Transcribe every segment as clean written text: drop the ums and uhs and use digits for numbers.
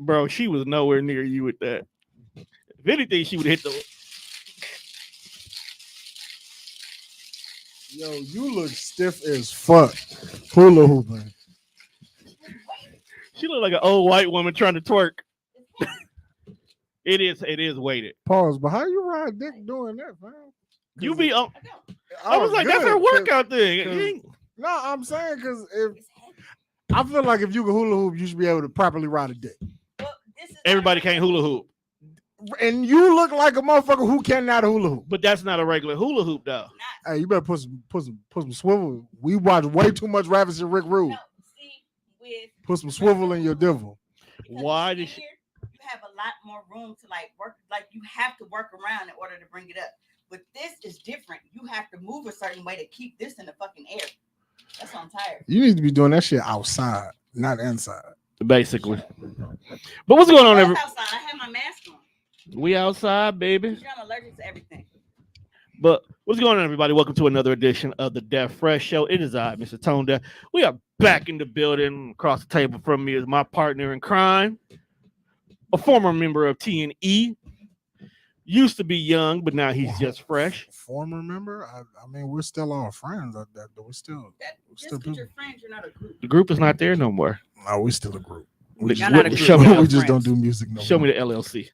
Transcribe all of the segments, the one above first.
Bro, she was nowhere near you with that. If anything, she would hit the. Yo, you look stiff as fuck. Hula hooping. She looked like an old white woman trying to twerk. It is weighted. Pause. But how you ride dick doing that, man? You be on. I Oh, was like, that's her workout thing. No, I'm saying because if I feel like if you can hula hoop, you should be able to properly ride a dick. Well, Everybody can't hula hoop. And you look like a motherfucker who cannot hula hoop. But that's not a regular hula hoop, though. Hey, you better put some swivel. We watch way too much Ravis and Rick Rude. No, see, put some swivel in your devil. Why did she? You have a lot more room to like work. Like you have to work around in order to bring it up. But this is different. You have to move a certain way to keep this in the fucking air. That's why I'm tired. You need to be doing that shit outside, not inside. Basically. But what's going on, everybody? Outside. I have my mask on. We outside, baby. I'm allergic to everything. But what's going on, everybody? Welcome to another edition of the Death Fresh Show. It is I, Mr. Tone Deaf. We are back in the building. Across the table from me is my partner in crime, a former member of T&E. Used to be young, but now he's just fresh. Former member? I mean, we're still all friends. We're still your friends, you're not a group. The group is not there no more. No, we're still a group. We just don't do music no more. Show me the LLC.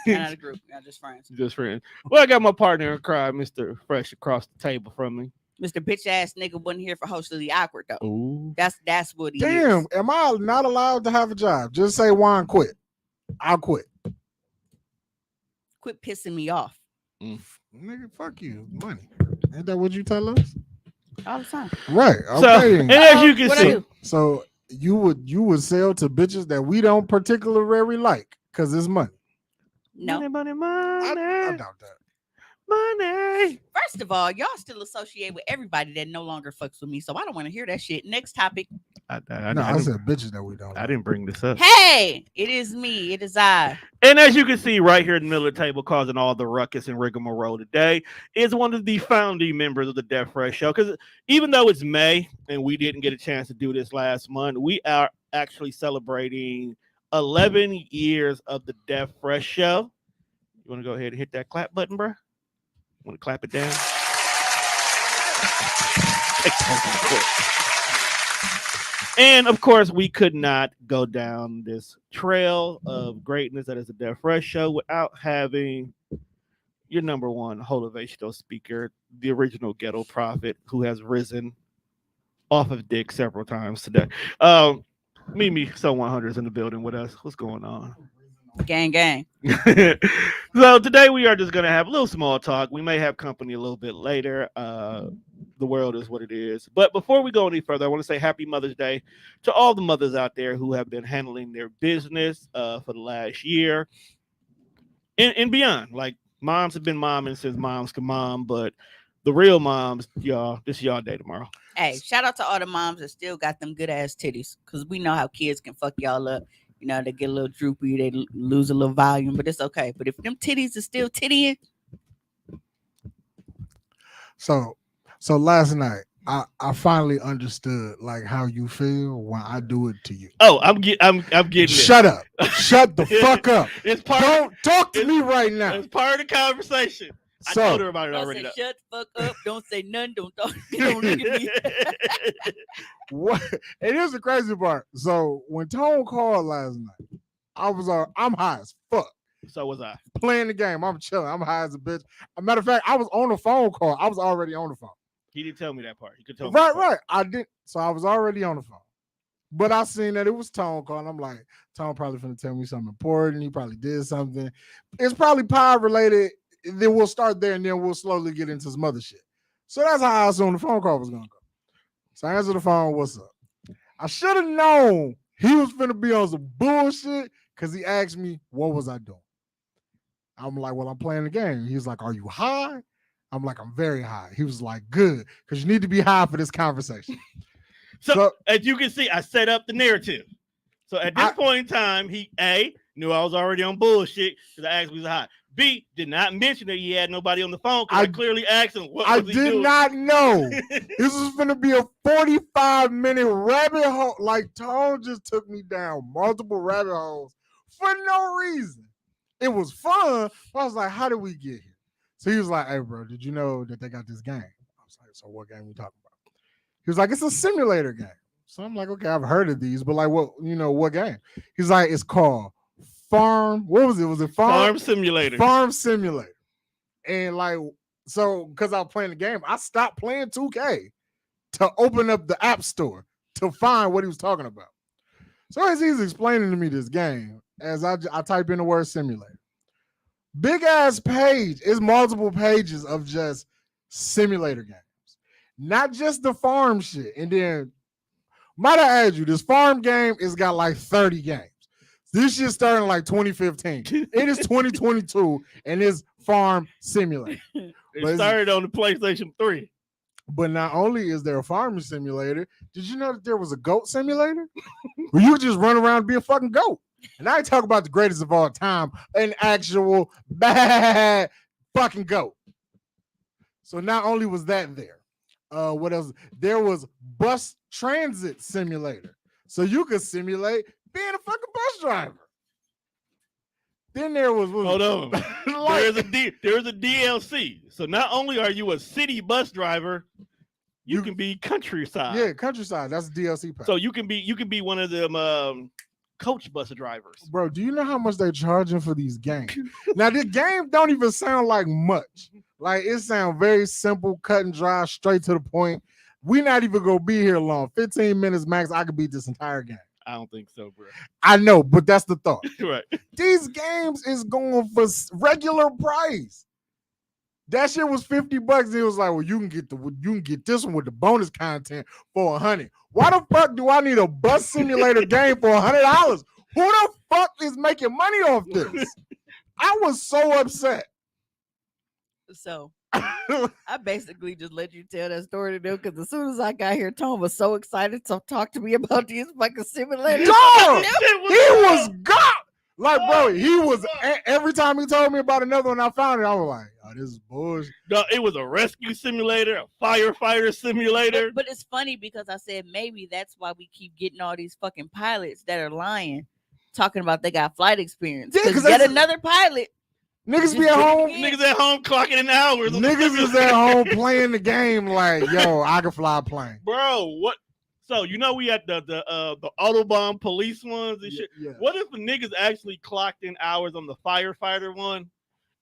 You're not a group. You're just friends. Just friends. Well, I got my partner in crime, Mr. Fresh, across the table from me. Mr. Bitch ass nigga wasn't here for host of the awkward though. Ooh. That's what he is. Damn, am I not allowed to have a job? Just say Juan quit. I'll quit. Quit pissing me off. Nigga, fuck you. Money. Ain't that what you tell us? All the time. Right. Okay. So, and as you can see. So you would sell to bitches that we don't particularly like because it's money. No. Money. I doubt that. Money. First of all, y'all still associate with everybody that no longer fucks with me, so I don't want to hear that shit. Next topic. I said bitches that we don't. I didn't bring this up. Hey, it is me. It is I. And as you can see right here in the middle of the table, causing all the ruckus and rigmarole today, is one of the founding members of the Death Fresh Show. Because even though it's May and we didn't get a chance to do this last month, we are actually celebrating 11 years of the Death Fresh Show. You want to go ahead and hit that clap button, bro? Want to clap it down? And of course, we could not go down this trail of greatness that is the Death Fresh Show without having your number one motivational speaker, the original ghetto prophet, who has risen off of dick several times today. Mimi So 100 is in the building with us. What's going on? Gang. So today we are just going to have a little small talk. We may have company a little bit later. The world is what it is. But before we go any further, I want to say happy Mother's Day to all the mothers out there who have been handling their business for the last year and beyond. Like moms have been momming since moms can mom, but the real moms, y'all, this is y'all day tomorrow. Hey, shout out to all the moms that still got them good ass titties, because we know how kids can fuck y'all up. You know, they get a little droopy, they lose a little volume, but it's okay. But if them titties are still tittying. So last night, I finally understood like how you feel when I do it to you. Oh, I'm getting Shut up. Shut the fuck up. Don't talk to me right now. It's part of the conversation. I told her about it already. Shut the fuck up. Don't say none. Don't talk. Don't look at me. What? And here's the crazy part. So when Tone called last night, I'm high as fuck. So was I. Playing the game. I'm chilling. I'm high as a bitch. As a matter of fact, I was on the phone call. I was already on the phone. He didn't tell me that part. He could tell me. Right. I didn't. So I was already on the phone. But I seen that it was Tone calling. I'm like, Tone probably finna tell me something important. He probably did something. It's probably pie related. Then we'll start there and then we'll slowly get into some other shit. So that's how I assumed the phone call was gonna go. So I answered the phone, what's up? I should have known he was finna be on some bullshit because he asked me, what was I doing? I'm like, well, I'm playing the game. He was like, are you high? I'm like, I'm very high. He was like, good, because you need to be high for this conversation. So as you can see, I set up the narrative. So at this point in time, he knew I was already on bullshit because I asked me was high. B, did not mention that he had nobody on the phone because I clearly asked him what I was he doing. did not know. This was going to be a 45-minute rabbit hole. Like, Tone just took me down multiple rabbit holes for no reason. It was fun. But I was like, how did we get here? So he was like, hey, bro, did you know that they got this game? I was like, so what game we talking about? He was like, it's a simulator game. So I'm like, okay, I've heard of these, but like, what game? He's like, it's called Farm. What was it? Was it Farm Simulator? Farm Simulator. And like, so because I was playing the game, I stopped playing 2K to open up the App Store to find what he was talking about. So as he's explaining to me this game, as I type in the word simulator, big ass page is multiple pages of just simulator games, not just the farm shit. And then, might I add you, this farm game has got like 30 games. This shit started in like 2015. It is 2022 and it's Farm Simulator. It started on the PlayStation 3. But not only is there a farming simulator, did you know that there was a goat simulator? Where you just run around and be a fucking goat. And I talk about the greatest of all time, an actual bad fucking goat. So not only was that there, what else? There was bus transit simulator. So you could simulate being a fucking bus driver. Then there was hold on. There's a DLC. So not only are you a city bus driver, you can be countryside. Yeah, countryside. That's a DLC pack. So you can be one of them coach bus drivers. Bro, do you know how much they're charging for these games? Now, this game don't even sound like much. Like, it sounds very simple, cut and dry, straight to the point. We're not even gonna be here long. 15 minutes max, I could beat this entire game. I don't think so, bro. I know, but that's the thought. Right. These games is going for regular price. That shit was $50. It was like, well, you can get this one with the bonus content for $100. Why the fuck do I need a bus simulator game for $100? Who the fuck is making money off this? I was so upset. So I basically just let you tell that story to them because as soon as I got here, Tom was so excited to talk to me about these fucking simulators. Dog, he was gone. Like, bro, he was every time he told me about another one, I found it. I was like, oh, this is bullshit. No, it was a rescue simulator, a firefighter simulator. But it's funny because I said maybe that's why we keep getting all these fucking pilots that are lying, talking about they got flight experience. Yeah, because yet another pilot. Niggas be at home. Niggas at home clocking in hours. Niggas is at home playing the game like, yo, I can fly a plane. Bro, what? So you know we had the Autobahn police ones and shit. Yeah. What if the niggas actually clocked in hours on the firefighter one,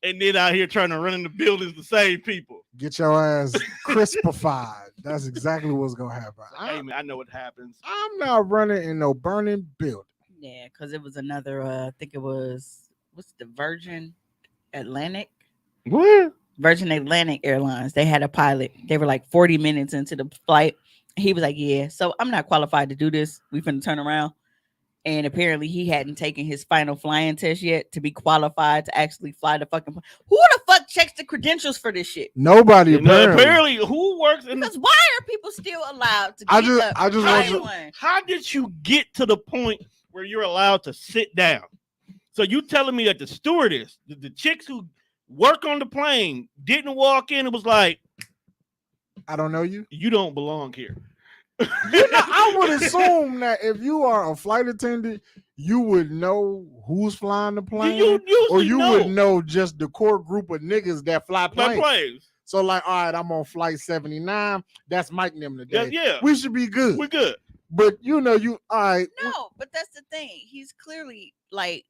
and then out here trying to run in the buildings to save people? Get your ass crispified. That's exactly what's gonna happen. Hey man, I know what happens. I'm not running in no burning building. Yeah, because it was another. I think it was what's the Virgin Atlantic. What? Virgin Atlantic Airlines. They had a pilot. They were like 40 minutes into the flight. He was like, yeah, so I'm not qualified to do this. We finna turn around. And apparently he hadn't taken his final flying test yet to be qualified to actually fly the fucking plane. Who the fuck checks the credentials for this shit? Nobody. Apparently who works in because why are people still allowed to I just want to, how did you get to the point where you're allowed to sit down? So you telling me that the stewardess, the chicks who work on the plane didn't walk in and was like, I don't know you. You don't belong here. I would assume that if you are a flight attendant, you would know who's flying the plane, or you would know just the core group of niggas that fly planes. So like, all right, I'm on flight 79. That's Mike and them today. Yeah, we should be good. We're good. But you know, you all right. No, but that's the thing. He's clearly like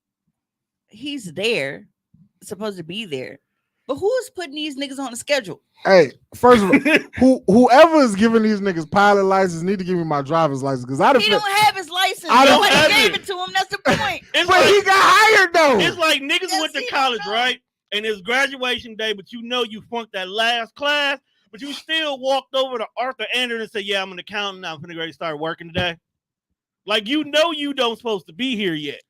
he's there, supposed to be there. But who is putting these niggas on the schedule? Hey, first of all, whoever is giving these niggas pilot license need to give me my driver's license because he don't have his license. Nobody gave it to him. That's the point. But like, he got hired though. It's like niggas went to college, right? And it's graduation day, but you know you flunked that last class, but you still walked over to Arthur Anderson and said, "Yeah, I'm an accountant. I'm gonna ready to start working today." Like you know you don't supposed to be here yet.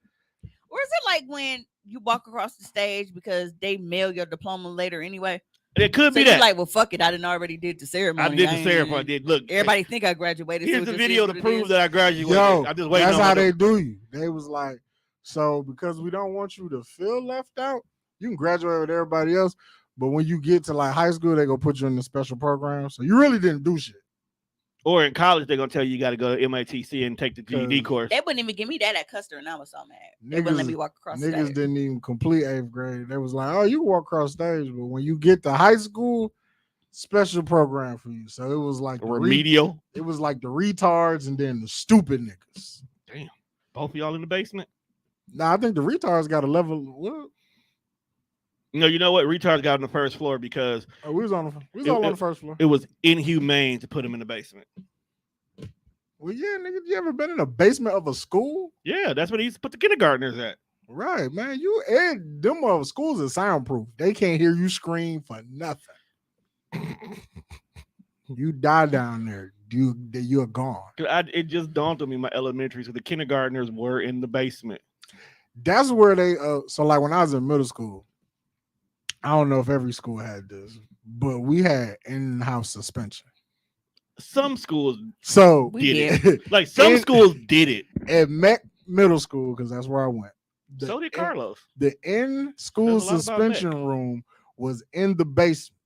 Or is it like when you walk across the stage because they mail your diploma later anyway? It could be that. Like, well, fuck it. I didn't already did the ceremony. I did the ceremony. I did. Look, everybody think I graduated. Here's the video to prove that I graduated. Yo, I just waiting. That's how they do you. They was like, so because we don't want you to feel left out, You can graduate with everybody else, but when you get to like high school, they gonna put you in the special program. So you really didn't do shit. Or in college, they're gonna tell you got to go to MITC and take the GED 'Cause course. They wouldn't even give me that at Custer, and I was so mad. They wouldn't let me walk across the Niggas stage. didn't even complete 8th grade. They was like, oh, you can walk across stage, but when you get to high school, special program for you. So it was like Remedial. it was like the retards and then the stupid niggas. Damn. Both of y'all in the basement? Now I think the retards got a level. What? No, you know what? Retards got on the first floor because Oh, we was all on the first floor. it was inhumane to put them in the basement. Well, yeah, nigga, you ever been in the basement of a school? Yeah, that's what he used to put the kindergartners at. Right, man. Them schools are soundproof. They can't hear you scream for nothing. You die down there, you're gone. It just dawned on me, my elementary, so the kindergartners were in the basement. That's where they so like when I was in middle school, I don't know if every school had this, but we had in-house suspension. Some schools So We did did. it. Like some schools did it. at Mac Middle School, because that's where I went. So did Carlos. The in-school There's a lot about suspension room was in the basement.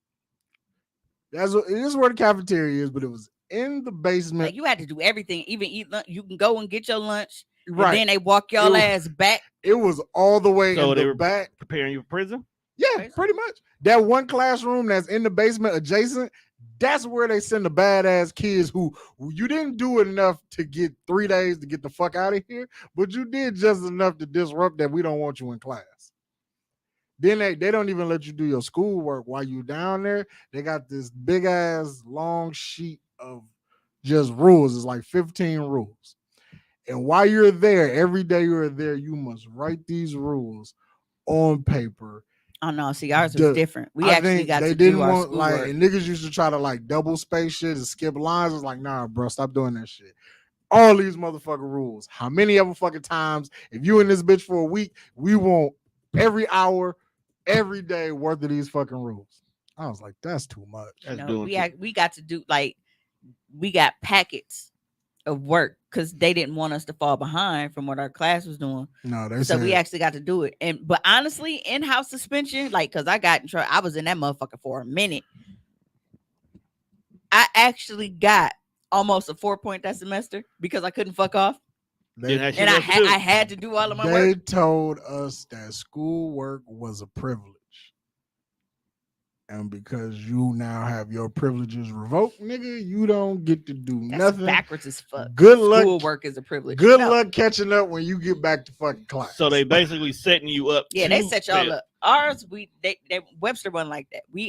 It is where the cafeteria is, but it was in the basement. Like you had to do everything, even eat lunch. You can go and get your lunch, Right. and then they walk y'all was- ass back. It was all the way So in they the were back. preparing you for prison? Yeah, pretty much. That one classroom that's in the basement adjacent, that's where they send the badass kids who you didn't do enough to get 3 days to get the fuck out of here, but you did just enough to disrupt that we don't want you in class. Then they don't even let you do your schoolwork while you down there. They got this big ass long sheet of just rules. It's like 15 rules. And while you're there, every day you're there, you must write these rules on paper. Oh no, see, ours was different. We I actually think got they to didn't do our want like, schoolwork. and niggas used to try to like double space shit and skip lines. It's like, nah, bro, stop doing that shit. All these motherfucking rules. How many ever fucking times? If you in this bitch for a week, we want every hour, every day worth of these fucking rules. I was like, that's too much. That's No, doing we got to do like we got packets of work because they didn't want us to fall behind from what our class was doing. No, they So said we actually got to do it. But honestly, in-house suspension, like because I got in trouble, I was in that motherfucker for a minute. I actually got almost a 4-point that semester because I couldn't fuck off, they, that shit and I up too. had to do all of my they work. told us that schoolwork was a privilege. And because you now have your privileges revoked, nigga, you don't get to do That's nothing. backwards as fuck. Good luck. Schoolwork is a privilege. Good No. luck catching up when you get back to fucking class. So they basically setting you up. Yeah, they to set y'all fail. up. Ours, they Webster wasn't like that. We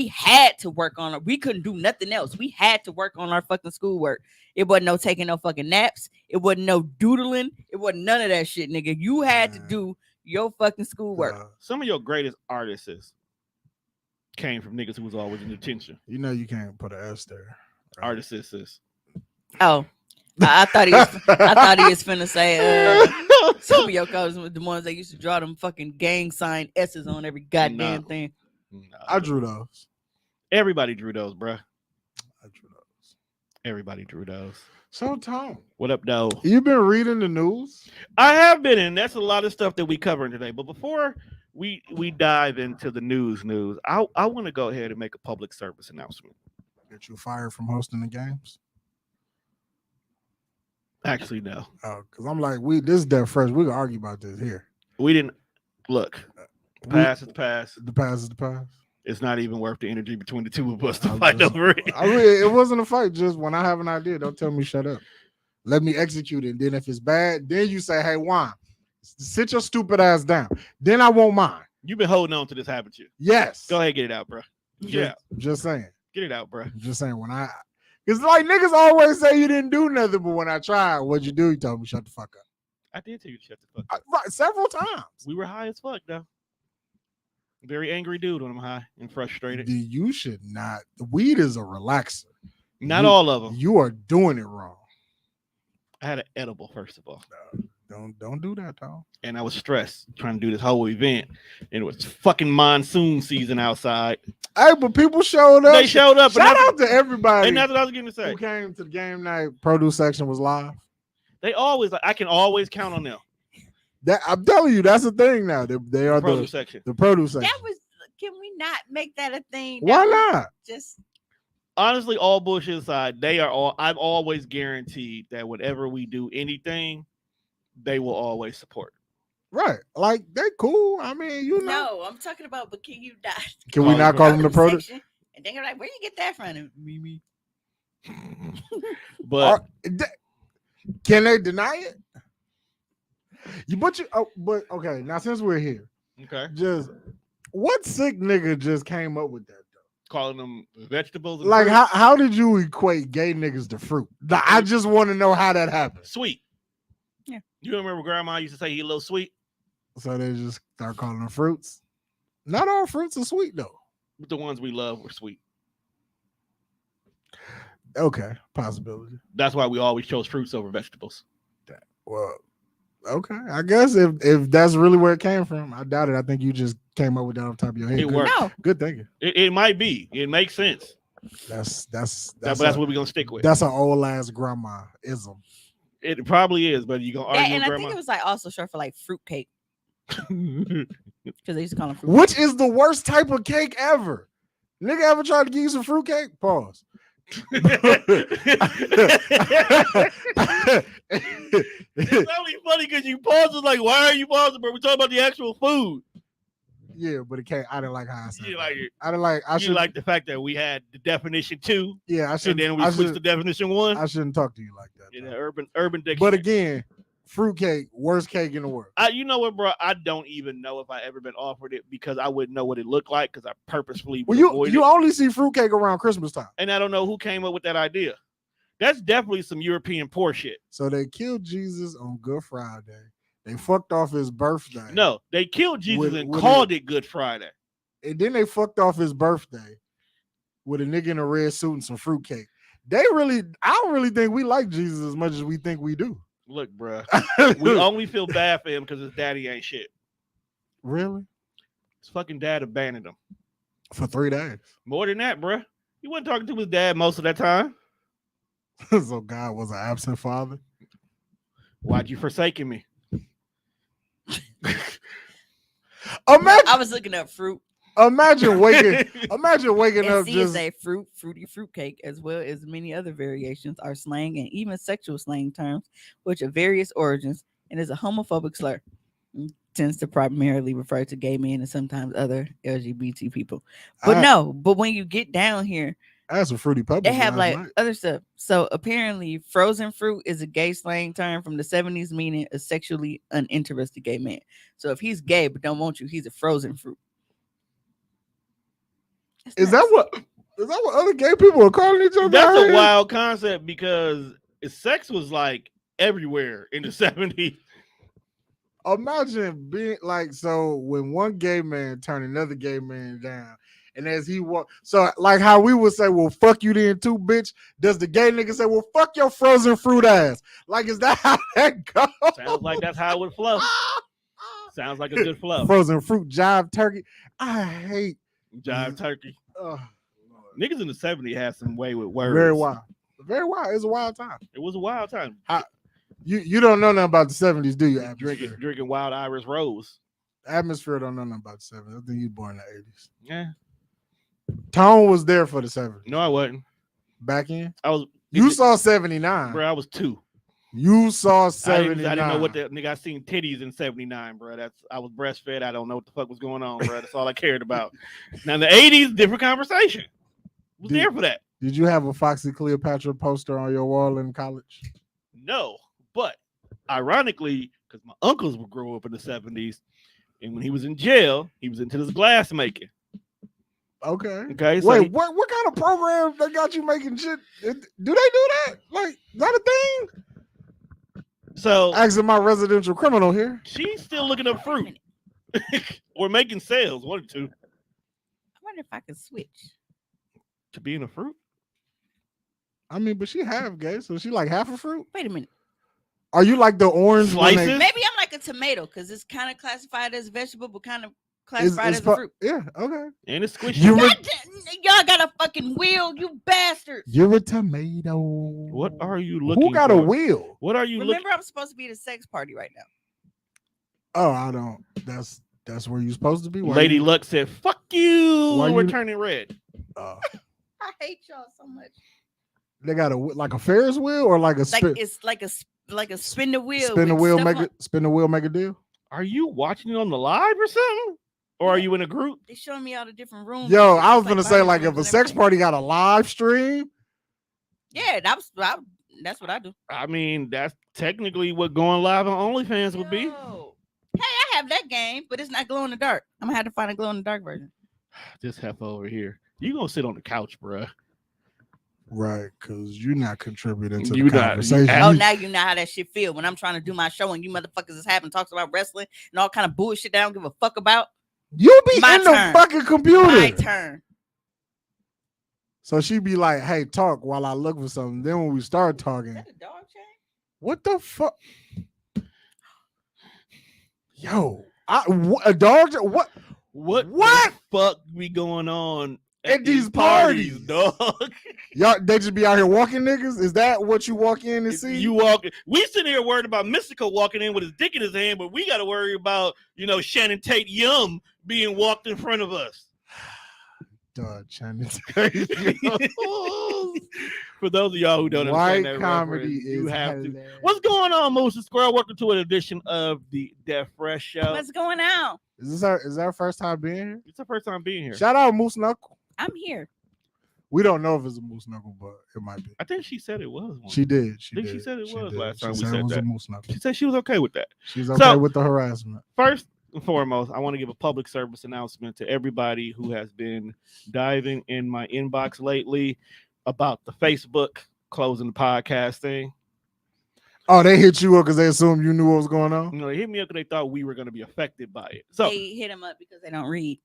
had to work on it. We couldn't do nothing else. We had to work on our fucking schoolwork. It wasn't no taking no fucking naps. It wasn't no doodling. It wasn't none of that shit, nigga. You had to do your fucking schoolwork. Some of your greatest artists came from niggas who was always in detention. You know you can't put an S there. right? Artists. Oh, I thought he was. I thought he was finna say some of your colors were the ones that used to draw them fucking gang sign S's on every goddamn No. thing. I drew those. Everybody drew those, bruh. I drew those. Everybody drew those. So Tom, What up, though? you been reading the news? I have been in. That's a lot of stuff that we covering today. But before we dive into the news, I want to go ahead and make a public service announcement. Get you fired from hosting the games? Actually, no. Oh, because I'm like, this is Death Fresh. We can argue about this here. We didn't look. Pass is pass. The pass is the pass. It's not even worth the energy between the two of us to I'm fight just- over it. I mean, it wasn't a fight. Just when I have an idea, don't tell me shut up. Let me execute it. And then if it's bad, then you say, hey, Juan, sit your stupid ass down. Then I won't mind. You've been holding on to this, haven't you? Yes. Go ahead, get it out, bro. Get it out. Just saying. Get it out, bro. Just saying. Because like niggas always say you didn't do nothing, but when I tried, what'd you do? You told me shut the fuck up. I did tell you to shut the fuck up. Right, several times. We were high as fuck, though. Very angry dude when I'm high and frustrated. You should not. The weed is a relaxer. Not all of them. You are doing it wrong. I had an edible, first of all. Don't do that, Tom. And I was stressed trying to do this whole event. And it was fucking monsoon season outside. Hey, but people showed up. They showed up. Shout out to everybody And that's what I was going to say. who came to the game night. Produce section was live. They always, I can always count on them. That I'm telling you, that's the thing now. They are Produce section. the produce section. That was. Can we not make that a thing? That Why was not? Just Honestly, all bullshit aside, they are all. I've always guaranteed that whenever we do anything, they will always support. Right. Like they cool. I mean, you know. no. I'm talking about. But can you not? Can we Call not it call them the produce? section? And they're like, where you get that from? Mimi. But Can they deny it? But okay. Now since we're here, okay, just what sick nigga just came up with that? calling them vegetables. And Like fruit. how did you equate gay niggas to fruit? I just want to know how that happened. Sweet. Yeah. You remember Grandma used to say he a little sweet, So they just start calling them fruits. Not all fruits are sweet though. but the ones we love were sweet. Okay, possibility. That's why we always chose fruits over vegetables. Well, okay. I guess if that's really where it came from, I doubt it. I think you just came up with that off the top of your head. It Good- worked. No. Good thinking. It might be. It makes sense. That's That's a- what we're gonna stick with. that's an old ass grandma ism. It probably is, but you gonna Yeah, argue and with I think it was like also short for like fruitcake grandma. because they used to call them fruit. Which is the worst type of cake ever? Nigga ever tried to give you some fruit cake? Pause. It's only funny because you paused. Like, why are you pausing, bro? We're talking about the actual food. Yeah, but it can't. I didn't like how I said You that. like it. I didn't like. I You should. like the fact that we had the definition 2, Yeah, I should. and then we I switched to should. definition 1. I shouldn't talk to you like that. In though. the urban dictionary. But again, fruit cake, worst cake in the world. You know what, bro? I don't even know if I ever been offered it because I wouldn't know what it looked like because I purposefully Well, would avoid you it. only see fruit cake around Christmas time. And I don't know who came up with that idea. That's definitely some European poor shit. So they killed Jesus on Good Friday. They fucked off his birthday. No, they killed Jesus With- and with called it Good Friday. And then they fucked off his birthday with a nigga in a red suit and some fruit cake. I don't really think we like Jesus as much as we think we do. Look, bro, we only feel bad for him because his daddy ain't shit. Really? His fucking dad abandoned him. For 3 days. More than that, bro. He wasn't talking to his dad most of that time. So God was an absent father. Why'd you forsaken me? I was looking up fruit. Imagine waking And up see, just it's a fruitcake, as well as many other variations are slang and even sexual slang terms, which are various origins and is a homophobic slur. Tends to primarily refer to gay men and sometimes other LGBT people. But but when you get down here, I had some fruity pebbles. they have last like night. other stuff. So apparently, frozen fruit is a gay slang term from the 70s, meaning a sexually uninterested gay man. So if he's gay but don't want you, he's a frozen fruit. That's Is nuts. that what other gay people are calling each other? That's out a here? wild concept because sex was like everywhere in the 70s. Imagine being like, so when one gay man turned another gay man down, and as he walked, so like how we would say, well, fuck you then too, bitch. Does the gay nigga say, well, fuck your frozen fruit ass? Like, is that how that goes? Sounds like that's how it would flow. Sounds like a good flow. Frozen fruit jive turkey. I hate Jive turkey. Lord. Niggas in the 70s had some way with words. Very wild. Very wild. It's a wild time. It was a wild time. You don't know nothing about the 70s, do you? Atmosphere? Drinking wild Irish rose. Atmosphere don't know nothing about the 70s. I think you born in the 80s. Yeah. Tone was there for the 70s. No, I wasn't. Back in? I was. You saw 79. Bro, I was 2. You saw I 79. didn't know what the nigga. I seen titties in 79, bro. I was breastfed. I don't know what the fuck was going on, bro. That's all I cared about. Now in the 80s, different conversation. Was Dude. there for that? Did you have a Foxy Cleopatra poster on your wall in college? No, but ironically, because my uncles would grow up in the 70s, and when he was in jail, he was into this glass making. Okay. Okay, so Wait, what kind of program they got you making shit? Do they do that? Like, is that a thing? so Asking my residential criminal here. she's still looking up Wait a fruit minute. or making sales, one or two, I wonder if I could switch. to being a fruit. I mean, but she half gay, so she like half a fruit. Wait a minute. Are you like the orange when Slices? they- Maybe I'm like a tomato because it's kind of classified as a vegetable, but kind of It's- classified it's as pro- a fruit. Yeah, okay. And it's squishy. You re- God damn, y'all got a fucking wheel, you bastards. You're a tomato. What are you looking Who got for? a wheel? What are you looking? Remember, I'm supposed to be at a sex party right now. Oh, I don't. That's where you're supposed to be. Why Lady you, Luck said, "Fuck you." Why We're you- turning red. uh, I hate y'all so much. they got like a Ferris wheel or like a Like spin, it's like a spin the wheel. spin the with wheel, stuff make on- it spin the wheel, make a deal. Are you watching it on the live or something? Or are Yeah. you in a group? They showing me all the different rooms. Yo, and shit. I was It's gonna say bonding like if rooms a and sex everything. party got a live stream, Yeah, that's what I do. I mean, that's technically what going live on OnlyFans would be. Yo. Hey, I have that game, but it's not glow in the dark. I'm gonna have to find a glow in the dark version. This heifer over here. You gonna sit on the couch, bruh. right? Because you're not contributing to You the not- you conversation. act- Oh, You- now you know how that shit feel when I'm trying to do my show and you motherfuckers is having talks about wrestling and all kind of bullshit that I don't give a fuck about. You be My in the turn. fucking computer. My turn. So she be like, "Hey, talk while I look for something." Then when we start Is talking, that a dog chain? what the fuck? Yo, a dog? What? What What? the fuck be going on At these parties? dog? Y'all, they just be out here walking niggas. Is that what you walk in and see? You walk. We sitting here worried about Mystico walking in with his dick in his hand, but we got to worry about Shannon Tate Yum being walked in front of us. Duh, Channing. For those of y'all who don't White understand that comedy reference, you is have to. hilarious. What's going on, Moses Squirrel? Welcome to an edition of the Death Fresh Show. What's going on? Is this our first time being here? It's the first time being here. Shout out Moose Knuckle. I'm here. We don't know if it's a Moose Knuckle, but it might be. I think she said it was one. She did. She I think did. she said it was did. last She time we said said it was that. a Moose Knuckle. She said she was okay with that. She's okay with the harassment. First and foremost, I want to give a public service announcement to everybody who has been diving in my inbox lately about the Facebook closing the podcast thing. Oh, they hit you up because they assumed you knew what was going on? They hit me up because they thought we were going to be affected by it. So, They hit them up because they don't read.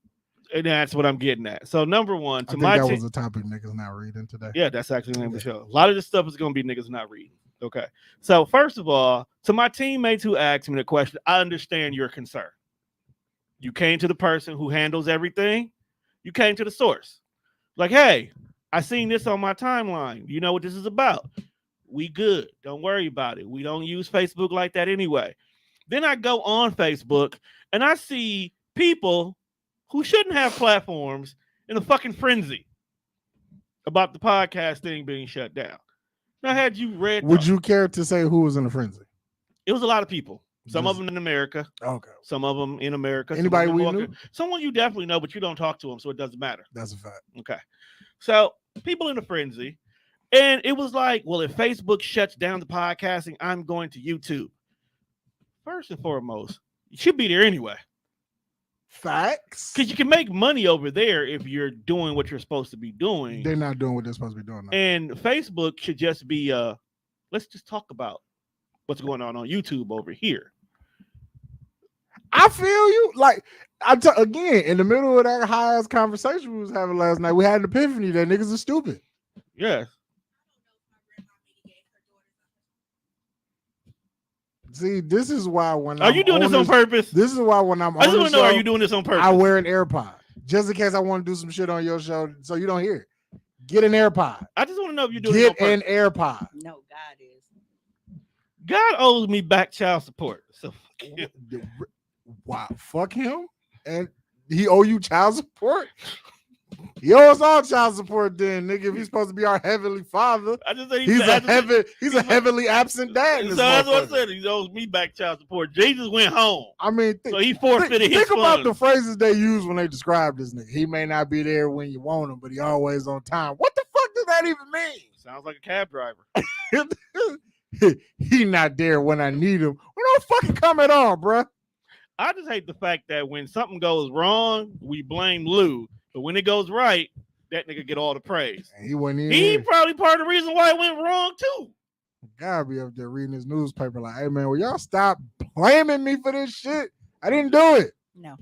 and that's what I'm getting at. So, number one, I to think my that team. was a topic niggas not reading today. Yeah, that's actually the name of the show. A lot of this stuff is going to be niggas not reading. Okay. So, first of all, to my teammates who asked me the question, I understand your concern. You came to the person who handles everything. You came to the source. Like, hey, I seen this on my timeline. You know what this is about. We good. Don't worry about it. We don't use Facebook like that anyway. Then I go on Facebook and I see people who shouldn't have platforms in a fucking frenzy about the podcast thing being shut down. Now, had you read, Would you care to say who was in a frenzy? it was a lot of people. Some of Just- them in America, Okay, some of them in America. some Anybody of them we walking- knew? Someone you definitely know, but you don't talk to them, so it doesn't matter. that's a fact. Okay. So people in a frenzy. And it was like, well, if Facebook shuts down the podcasting, I'm going to YouTube. First and foremost, you should be there anyway. Facts. Because you can make money over there if you're doing what you're supposed to be doing. They're not doing what they're supposed to be doing. Now. And Facebook should just be let's just talk about what's going on YouTube over here. I feel you. Like again, in the middle of that high ass conversation we was having last night, we had an epiphany that niggas are stupid. Yes. See, this is why when Are you doing this on purpose? This is why when I'm I on just the want to know, show, are you doing this on purpose? I wear an AirPod just in case I want to do some shit on your show, so you don't hear it. Get an AirPod. I just want to know if you're doing it on Get purpose. an AirPod. No, God is. God owes me back child support. So fuck him. Wow, fuck him, and he owe you child support. He owes all child support, then, nigga. If he's supposed to be our heavenly father, I just say he's a heavily absent dad. in So this that's what I motherfucker. said. He owes me back child support. Jesus went home, I mean, so he forfeited his think about funds. the phrases they use when they describe this nigga. He may not be there when you want him, but he always on time. What the fuck does that even mean? Sounds like a cab driver. He not there when I need him. We don't fucking come at all, bruh. I just hate the fact that when something goes wrong, we blame Lou, but when it goes right, that nigga get all the praise. And he wasn't even He here. probably part of the reason why it went wrong too. God be up there reading his newspaper like, hey man, will y'all stop blaming me for this shit? I didn't do it. No.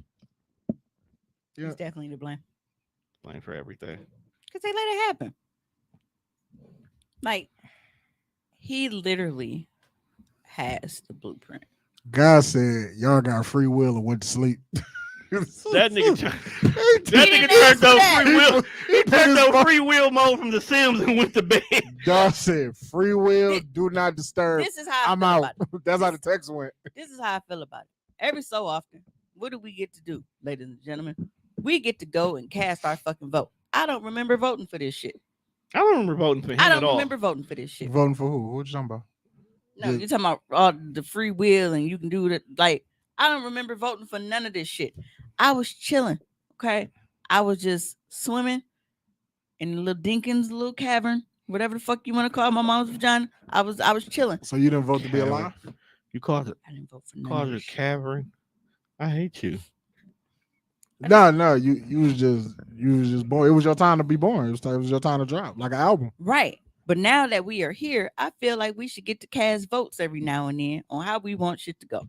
Yeah. He's definitely to blame. Blame for everything. Because they let it happen. Like, he literally has the blueprint. God said, y'all got free will and went to sleep. That nigga, that didn't nigga ask turned for on that. free will. He put turned his on phone- free will mode from The Sims and went to bed. God said, free will, do not disturb. This is how I I'm feel out. about it. That's how the text went. This is how I feel about it. every so often, what do we get to do, ladies and gentlemen? We get to go and cast our fucking vote. I don't remember voting for this shit. I don't remember voting for him I at don't all. remember voting for this shit. Voting for who? What you talking about? No, Did- you're talking about all the free will and you can do it. Like, I don't remember voting for none of this shit. I was chilling. Okay. I was just swimming in the little Dinkins little cavern, whatever the fuck you want to call my mom's vagina. I was chilling. So you didn't vote to be Cavern. alive? You called it I didn't vote for none of a this shit. cavern. I hate you. No, you was just born. It was your time to be born. It was your time to drop, like an album. Right. But now that we are here, I feel like we should get to cast votes every now and then on how we want shit to go.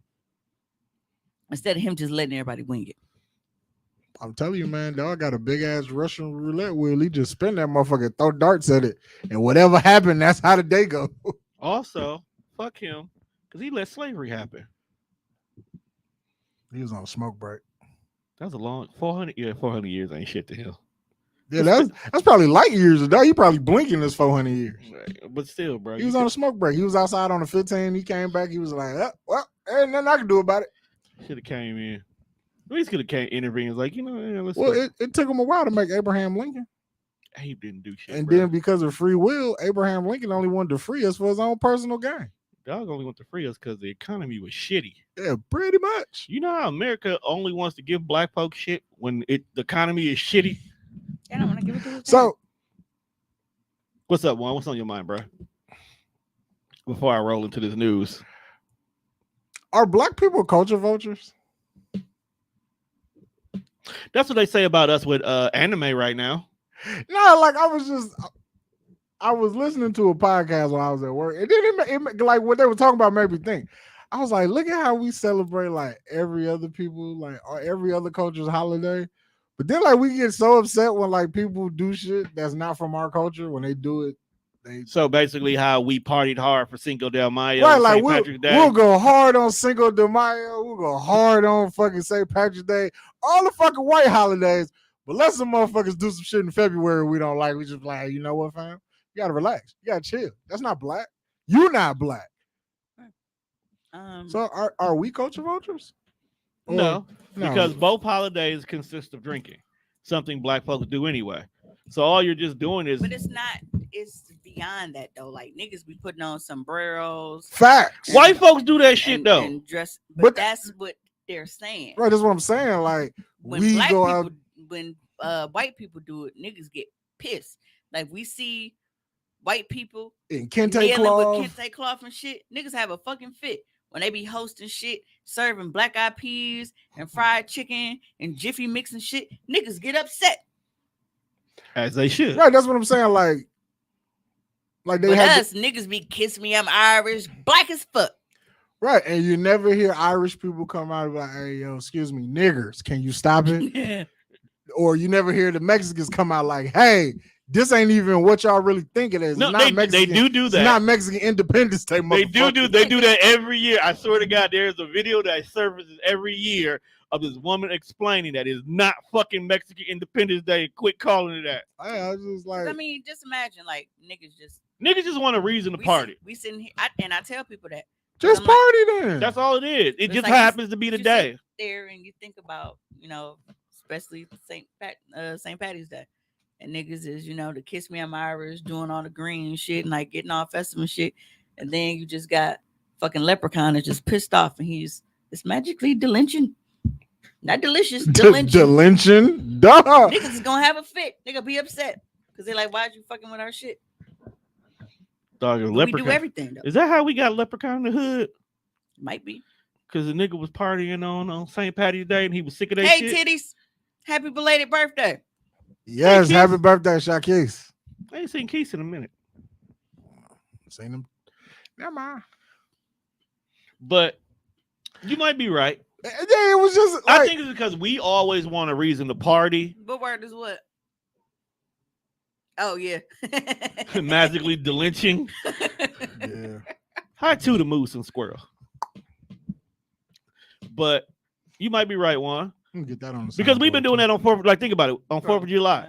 Instead of him just letting everybody wing it. I'm telling you, man, dog got a big ass Russian roulette wheel. He just spin that motherfucker, throw darts at it, and whatever happened, that's how the day go. Also, fuck him, because he let slavery happen. He was on a smoke break. That was a long 400. Yeah, 400 years ain't shit to him. Yeah, that's probably light years ago. He probably blinking this 400 years. But still, bro, He was on a smoke break. He was outside on the 15. He came back. He was like, well, ain't nothing I can do about it. should have came in. At least could have came intervened. Like, let's. Well, it took him a while to make Abraham Lincoln. He didn't do shit. And bro. then because of free will, Abraham Lincoln only wanted to free us for his own personal gain. Dog only want to free us because the economy was shitty. Yeah, pretty much. You know how America only wants to give black folks shit when the economy is shitty? I don't want to give it to him. So What's up, Juan? What's on your mind, bro? Before I roll into this news. are black people culture vultures? That's what they say about us with anime right now. No, like I was listening to a podcast while I was at work, and then it like what they were talking about made me think. I was like, look at how we celebrate like every other people, like or every other culture's holiday. But then like we get so upset when like people do shit that's not from our culture. When they do it, So basically, how we partied hard for Cinco de Mayo, right, and like St. Patrick's Day. we'll go hard on Cinco de Mayo, we'll go hard on fucking St. Patrick's Day, all the fucking white holidays. But let some motherfuckers do some shit in February we don't like. We just like, you know what, fam? You gotta relax. You gotta chill. That's not black. You're not black. So are we culture vultures? Or- No, because both holidays consist of drinking, something black folks do anyway. So all you're just doing is. But it's not. It's beyond that though. Like niggas be putting on sombreros. Facts. White folks do that shit and, though. And dress, but, But- that's what they're saying. Right, that's what I'm saying. Like When we black go people, out. when white people do it, niggas get pissed. Like we see white people In kente dealing cloth. with kente cloth and shit. Niggas have a fucking fit when they be hosting shit, serving black eyed peas and fried chicken and Jiffy mix and shit. Niggas get upset. As they should. Right, that's what I'm saying. Like they But have us niggas be kiss me, I'm Irish, black as fuck. right, and you never hear Irish people come out and be like, "Hey, yo, excuse me, niggers, can you stop it?" Or you never hear the Mexicans come out like, "Hey, this ain't even what y'all really think it is. No, It's not they Mexican, do It's that. not Mexican Independence Day. They do motherfucker." they do that every year. I swear to God, there's a video that surfaces every year of this woman explaining that it's not fucking Mexican Independence Day. Quit calling it that. I was just like, I mean, just imagine like Niggas just want a reason to party. We sitting here, and I tell people that just I'm like- party then. That's all it is. It It's just like happens to be the you day. sit there and you think about, especially St. Patty's Day, and niggas is the kiss me I'm Irish, doing all the green shit and like getting all festive and shit, and then you just got fucking leprechaun is just pissed off and it's magically delinching, not delicious, delinching. Delinching, duh. Niggas is gonna have a fit. They gonna be upset because they're like, why'd you fucking with our shit? Dog, a We do leprechaun. everything though. Is that how we got leprechaun in the hood? Might be. Because the nigga was partying on St. Patty's Day and he was sick of that Hey shit. titties, happy belated birthday. Yes, Keith. happy birthday, Shakis. I ain't seen Keith in a minute. Seen him. Never mind. But you might be right. Yeah, it was just like, I think it's because we always want a reason to party. What word is what? Oh yeah. Magically delinching. yeah. Hi to the moose and squirrel. But you might be right, Juan. I'm gonna get that on the Because we've been doing that on 4th. Like, think about it. On 4th of July.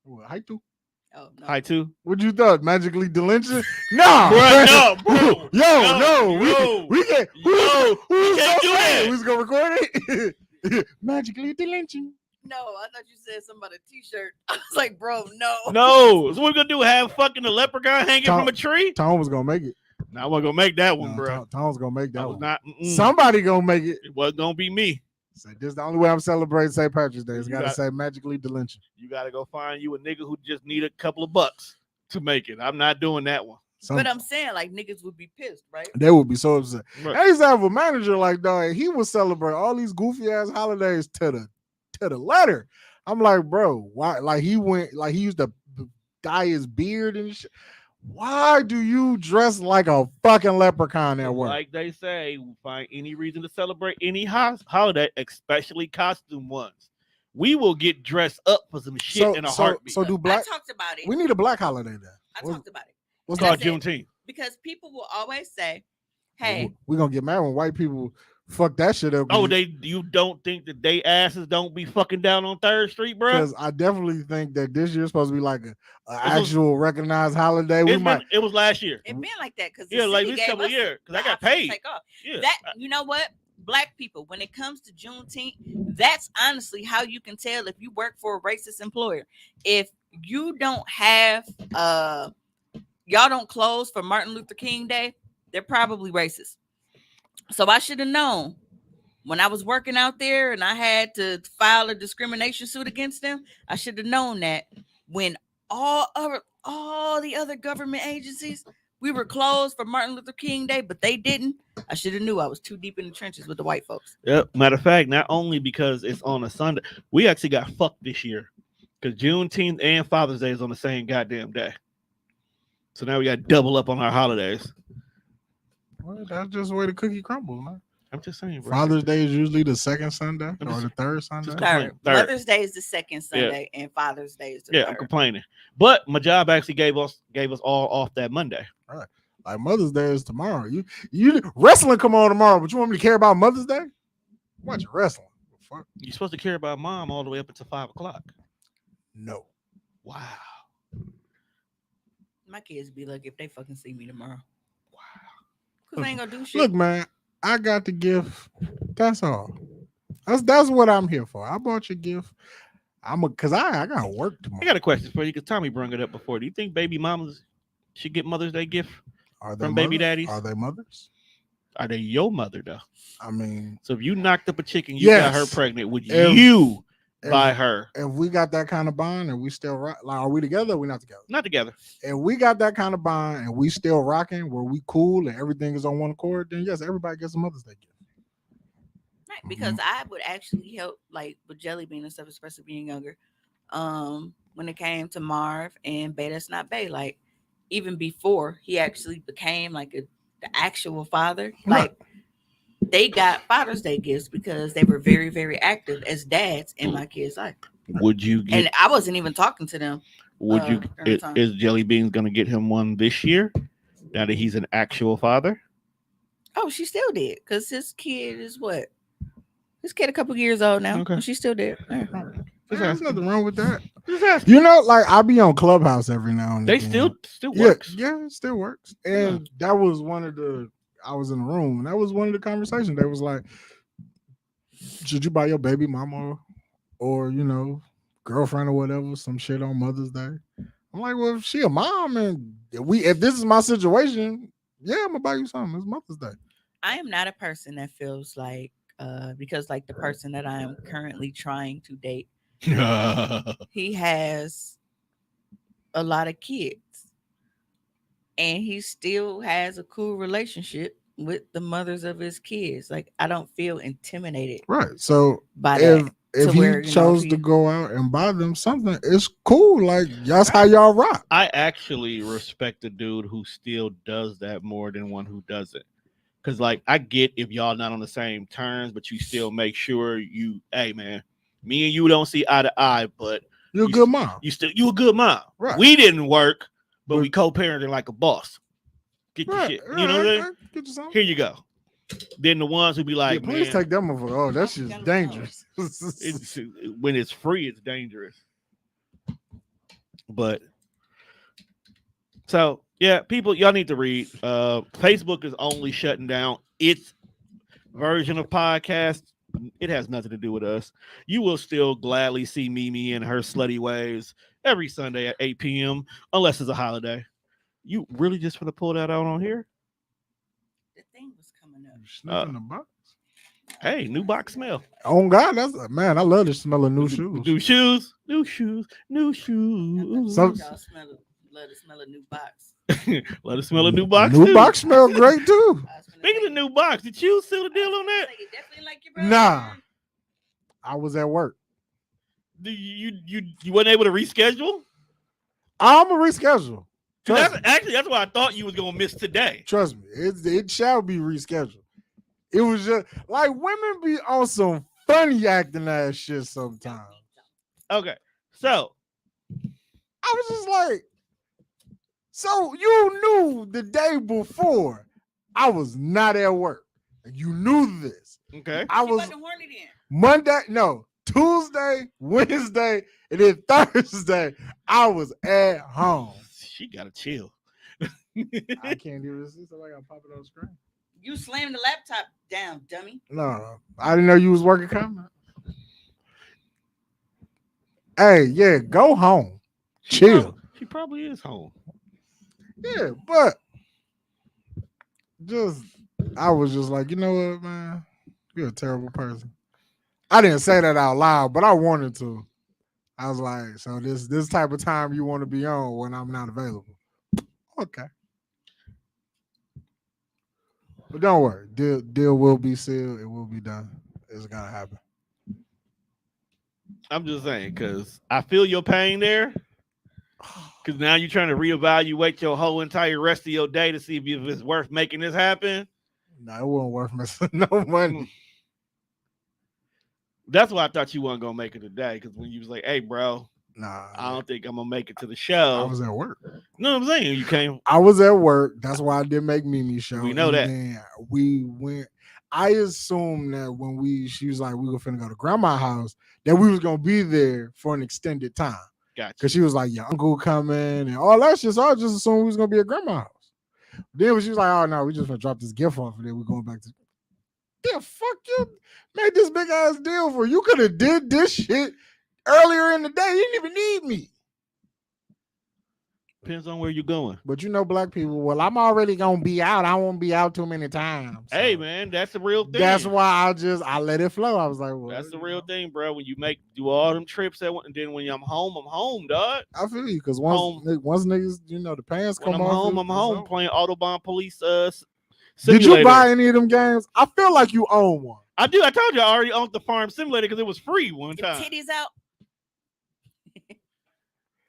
Well, hi too. Oh no. High two. What you thought? Magically delinquent? Nah, Bruh, no, bro. no, we can't. Yo, Who we was can't gonna do say it? that. We was gonna record it. Magically delinquent. No, I thought you said something about a t-shirt. I was like, bro, no. No. So what we gonna do? Have fucking a leprechaun hanging Tom- from a tree? Tom was gonna make it. No, I wasn't gonna make that one, No, bro. Tom was gonna make I that was one. not. Somebody gonna make it. It wasn't gonna be me. Say, this is the only way I'm celebrating St. Patrick's Day. It's You gotta got- say magically delinquent. You gotta go find you a nigga who just need a couple of bucks to make it. I'm not doing that one. But I'm saying like niggas would be pissed, right? They would be so upset. Right. I used to have a manager like that. He would celebrate all these goofy ass holidays to the letter. I'm like, bro, why? Like he used to dye his beard and shit. Why do you dress like a fucking leprechaun at work? Like they say, find any reason to celebrate any holiday, especially costume ones. We will get dressed up for some shit in a heartbeat. So do black? I talked about it. We need a black holiday then. I talked about it. What's It's called That's it. Juneteenth. Because people will always say, hey, we're gonna get mad when white people fuck that shit up. Oh, you don't think that they asses don't be fucking down on 3rd Street, bro? Because I definitely think that this year's supposed to be like a actual recognized holiday. It was last year. it been like that because Yeah, like this couple of years. Because I got paid. Take off. Yeah. That you know what? Black people, when it comes to Juneteenth, that's honestly how you can tell if you work for a racist employer. If you don't have y'all don't close for Martin Luther King Day, they're probably racist. So I should have known when I was working out there and I had to file a discrimination suit against them. I should have known that when all the other government agencies, we were closed for Martin Luther King Day, but they didn't. I should have knew. I was too deep in the trenches with the white folks. Yep. Matter of fact, not only because it's on a Sunday, we actually got fucked this year because Juneteenth and Father's Day is on the same goddamn day. So now we got to double up on our holidays. Well, that's just the way the cookie crumbles, man. I'm just saying, bro. Father's Day is usually the second Sunday or the third Sunday. just Third. Third. Mother's Day is the second Sunday, and Father's Day is the Yeah, third. I'm complaining. But my job actually gave us all off that Monday. Like Mother's Day is tomorrow. You wrestling come on tomorrow, but you want me to care about Mother's Day? Watch wrestling. Fuck. You're supposed to care about mom all the way up until 5:00. No. Wow. My kids be lucky if they fucking see me tomorrow. Wow. Because I ain't gonna do shit. Look, man, I got the gift. That's all. That's what I'm here for. I bought your gift. Cause I gotta work tomorrow. I got a question for you because Tommy brought it up before. Do you think baby mamas should get Mother's Day gift Are they from baby mothers? daddies? Are they mothers? Are they your mother though? I mean, So if you knocked up a chicken, you got her Yes. pregnant, would If- you if- buy her? if we got that kind of bond and we still rock, like, are we together or we not together? Not together. If we got that kind of bond and we still rocking where we cool and everything is on one accord, then yes, everybody gets a Mother's Day gift. Right, because I would actually help like with Jelly Bean and stuff, especially being younger. When it came to Marv and Bay That's Not Bay, like even before he actually became like the actual father, like they got Father's Day gifts because they were very, very active as dads in my kids' life. Would you get? And I wasn't even talking to them. Would you? during the time. Is Jelly Beans gonna get him one this year? Now that he's an actual father. Oh, she still did because his kid is what? His kid a couple years old now. Okay. She still did. Yeah. There's nothing wrong with that. Just asking. You know, like I be on Clubhouse every now and They again. still works. Yeah, it still works. And that was one of the I was in the room and that was one of the conversations. They was like, should you buy your baby mama or girlfriend or whatever some shit on Mother's Day? I'm like, well, if she a mom and if this is my situation, yeah, I'm gonna buy you something. It's Mother's Day. I am not a person that feels like because like the person that I am currently trying to date, he has a lot of kids and he still has a cool relationship with the mothers of his kids. Like I don't feel intimidated Right. So by that. if to he where, chose if to he- go out and buy them something, it's cool. Like that's how y'all rock. I actually respect a dude who still does that more than one who doesn't. Cause like I get if y'all not on the same terms, but you still make sure hey man, me and you don't see eye to eye, but You're a You- good mom. you a good mom. Right. We didn't work, but But- we co-parenting like a boss. Get your Right. shit. You know what I mean? Get you something. Here you go. Then the ones who be Yeah, like, please man, take them over. Oh, that's just dangerous. it's, when it's free, it's dangerous. But So yeah, people, y'all need to read. Facebook is only shutting down its version of podcast. It has nothing to do with us. You will still gladly see Mimi in her slutty ways every Sunday at 8 p.m. unless it's a holiday. You really just want to pull that out on here? The thing was coming up. You sniffing the box? Hey, new box smell. Oh God, that's man. I love the smell of new shoes. New shoes. New shoes. New shoes. Some- Y'all smell it. Love to smell a new box. Let us smell a new box. New too. box smell great too. I was finna Speaking say- of new box, did you seal the deal on that? Like, it definitely like your brother. Nah, I was at work. You wasn't able to reschedule? I'm gonna reschedule. Trust me. That's why I thought you was gonna miss today. Trust me, it shall be rescheduled. It was just like women be on some funny acting ass shit sometimes. Okay, so I was just like, so you knew the day before I was not at work. And you knew this. okay, I She was wasn't horny then. Monday, no, Tuesday, Wednesday, and then Thursday, I was at home. she gotta chill. I can't even see somebody got pop it on the screen. You slammed the laptop down, dummy. No, I didn't know you was working comment. Hey, yeah, go home. Chill. She probably is home. Yeah, but just I was just like, you know what, man? You're a terrible person. I didn't say that out loud, but I wanted to. I was like, so this type of time you want to be on when I'm not available. Okay. But don't worry. Deal will be sealed. It will be done. It's gonna happen. I'm just saying, because I feel your pain there. Because now you're trying to reevaluate your whole entire rest of your day to see if it's worth making this happen. No, it wasn't worth missing no money. That's why I thought you weren't gonna make it today. Because when you was like, "Hey, bro, Nah, I don't think I'm gonna make it to the I show," was at work. no, I'm saying you came. I was at work. That's why I didn't make Mimi show. We know And that. then we went. I assumed that when she was like, we were finna go to grandma's house, that we was gonna be there for an extended time. Gotcha. Cause she was like, your uncle coming and all that shit. So I just assumed we was gonna be at grandma's house. Then when she was like, oh no, we just gonna drop this gift off and then we're going back to. Yeah, fuck you. Made this big ass deal for you. Could have did this shit earlier in the day. You didn't even need me. Depends on where you're going. But you know, black people, well, I'm already gonna be out. I won't be out too many times. Hey, So man, that's the real thing. that's why I let it flow. I was like, well, That's the you real know, thing, bro. When you do all them trips and then when I'm home, dog. I feel you because Home. once niggas, the pants When come I'm off. home, it's I'm home over. playing Autobahn Police. Did Simulator. you buy any of them games? I feel like you own one. I do. I told you I already owned the Farm Simulator because it was free one Your time. titties out.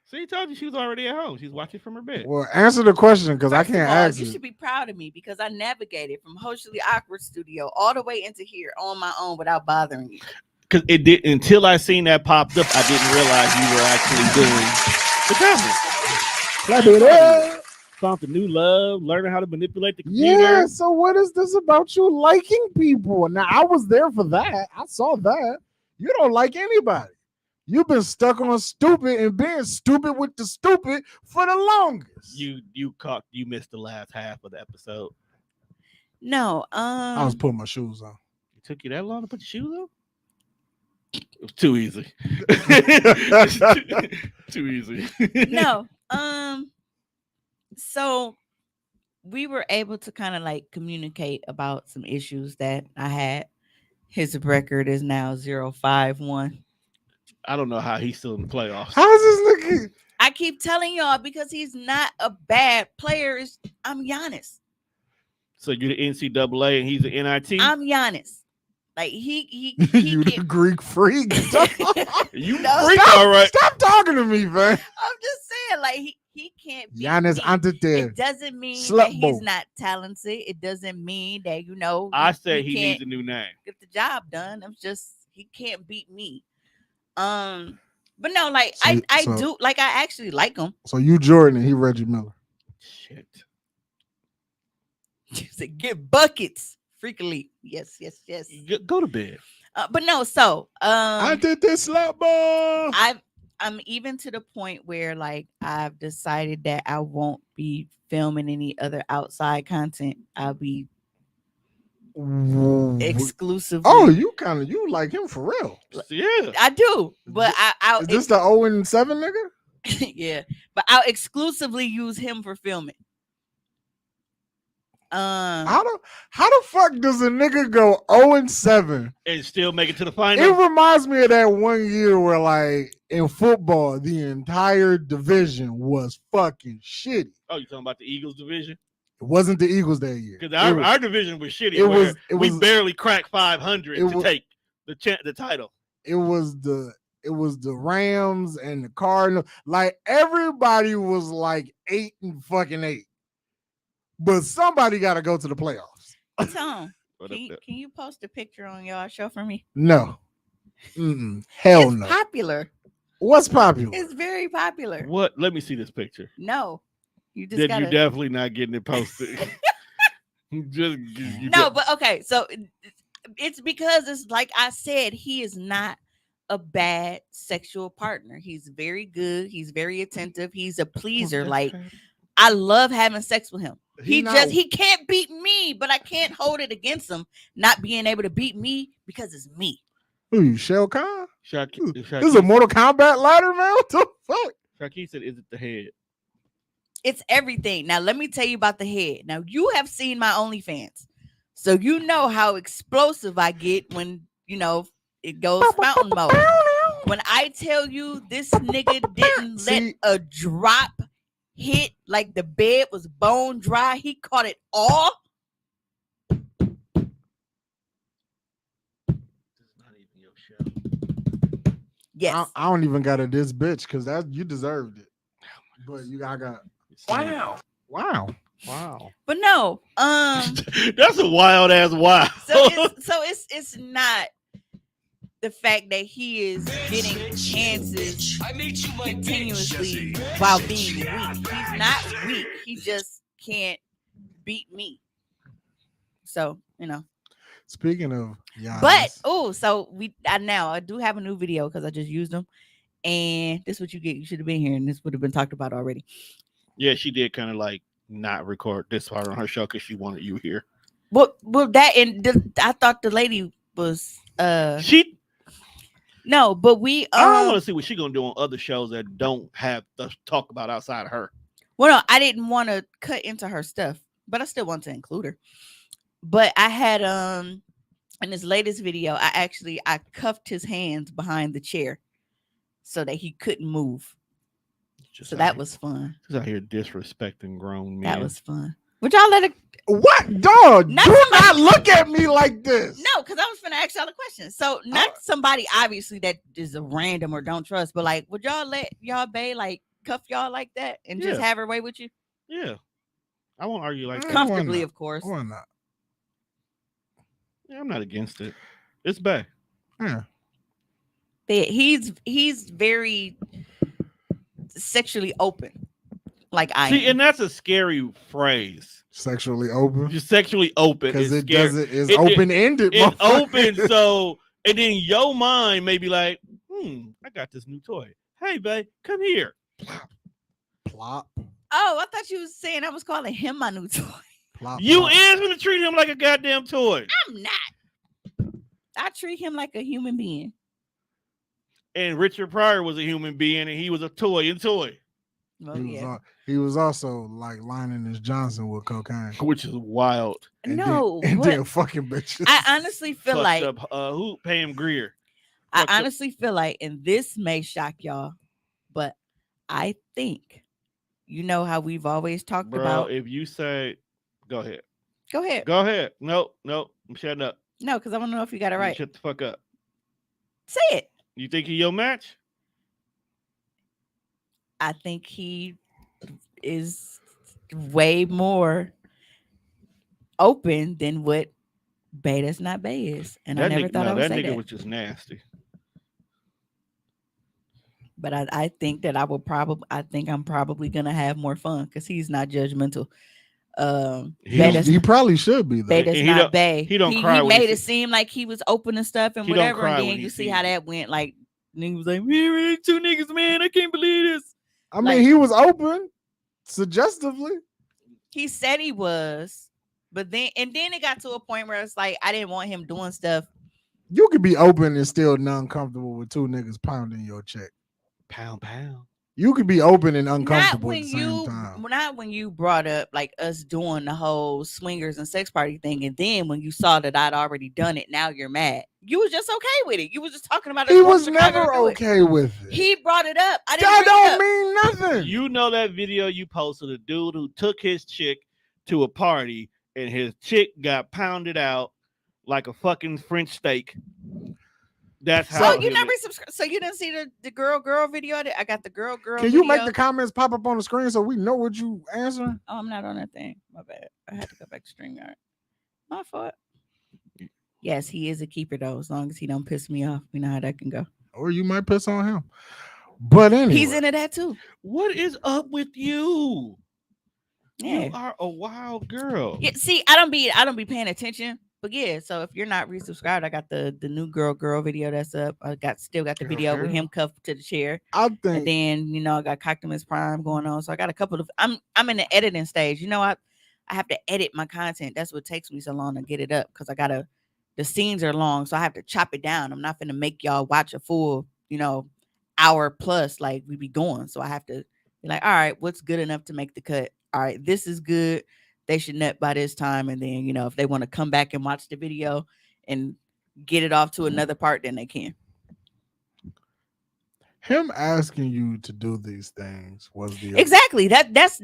See, I told you she was already at home. She's watching from her bed. Well, answer the question because I First of can't all, ask you it. should be proud of me because I navigated from Hostily Awkward Studio all the way into here on my own without bothering you. Because it did until I seen that popped up, I didn't realize you were actually doing the conference. Found the new love, learning how to manipulate the computer. Yeah. So what is this about you liking people? Now I was there for that. I saw that. You don't like anybody. You've been stuck on stupid and being stupid with the stupid for the longest. You missed the last half of the episode. No, I was putting my shoes on. It took you that long to put your shoes on? It was too easy. too easy. no. So we were able to kind of like communicate about some issues that I had. His record is now 0-5-1. I don't know how he's still in the playoffs. How's this looking? I keep telling y'all because he's not a bad player. I'm Giannis. So you're the NCAA and he's the NIT? I'm Giannis. Like he You the can- Greek freak. You No, freak, stop, all right. stop talking to me, man. I'm just saying, like he can't beat Giannis me. Antetokounmpo. It doesn't mean Slut that he's bowl. not talented. It doesn't mean that I said he can't needs a new name. get the job done. I'm just he can't beat me. But no, like So- I so- do like I actually like him. So you Jordan and he Reggie Miller. Shit. You said get buckets freakily. Yes. Go to bed. But no, so I did this slut ball. I I'm even to the point where like I've decided that I won't be filming any other outside content. I'll be Oh, exclusively. you like him for real? Yeah. I do, but I'll Is this the 0-7 nigga? yeah, but I'll exclusively use him for filming. How the fuck does a nigga go 0-7 And still make it to the It final. reminds me of that one year where, like, in football, the entire division was fucking shitty. Oh, you talking about the Eagles division? It wasn't the Eagles that year. Because our division was shitty. It we was barely cracked 500 to was- take the title. it was the Rams and the Cardinals. Like, everybody was like 8-8. But somebody got to go to the playoffs. Tom, But, can you post a picture on y'all show for me? No. Hell It's no. popular. What's popular? It's very popular. what? Let me see this picture. No, you just Then gotta. you definitely not getting it posted. Just No, but okay. So it's because it's like I said, he is not a bad sexual partner. He's very good. He's very attentive. He's a pleaser. Like, I love having sex with him. He can't beat me, but I can't hold it against him not being able to beat me because it's me. Who you, Shao Kahn? This This is a Mortal Kombat ladder, man. What the fuck? Shaki said, "Is it the head?" It's everything. Now, let me tell you about the head. Now, you have seen my OnlyFans, so you know how explosive I get when, it goes mountain mode. When I tell you this nigga didn't let a drop hit, like the bed was bone dry, he caught it all. This is not even your show. Yes. I don't even got a diss bitch because you deserved it. But I got wow. But no, That's a wild ass wow. so it's not the fact that he is getting chances continuously while being weak. He's not weak. He just can't beat me. So, Speaking of Giannis, but I do have a new video because I just used them. And this is what you get. You should have been here, and this would have been talked about already. Yeah, she did kind of like not record this part on her show because she wanted you here. Well, I thought the lady was She. No, but we. I don't want to see what she's gonna do on other shows that don't have to talk about outside of her. Well, no, I didn't want to cut into her stuff, but I still want to include her. But I had in this latest video, I cuffed his hands behind the chair so that he couldn't move. So that was fun. He's out here disrespecting grown men. That was fun. Would y'all let it? What, dog? Not Do not look at me like this. No, because I was gonna ask y'all a question. So not somebody obviously that is a random or don't trust, but like, would y'all let y'all bae like cuff y'all like that and just have her way with you? Yeah, I won't argue like that. Comfortably, of course. Why not? Yeah, I'm not against it. It's bad. Yeah. But he's very sexually open, like I See, am. and that's a scary phrase. Sexually open. You're sexually open Because is it scary. doesn't is open ended. It's open, so and then your mind may be like, I got this new toy. Hey, babe, come here. Plop. Oh, I thought you was saying I was calling him my new toy. Plop. You plop. is gonna treat him like a goddamn toy. I'm not. I treat him like a human being. And Richard Pryor was a human being, and he was a toy and toy, Well, He was also like lining his Johnson with cocaine. which is wild. And No, then, and what- then fucking bitches. I honestly feel Fucked like up, who Pam Grier? I fucked up- honestly feel like, and this may shock y'all, but I think how we've always talked Bro, about. if you say, go ahead. Go ahead. Go ahead. No, I'm shutting up. No, because I want to know if you got it You right. Shut the fuck up. Say it. You think he your match? I think he is way more open than what Bae That's Not Bae is. And I never thought I would that say nigga that. was just nasty. But I think that I'm probably gonna have more fun because he's not judgmental. He probably should be though. Bae That's He Not don't- Bae. he don't cry He when made he it seem like he was open and stuff and he don't whatever. cry And when then he you see see how you. that went. Like And he was like, "Man, 2 niggas, man, I can't believe this." I mean, Like- he was open, suggestively. He said he was, but then it got to a point where it's like I didn't want him doing stuff. You could be open and still non-comfortable with 2 niggas pounding your check. Pound. You could be open and Not uncomfortable at when the same time. not when you brought up like us doing the whole swingers and sex party thing, and then when you saw that I'd already done it, now you're mad. You was just okay with it. You was just talking about it. He going to was Chicago never to do it. okay with it. He brought it up. I didn't That bring it don't up. mean nothing. You know that video you posted, a dude who took his chick to a party and his chick got pounded out like a fucking French steak. That's So how. you never subscribe. So you didn't see the girl video? I got the girl. Can you make video. the comments pop up on the screen so we know what you answering? Oh, I'm not on that thing. My bad. I had to go back to StreamYard. My fault. Yes, he is a keeper though. As long as he don't piss me off, we know how that can go. Or you might piss on him. But anyway, He's into that too. What is up with you? Yeah. You are a wild girl. Yeah. See, I don't be paying attention. But yeah, so if you're not resubscribed, I got the new girl video that's up. I still got the video with him cuffed to the chair. I And think then, I got Coctomus Prime going on. So I got a couple of I'm in the editing stage. I have to edit my content. That's what takes me so long to get it up because the scenes are long, so I have to chop it down. I'm not gonna make y'all watch a full, hour plus like we be going. So I have to be like, all right, what's good enough to make the cut? All right, this is good. They should net by this time. And then, if they want to come back and watch the video and get it off to another part, then they can. him asking you to do these things was the Exactly. That's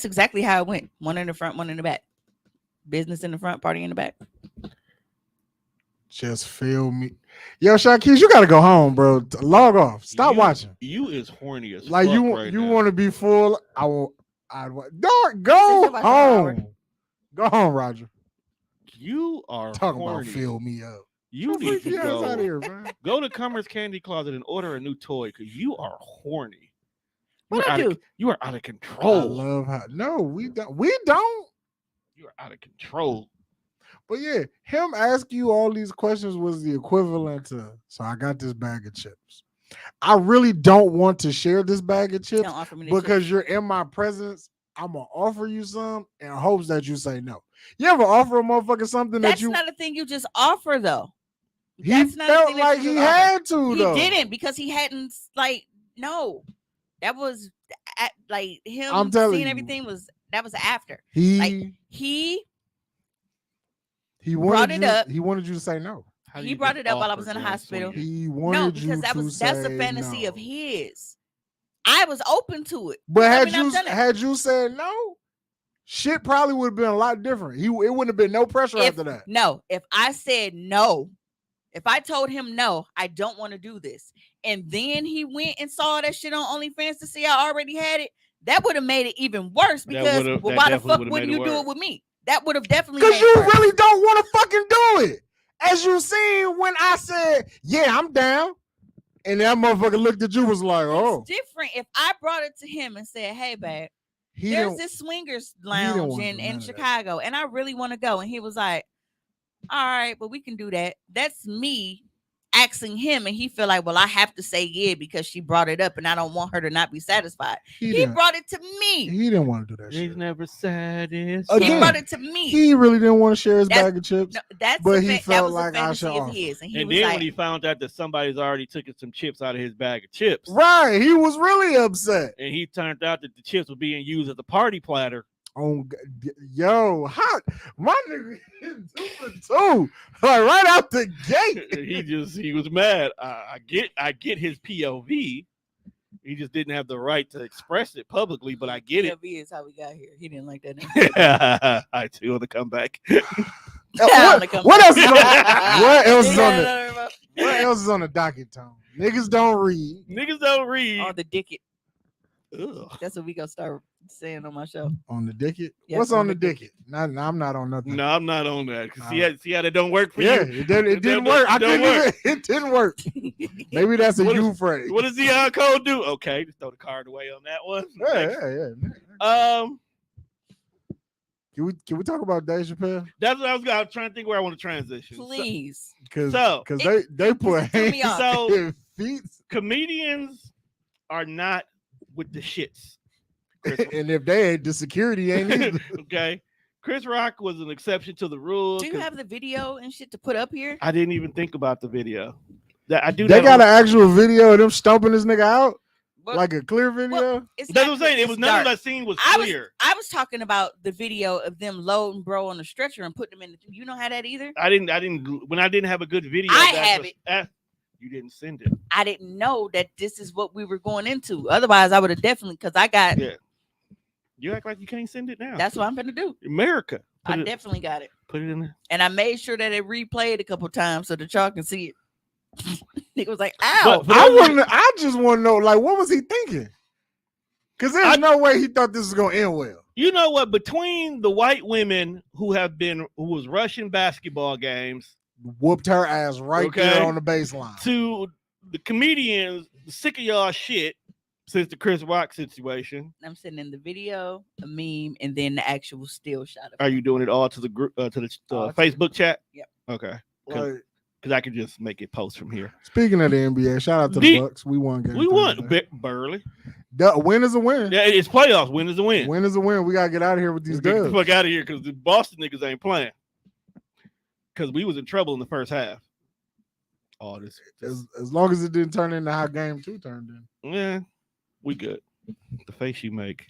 exactly how it went. One in the front, one in the back. Business in the front, party in the back. Just feel me. Yo, Shaquille, you gotta go home, bro. Log off. Stop You- watching. You is horny as Like fuck you right you now. want to be full. Don't Since go you're about to hour. home. Go home, Roger. You are Talk horny. about fill me up. You Get need your to freaky ass out of go. here, man. Go to Cummer's Candy Closet and order a new toy because you are horny. What You're I out of- do? You are out of I control. love how no, we don't. We don't. You are out of control. But yeah, him asking you all these questions was the equivalent to. So I got this bag of chips. I really don't want to share this bag of chips Don't offer me this because shit. you're in my presence. I'm gonna offer you some in hopes that you say no. You ever offer a motherfucker something That's that you? not a thing you just offer though. He That's not a felt thing that like you he just offer. had to. He though. didn't because he hadn't no. That was like him I'm telling seeing you. everything was after. He Like he wanted brought it you, up. He wanted you to say no. How do He you brought just it up while I offer was in the joint hospital. swinging? He wanted no, you because to that's a say fantasy no. of his. I was open to it. But I had mean, I've you done it. had you said no, shit probably would have been a lot different. It wouldn't have been no pressure If- after that. No, if I said no, if I told him no, I don't want to do this, and then he went and saw that shit on OnlyFans to see I already had it, that would have made it even worse because would've- well, that why the definitely fuck would've wouldn't made you it do worse. it with me? That would have definitely Because made you it worse. really don't want to fucking do it. As you seen when I said, yeah, I'm down. And that motherfucker looked at you was like, oh. It's different if I brought it to him and said, "Hey, babe, He there's didn't, this swingers didn't lounge wanna in do none in of that. Chicago, and I really want to go." And he was like, "All right, but we can do that." That's me asking him, and he feel like, "Well, I have to say yeah because she brought it up, and I don't want her to not be satisfied." He didn't, brought it to me. he didn't want to do that He's shit. never satisfied. He Again, brought it to me. He really didn't want to share his That's- bag of chips. No, that's but a he that felt was like a I fantasy should of offer. his, and he And was then like, when he found out that somebody's already took some chips out of his bag of chips, Right. He was really upset. and he turned out that the chips were being used as a party platter. Oh, yo, hot. My nigga is 2 for 2. Like right out the gate. he was mad. I get his POV. He just didn't have the right to express it publicly, but I get it. POV is how we got here. He didn't like that. I too on the comeback. What else is on what else is on the the what else is on the docket, Tom? Niggas don't read Niggas don't read. on the dicket? Ugh. That's what we gonna start saying on my show. on the dicket. Yeah, What's on on the the dicket? I'm not on nothing. No, I'm not on that. See how that don't work for Yeah, you. it didn't work. I don't couldn't work. even, it didn't work. Maybe that's a What is- you phrase. What does the code do? Okay, just throw the card away on that one. Yeah. Um, Can we talk about Dave Chappelle? that's what I was trying to think where I want to transition. Please. Because So- they put threw me hands off. and beats. Comedians are not with the shits. Chris, And if they ain't, the security ain't either. okay, Chris Rock was an exception to the rule. Do you 'cause have the video and shit to put up here? I didn't even think about the video. That I do. They that got on- an actual video of them stomping this nigga out, Well, like a clear video. well, it's That's not what I'm saying. clear, It was it's none of dark. that scene was I was clear. I was talking about the video of them loading bro on the stretcher and putting him in. You don't have that either. I didn't. When I didn't have a good video, I that's have what- it. You didn't send it. I didn't know that this is what we were going into. Otherwise, I would have definitely because I got. Yeah. You act like you can't send it now. That's what I'm gonna do. America. I definitely got it, Put it in there. and I made sure that it replayed a couple times so that y'all can see it. Nigga was like, "Ow!" But I just want to know, like, what was he thinking? Because there's no way he thought this was gonna end well. You know what? Between the white women who was rushing basketball games Whooped her ass right Okay. there on the baseline. to the comedians sick of y'all shit since the Chris Rock situation, I'm sending the video, a meme, and then the actual still shot of are it. you doing it all to the group to the All to- Facebook chat? Yep. Okay. Like, Because I can just make it post from here. speaking of the NBA, shout out to The- the Bucks. We won game. We won Thursday. Burley. A win is a win. Yeah, it's playoffs. Win is a win. Win is a win. We gotta get out of here with these Let's get the dubs. fuck out of here because the Boston niggas ain't playing. Because we was in trouble in the first half. All this. As long as it didn't turn into how game 2 turned in. Yeah, we good. The face you make.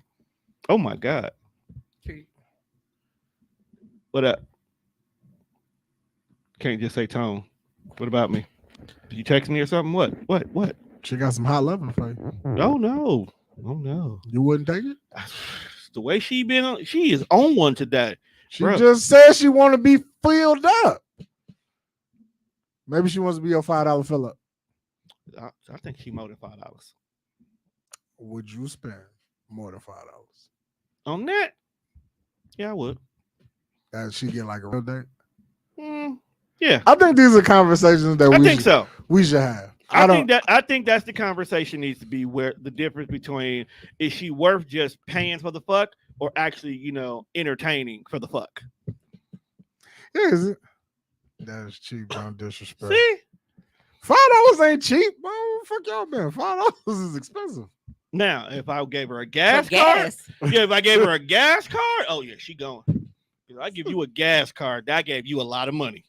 Oh my God. What up? Can't just say tone. What about me? Did you text me or something? What? She got some hot loving for you. Oh no. Oh no. You wouldn't take it? The way she been on, she is on one today. She Bruh. just said she want to be filled up. Maybe she wants to be your $5 fill up. I think she more than $5. Would you spend more than $5? On that? Yeah, I would. That she get like a real date? Yeah. I think these are conversations that I think so. we should have. I think that's the conversation needs to be where the difference between is she worth just paying for the fuck or actually, entertaining for the fuck. Is it? That is cheap. Don't disrespect. See? $5 ain't cheap. Bro, fuck y'all been. $5 is expensive. Now, if I gave her a gas For card, gas. yeah, if I gave her a gas card, oh yeah, she going. If I give you a gas card, that gave you a lot of money.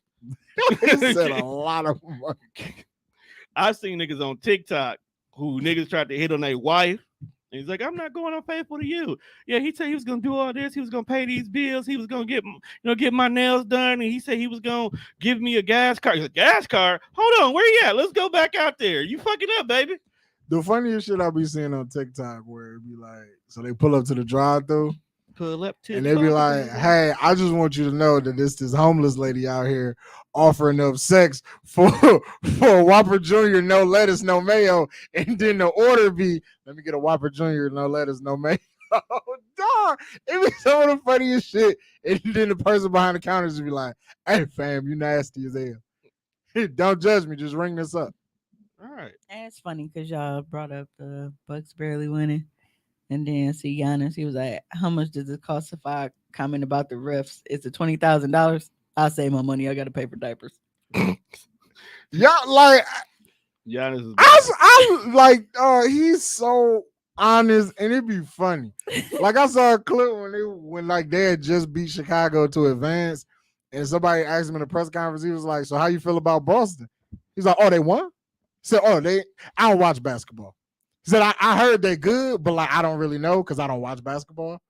He said a lot of money. I've seen niggas on TikTok who niggas tried to hit on their wife. And he's like, I'm not going unfaithful to you. Yeah, he said he was gonna do all this. He was gonna pay these bills. He was gonna get my nails done. And he said he was gonna give me a gas card. He's like, gas card? Hold on, where you at? Let's go back out there. You fucking up, baby. The funniest shit I be seeing on TikTok where it be like, so they pull up to the drive-through Pull up to and the they be bumper. like, hey, I just want you to know that this homeless lady out here offering up sex for a Whopper Jr., no lettuce, no mayo. And then the order be, let me get a Whopper Jr., no lettuce, no mayo. Oh, dog. It be some of the funniest shit. And then the person behind the counter just be like, hey, fam, you nasty as hell. Don't judge me. Just ring this up. All right. And it's funny because y'all brought up the Bucks barely winning. And then see Giannis, he was like, how much does it cost if I comment about the refs? It's it $20,000? I'll save my money. I got to pay for diapers. Yeah, like, Giannis is I like, he's so honest and it'd be funny. Like, I saw a clip when they had just beat Chicago to advance and somebody asked him in a press conference, he was like, so how you feel about Boston? He's like, oh, they won? He said, I don't watch basketball. He said, I heard they good, but like I don't really know because I don't watch basketball.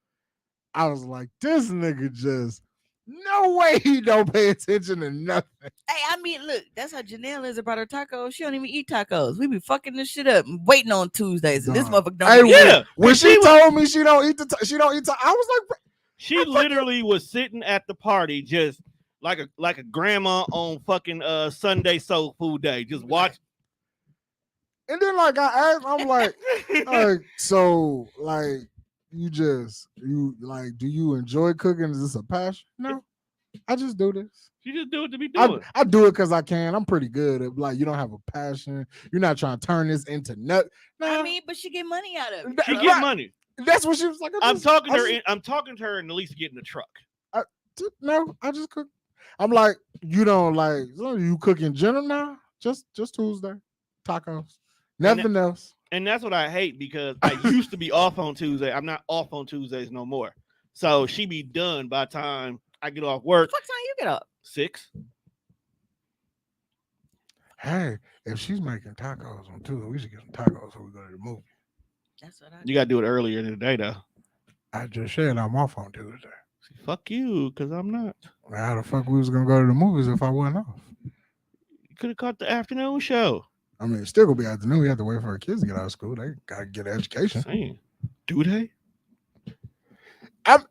I was like, this nigga just no way he don't pay attention to nothing. Hey, I mean, look, that's how Janelle is about her tacos. She don't even eat tacos. We be fucking this shit up and waiting on Tuesdays. And this Nah. motherfucker don't Hey, eat. Yeah. when she told me she don't eat I was like, She literally was sitting at the party just like a grandma on fucking Sunday soul food day. Just watch. and then like I asked, I'm like, so like you like, do you enjoy cooking? Is this a passion? No, I just do this. She just do it to be doing. I do it because I can. I'm pretty good at like you don't have a passion. You're not trying to turn this into nut. Nah, I mean, but she get money out of it. that- She right. get money. That's what she was like. I'm talking to her. I'm talking to her and at least get in the truck. No, I just cook. I'm like, you don't like, so you cook in general now? Just Tuesday tacos. Nothing else. And that's what I hate because I used to be off on Tuesday. I'm not off on Tuesdays no more. So she be done by the time I get off What work. the fuck time you get up? 6. Hey, if she's making tacos on Tuesday, we should get some tacos before we go to the movie. That's what I You gotta do it earlier in the day though. I just said I'm off on Tuesday. Fuck you, because I'm not. How the fuck we was gonna go to the movies if I wasn't off? You could have caught the afternoon show. I mean, it's still gonna be afternoon. We have to wait for our kids to get out of school. They gotta get an education. Saying. Do they?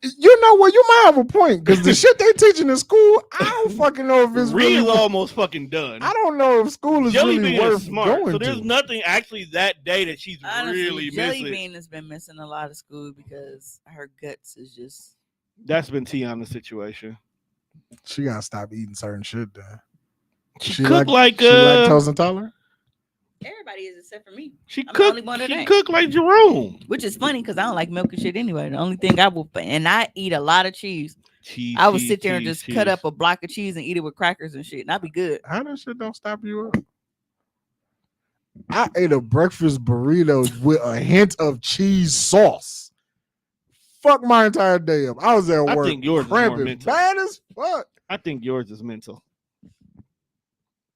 You know what? You might have a point because the shit they teaching in school, I don't fucking know if it's Reed is really. almost fucking done. I don't know if school is Jelly really Bean worth is smart. going So there's to. nothing actually that day that she's honestly, really Jelly missing. Bean has been missing a lot of school because her guts is just. That's been Tiana's situation. She gotta stop eating certain shit. Then She cooked like she lactose intolerant. Everybody is except for me. She I'm the only cooked. one that She ain't. cooked like Jerome. Which is funny because I don't like milk and shit anyway. The only thing I will, and I eat a lot of cheese. Cheese. I would cheese, sit there and cheese, just cheese. cut up a block of cheese and eat it with crackers and shit, and I'd be good. How that shit don't stop you up? I ate a breakfast burrito with a hint of cheese sauce. Fuck my entire day up. I was at I work think yours is more cramping mental. bad as fuck. I think yours is mental.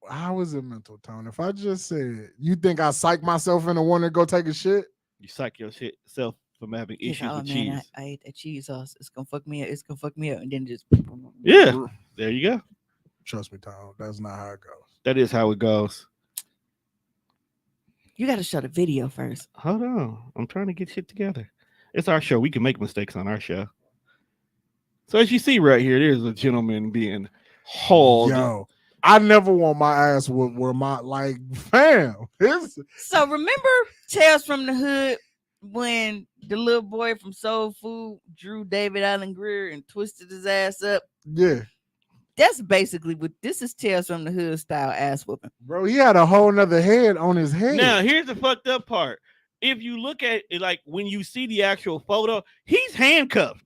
How is it mental, Tone? If I just said, you think I psych myself into wanting to go take a shit? You psych yourself from having He's issues like, oh with man, cheese. I ate that cheese sauce. It's gonna fuck me up. It's gonna fuck me up, and then just Yeah, there you go. Trust me, Tone. That's not how it goes. That is how it goes. You got to show the video first. Hold on, I'm trying to get shit together. It's our show. We can make mistakes on our show. So as you see right here, there's a gentleman being hauled. Yo, I never want my ass where my like fam. So remember Tales from the Hood when the little boy from Soul Food drew David Allen Greer and twisted his ass up? Yeah, That's basically what this is. Tales from the Hood style ass whooping. bro, he had a whole nother head on his head. Now here's the fucked up part. If you look at it, like when you see the actual photo, he's handcuffed.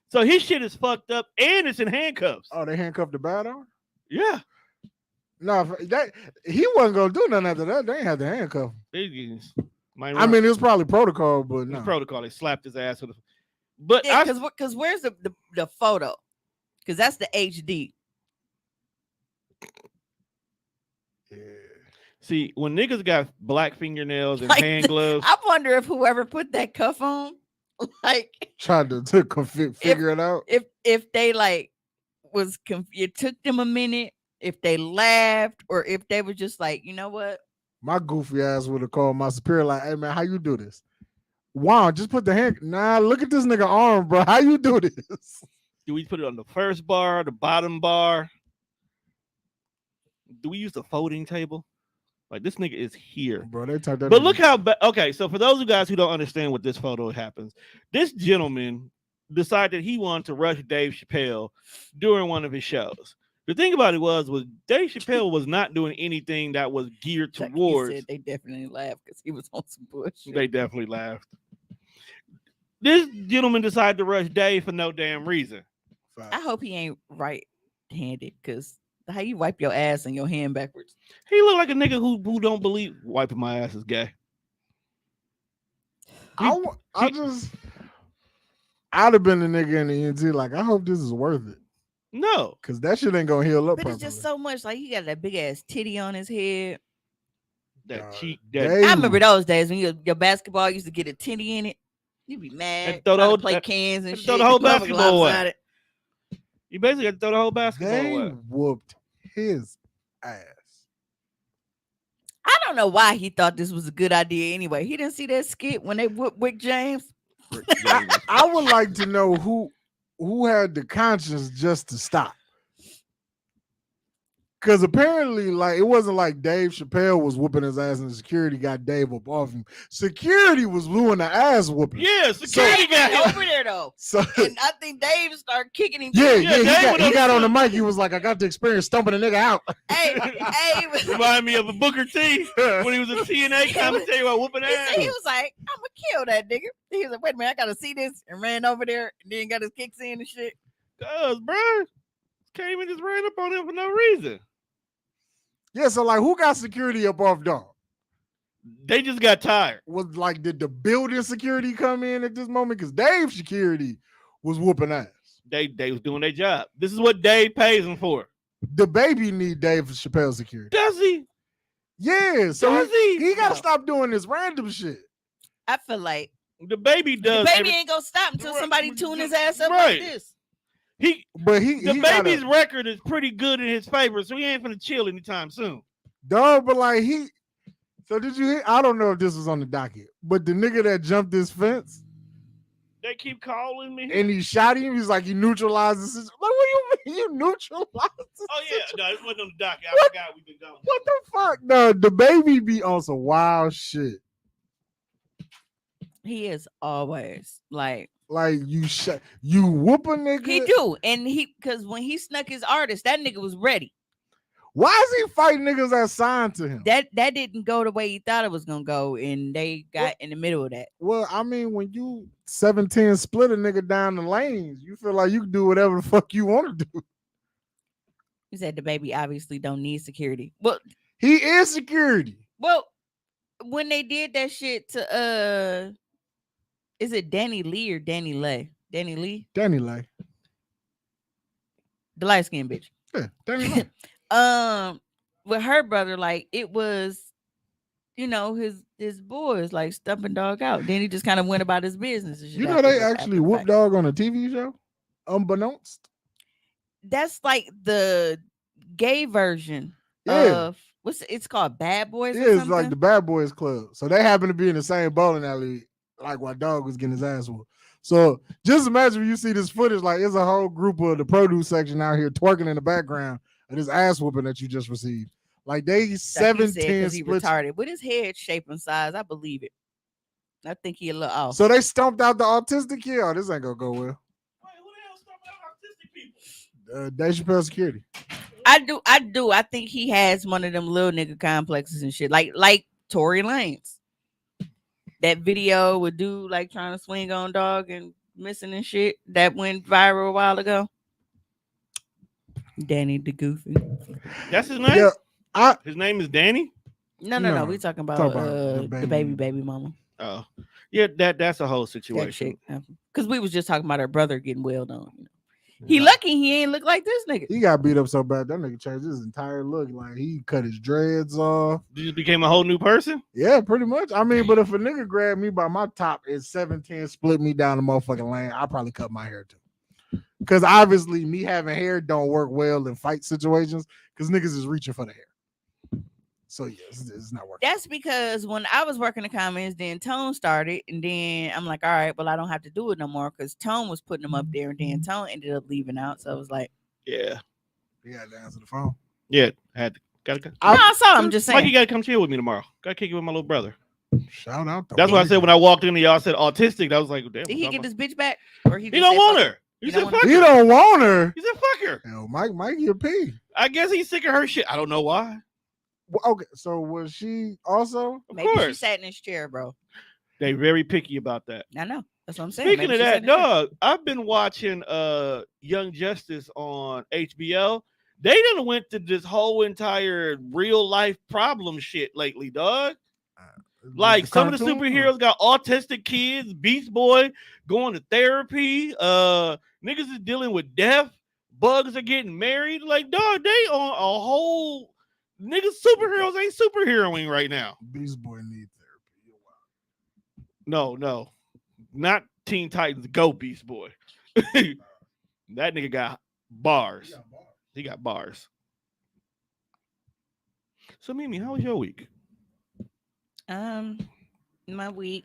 So his shit is fucked up and it's in handcuffs. Oh, they handcuffed the bad arm? Yeah. No, that he wasn't gonna do nothing after that. They ain't had to handcuff him. I mean, it was probably protocol, but it's no. protocol. They slapped his ass with a. But Yeah, because where's the photo? Because that's the HD. Yeah. see, when niggas got black fingernails and Like, hand gloves, I wonder if whoever put that cuff on, like, Tried to figure it out. if they like was it took them a minute, if they laughed, or if they were just like, you know what? My goofy ass would have called my superior like, "Hey man, how you do this? Wow, just put the hand. Nah, look at this nigga arm, bro. How you do this? do we put it on the first bar, the bottom bar? Do we use the folding table? Like this nigga is here. Bro, they typed that. But nigga- look how okay. So for those of you guys who don't understand what this photo happens, this gentleman decided he wanted to rush Dave Chappelle during one of his shows. The thing about it was Dave Chappelle was not doing anything that was geared Chucky towards. said they definitely laughed because he was on some bullshit. They definitely laughed. This gentleman decided to rush Dave for no damn reason. I hope he ain't right-handed because how you wipe your ass and your hand backwards? He looked like a nigga who don't believe wiping my ass is gay. I'd have been the nigga in the ENT like, I hope this is worth it. No. Cause that shit ain't gonna heal up But properly. it's just so much. Like he got that big ass titty on his head. That God, cheek. Dave- I remember those days when your basketball used to get a titty in it. You'd be mad. throw the trying to whole- play cans and and shit. throw the whole Motherfucker basketball away. lopsided. You basically got to throw the whole basketball They away. whooped his ass. I don't know why he thought this was a good idea anyway. He didn't see that skit when they whooped Wick James. I would like to know who had the conscience just to stop. Because apparently, like, it wasn't like Dave Chappelle was whooping his ass and security got Dave up off him. Security was doing the ass whooping. Yeah, security Dave got got him. over there though, So and I think Dave started kicking him. yeah, Yeah, Dave he went got up on the to- mic. He was like, I got the experience stumping a nigga out. Hey, Remind me of a Booker T when he was a TNA commentator while whooping He ass. said he was like, I'm gonna kill that nigga. He was like, wait a minute, I gotta see this, and ran over there and then got his kicks in and shit. Cause, bro, came and just ran up on him for no reason. Yeah, so like, who got security up off dog? They just got tired. Was like, did the building security come in at this moment? Because Dave security was whooping ass. They was doing their job. This is what Dave pays them for. The baby need Dave Chappelle security. Does he? Yeah, so Does he? he got to No. stop doing this random shit. I feel like The baby the does. baby ain't gonna stop until Right. somebody tune his ass up Right. like this. But The he baby's gotta, record is pretty good in his favor, so he ain't gonna chill anytime soon. dog, but like he. So did you hear? I don't know if this was on the docket, but the nigga that jumped this fence They keep calling me. and he shot him, he's like, he neutralized the situation. Like, what do you mean you neutralized the Oh yeah, situation? no, this wasn't on the docket. I What? forgot we've been gone. What the fuck? No, the baby be on some wild shit. He is always like Like you whoop a nigga. he do, and because when he snuck his artist, that nigga was ready. Why is he fighting niggas that signed to him? That didn't go the way he thought it was gonna go, and they got in the middle of that. Well, I mean, when you 7-10 split a nigga down the lanes, you feel like you can do whatever the fuck you want to do. He said the baby obviously don't need security. Well, He is security. when they did that shit to is it Danny Lee or Danny Lay? Danny Lee, Danny Lay. the light skinned bitch. Yeah, Danny Lay. With her brother, like it was, his boys like stumping dog out. Then he just kind of went about his business. And shit You know they after actually the whoop fact. dog on a TV show? Unbeknownst. That's like the gay version Yeah. of it's called Bad Boys. It or is something? like the Bad Boys Club. So they happen to be in the same bowling alley, like while dog was getting his ass whooped. So just imagine when you see this footage, like it's a whole group of the produce section out here twerking in the background of this ass whooping that you just received. Like they Like 7-10 he splits. retarded with his head shape and size. I believe it. I think he a little off. So they stomped out the autistic kid. Oh, this ain't gonna go well. Wait, who the hell stopped out autistic people? Dave Chappelle security. I do. I think he has one of them little nigga complexes and shit. Like Tory Lanez. That video with dude like trying to swing on dog and missing and shit that went viral a while ago. Danny the Goofy. That's his name. Yeah, His name is Danny. No. No, We talking about, talk about the the baby mama. Oh, yeah. That's a whole That situation. chick. Because we was just talking about her brother getting wailed on. He Yeah. lucky he ain't look like this nigga. He got beat up so bad that nigga changed his entire look. Like he cut his dreads off. You just became a whole new person. Yeah, pretty much. I mean, but if a nigga grabbed me by my top and 7-10 split me down the motherfucking lane, I probably cut my hair too. Because obviously me having hair don't work well in fight situations because niggas is reaching for the hair. So yeah, it's not working. That's because when I was working the comments, then Tone started, and then I'm like, all right, well, I don't have to do it no more because Tone was putting them up there, and then Tone ended up leaving out. So I was like, Yeah. He had to answer the phone. Yeah. Gotta. no, I saw him just Mikey saying. gotta come chill with me tomorrow. Gotta kick it with my little brother. Shout out. That's why I said when I walked in, y'all said autistic. I was like, damn. Did he get this? this bitch back? Or He just don't said, want fuck her. it? He He said don't fuck He her. don't want her. He said fuck her. Hell, Mikey a P. I guess he's sick of her shit. I don't know why. Well, okay, so was she also? Of Maybe she course. sat in his chair, bro. They very picky about that. I know. That's what I'm saying. Speaking Maybe of she sat that, in his chair. dog, I've been watching Young Justice on HBO. They done went to this whole entire real life problem shit lately, dog. Like some of the cartoon? superheroes got autistic kids, Beast Boy going to therapy, niggas is dealing with death, bugs are getting married. Like, dog, they on a whole niggas superheroes ain't superheroing right now. Beast Boy need therapy. No, not Teen Titans Go Beast Boy. That nigga got bars. He got bars. So Mimi, how was your week? My week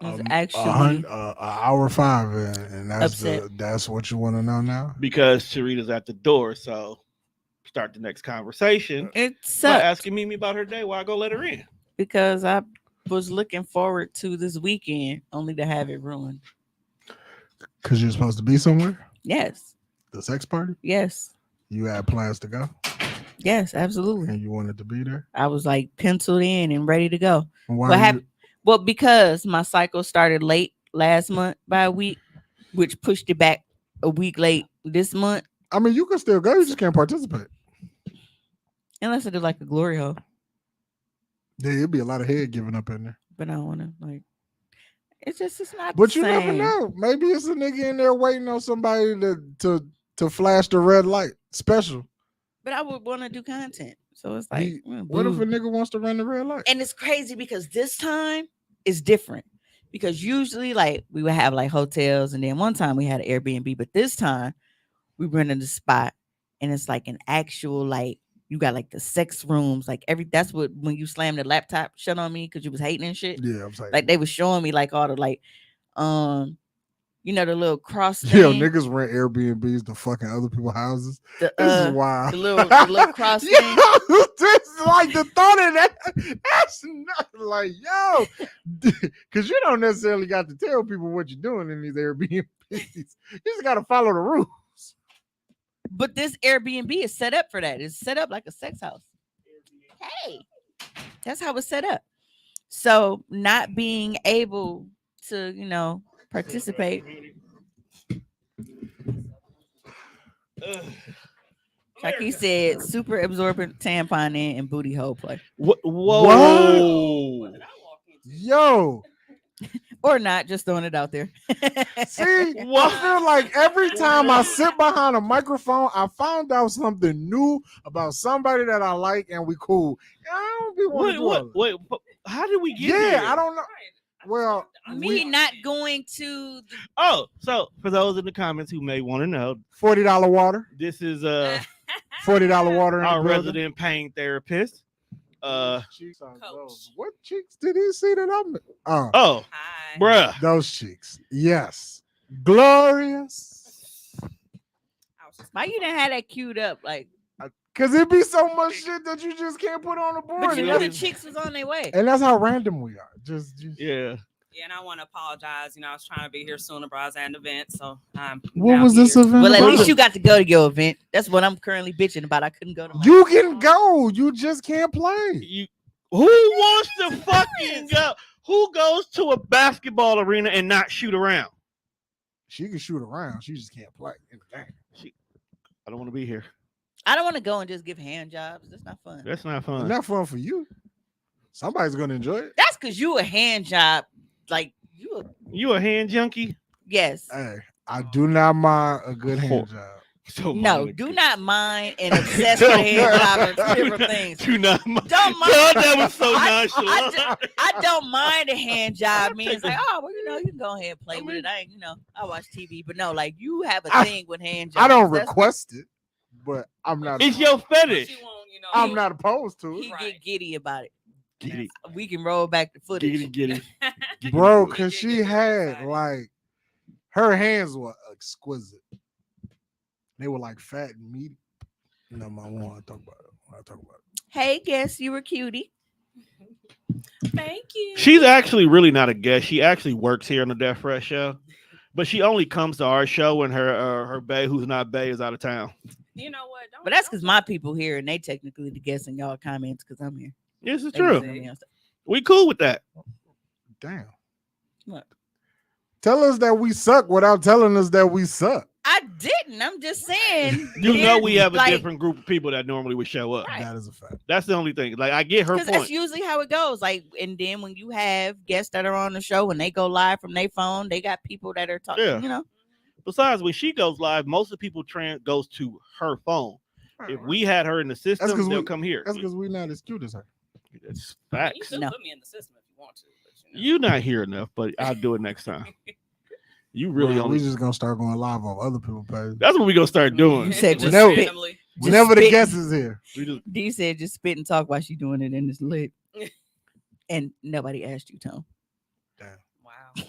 was An actually hour 5, and that's Upset. that's what you want to know now. Because Sharita's at the door, so start the next conversation it by sucked asking Mimi about her day. Why I go let her in? because I was looking forward to this weekend only to have it ruined. Because you're supposed to be somewhere. Yes, The sex party. yes, You had plans to go, yes, absolutely. and you wanted to be there. I was like penciled in and ready to go. And why? What you- happened? Well, because my cycle started late last month by a week, which pushed it back a week late this month. I mean, you can still go. You just can't participate. Unless I do like a glory hole. There'd be a lot of head giving up in there. but I don't want to like. It's not. But the you never same. know. Maybe it's a nigga in there waiting on somebody to flash the red light. Special. But I would want to do content, so it's like, What if boo. a nigga wants to run the red light? And it's crazy because this time is different. Because usually, like, we would have like hotels, and then one time we had an Airbnb, but this time we rented a spot, and it's like an actual like you got like the sex rooms, like that's what when you slammed the laptop shut on me because you was hating and shit. Yeah, I'm saying. Like they was showing me like all the like, the little cross Yo, thing, niggas rent Airbnbs to fucking other people's houses. the This is wild. the little cross Yo, thing. this is like the thought of that. That's not like, yo, because you don't necessarily got to tell people what you're doing in these Airbnbs. You just got to follow the rules. But this Airbnb is set up for that. It's set up like a sex house. Hey, that's how it's set up. So not being able to, participate. Like he said, super absorbent tampon in and booty hole play. Whoa. Yo, Or not, just throwing it out there. see, I feel like every time I sit behind a microphone, I found out something new about somebody that I like and we cool. And I don't be wanting to do all that. Wait, how did we get Yeah, here? I don't know. Well, Me not going to Oh, so for those in the comments who may want to know, $40 water, this is $40 water in our the building. resident pain therapist. Cheeks on Coach. those. What cheeks did he see that I'm? Oh, Oh, Hi. bruh. those cheeks. Yes, glorious. I was just why you didn't have that queued up? Like, Cause it be so much shit that you just can't put on the board. but you and know the that's- chicks was on their way. and that's how random we are. Just Yeah. Yeah, and I want to apologize. I was trying to be here sooner, but I was at an event, so what now was this here. event? Well, at about? least you got to go to your event. That's what I'm currently bitching about. I couldn't go to mine. You can go. You just can't play. Who wants to fucking go? Who goes to a basketball arena and not shoot around? She can shoot around. She just can't play. In the game. I don't want to be here. I don't want to go and just give hand jobs. That's not fun. That's not It's fun. not fun for you. Somebody's gonna enjoy it. That's because you a hand job. Like You a hand junkie? yes. Hey, I do not mind a good hand job. So No, do not mind and obsess with hand job are two different things. Do not mind. Don't mind. God, that was so I- nonchalant. I don't mind a hand job. Means it's like, oh, well, you can go ahead and play with it. I watch TV, but no, like you have a I- thing with hand jobs. I don't That's- request it, but I'm not. It's your But fetish. you won't, I'm not opposed to He it, Right. get giddy about it. Get it. We can roll back the footage. Get it. bro. You Cause did she get very had excited. like her hands were exquisite. They were like fat and meaty. No, I want to talk about it. I want to talk about it. Hey, guess you were cutie. Thank you. She's actually really not a guest. She actually works here on the Death Fresh show, but she only comes to our show when her bae, who's not bae, is out of town. You know what? Don't, But that's don't- because my people here and they technically the guests in y'all comments because I'm here. This is They true. listen to me and stuff. We cool with that. Damn. What? Tell us that we suck without telling us that we suck. I didn't. I'm just saying. You know we have a like, different group of people that normally would show up. Right. That is a fact. That's the only thing. Like I get her Because that's point. usually how it goes. Like, and then when you have guests that are on the show and they go live from their phone, they got people that are talking. Yeah. Besides, when she goes live, most of the people goes to her phone. If we had her in the system, 'cause they'll we- come here. That's because we're not as cute as her. That's You facts. still No. put me in the system if you want to. But You're not here enough, but I'll do it next time. You really Well, only. we just gonna start going live on other people's pages. That's what we gonna start doing. You said Just just randomly. Whenever the spit. guest is here. We just D said just spit and talk while she doing it and it's lit. And nobody asked you, Tom. Wow.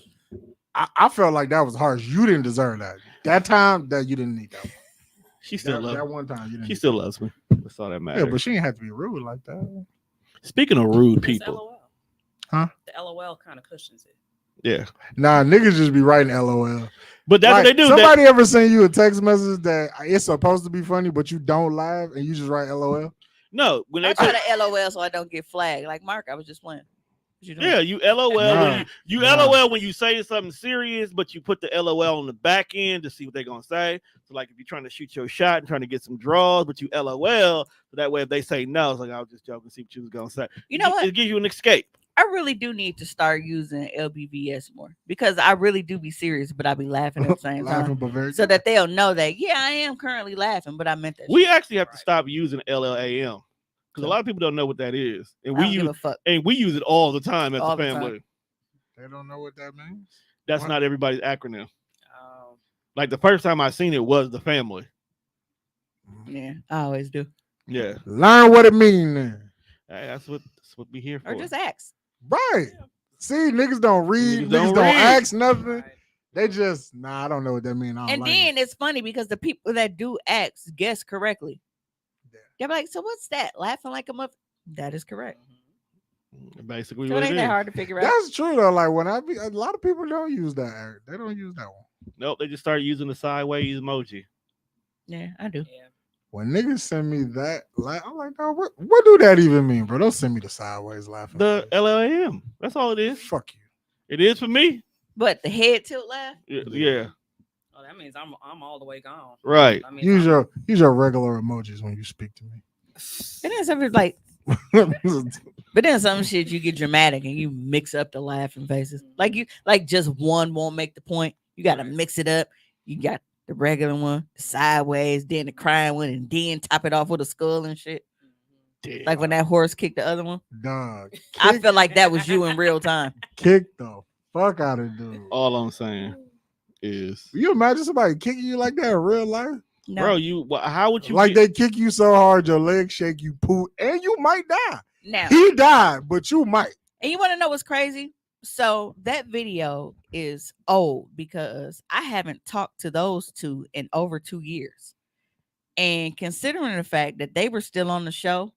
I felt like that was harsh. You didn't deserve that. That time that you didn't need that one. she still That loves. one time you didn't. She need still loves me. That's all that that. matters. Yeah, but she didn't have to be rude like that. Speaking of rude It's people, LOL. Huh? The LOL kind of cushions it. yeah, Nah, niggas just be writing LOL. but that's Like, what they do. Somebody ever send you a text message that it's supposed to be funny, but you don't laugh and you just write LOL? No, when I they try put, to LOL so I don't get flagged. Like Mark, I was just playing. What you doing? Yeah, you LOL when Nah. you Nah. LOL when you say something serious, but you put the Nah. LOL when you say something serious, but you put the LOL on the back end to see what they're gonna say. So like if you're trying to shoot your shot and trying to get some draws, but you LOL, so that way if they say no, it's like I was just joking, see what you was gonna say. You know what? It gives you an escape. I really do need to start using LBVS more because I really do be serious, but I be laughing at the same Laughing, time, but very so good. that they'll know that yeah, I am currently laughing, but I meant that. We shit. actually have to stop using LLAM because a lot of people don't know what that is, and I don't give a fuck. we use it all the time as All a the time. family. They don't know what that means. That's What? not everybody's acronym. Oh, Like the first time I seen it was the family. Yeah, I always do. Yeah, Learn what it means then. hey, that's what we here for. Or just ask. Right. See, niggas don't read. Niggas Niggas don't don't read. ask nothing. right. They just, nah, I don't know what that means. I don't And like then it. it's funny because the people that do ask guess correctly. Yeah. They're like, so what's that? Laughing like a muff. That is correct. Basically, So what it it ain't that is. hard to figure out. That's true though. Like when a lot of people don't use that. They don't use that one. Nope, they just started using the sideways emoji. Yeah, I do. Yeah. When niggas send me that, like I'm like, oh, what do that even mean, bro? Don't send me the sideways laughing. The face. LLAM. That's all it is. Fuck you. It is for me. But the head tilt laugh. Yeah. Oh, that means I'm all the way gone. Right. That means Use I'm- your regular emojis when you speak to me. And then something like, but then some shit you get dramatic and you mix up the laughing faces. Like you, like just one won't make the point. You got to Right. mix it up. You got the regular one, the sideways, then the crying one, and then top it off with a skull and shit. Damn. Like when that horse kicked the other one. Dog. I feel like that was you in real time. Kick the fuck out of dude. All I'm saying is, Can you imagine somebody kicking you like that in real life? No. bro, how would you Like get- they kick you so hard, your legs shake, you poop, and you might die. Now, He died, but you might. and you want to know what's crazy? So that video is old because I haven't talked to those two in over 2 years. And considering the fact that they were still on the show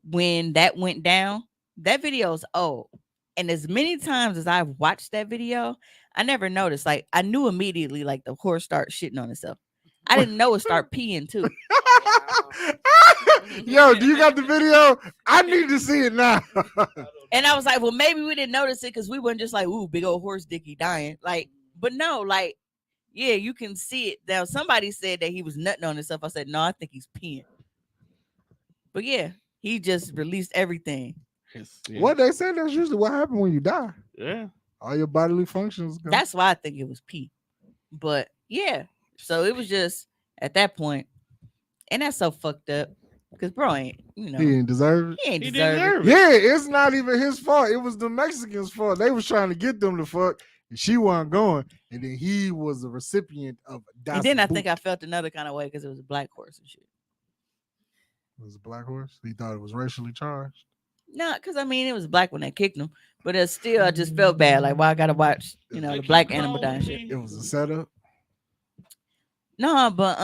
when that went down, that video is old. And as many times as I've watched that video, I never noticed. Like I knew immediately, like the horse start shitting on itself. I didn't know it start peeing too. Yo, do you got the video? I need to see it now. And I was like, well, maybe we didn't notice it because we weren't just like, ooh, big old horse dicky dying. Like, but no, like, yeah, you can see it. Now, somebody said that he was nutting on himself. I said, no, I think he's peeing. But yeah, he just released everything. Yeah. What they say that's usually what happens when you die. Yeah. All your bodily functions go. That's why I think it was pee. But yeah, so it was just at that point, and that's so fucked up because bro ain't, you know, he didn't deserve it. he ain't He deserve it. deserved it. Yeah, it's not even his fault. It was the Mexicans' fault. They was trying to get them to fuck, and she wasn't going. And then he was the recipient of. And then I think I felt another kind of way because it was a black horse and shit. It was a black horse. He thought it was racially charged. No, because I mean it was black when they kicked him, but it's still I just felt bad. Like, why I gotta watch, you know, the black animal die and shit. It was a setup. No, but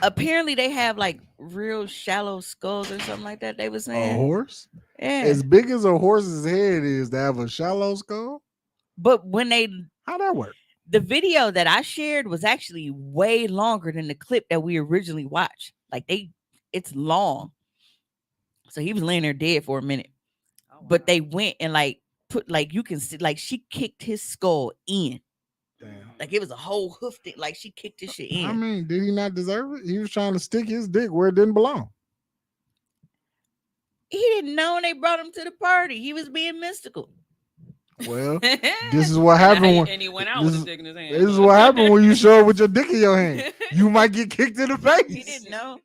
apparently they have like real shallow skulls or something like that. They were A saying, horse, yeah. as big as a horse's head is, to have a shallow skull. But when they How that work? the video that I shared was actually way longer than the clip that we originally watched. Like it's long. So he was laying there dead for a minute. Oh, But wow. they went and like put like you can see like she kicked his skull in. Damn. Like it was a whole hoof thing. Like she kicked his shit in. I mean, did he not deserve it? He was trying to stick his dick where it didn't belong. He didn't know when they brought him to the party. He was being mystical. Well, this is what happened when and he went out this with is- his dick in his hand. this is what happened when you show up with your dick in your hand. You might get kicked in the face. He didn't know.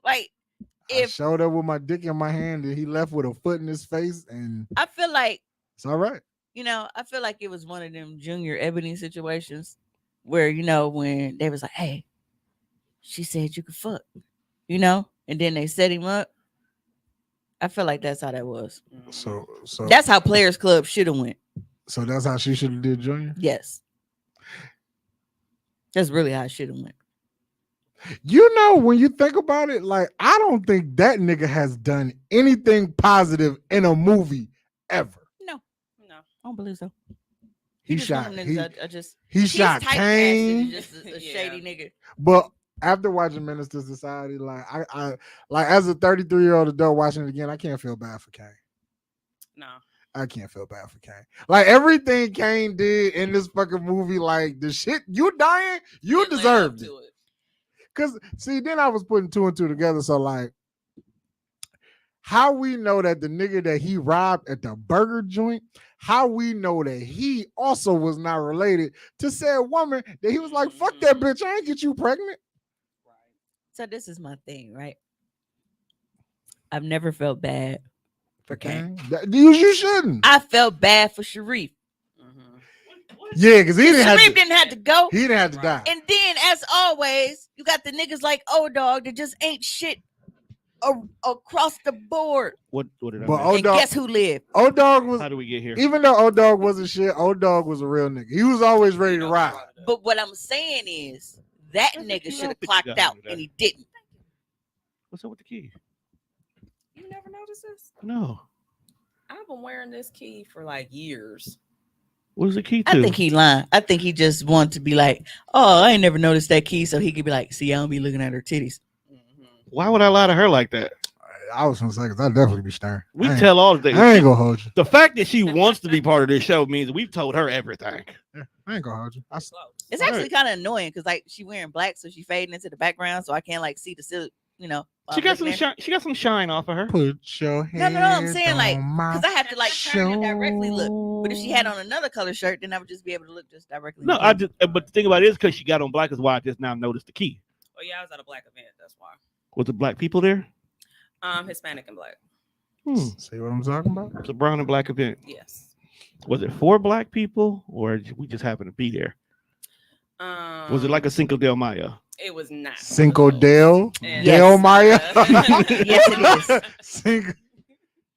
Like I if showed up with my dick in my hand and he left with a foot in his face, and I feel like, it's all right. you know, I feel like it was one of them Junior Ebony situations where, you know, when they was like, hey, she said you could fuck, you know, and then they set him up. I feel like that's how that was. So That's how Players Club should have went. so that's how she should have did Junior. Yes. That's really how it should have went. You know, when you think about it, like I don't think that nigga has done anything positive in a movie ever. No, No. I don't believe so. He just one shot. of them He, niggas I just he he's shot typecasted as Kane, just a Yeah. shady nigga. but after watching Menace to Society, like I like as a 33-year-old adult watching it again, I can't feel bad for Kane. No. I can't feel bad for Kane. Like everything Kane did in this fucking movie, like the shit you dying, you It led up deserved it. to it. Cause see, then I was putting two and two together. So like, how we know that the nigga that he robbed at the burger joint, how we know that he also was not related to said woman that he was like, fuck that bitch, I ain't get you pregnant. Right. So this is my thing, right? I've never felt bad for Kane. You shouldn't. I felt bad for Sharif. Mhm. Yeah, because he didn't have Sharif to, didn't have to go. he didn't have to Right. die. And then, as always, you got the niggas like O-Dog that just ain't shit across the board. What did I But miss? Oh, And dog. guess who lived? O-Dog was, How do we get here? even though O-Dog wasn't shit, O-Dog was a real nigga. He was always ready You to know, ride. brought it up. But what I'm saying is that That's a nigga cute should have outfit you clocked got out, on today. and he didn't. What's up with the key? You never noticed this? No. I've been wearing this key for like years. What is the key to? I think he lying. I think he just wanted to be like, oh, I ain't never noticed that key, so he could be like, see, I don't be looking at her titties. Mhm. Why would I lie to her like that? I was gonna say, because I'd definitely be stern. We I ain't- tell all the things. I ain't gonna hold you. The fact that she wants to be part of this show means we've told her everything. Yeah, I ain't gonna hold you. Close. It's Right. actually kind of annoying because like she wearing black, so she fading into the background, so I can't like see the silk, while She I'm got some looking at shine. She got some shine off of her. Put your No, head I'm saying, like, on my because I have to like turn and directly look. But if she had shoulder. on another color shirt, then I would just be able to look just directly. No, in I front. just. But the thing about it is, because she got on black, is why I just now noticed the key. Oh yeah, I was at a black event. That's why. Was the black people there? Hispanic and black. See what I'm talking about? It's a brown and black event. Yes. Was it for black people, or we just happened to be there? Was it like a Cinco de Mayo? It was not. Cinco Dale, And- Dale Maya. Yes, it is. Cinco.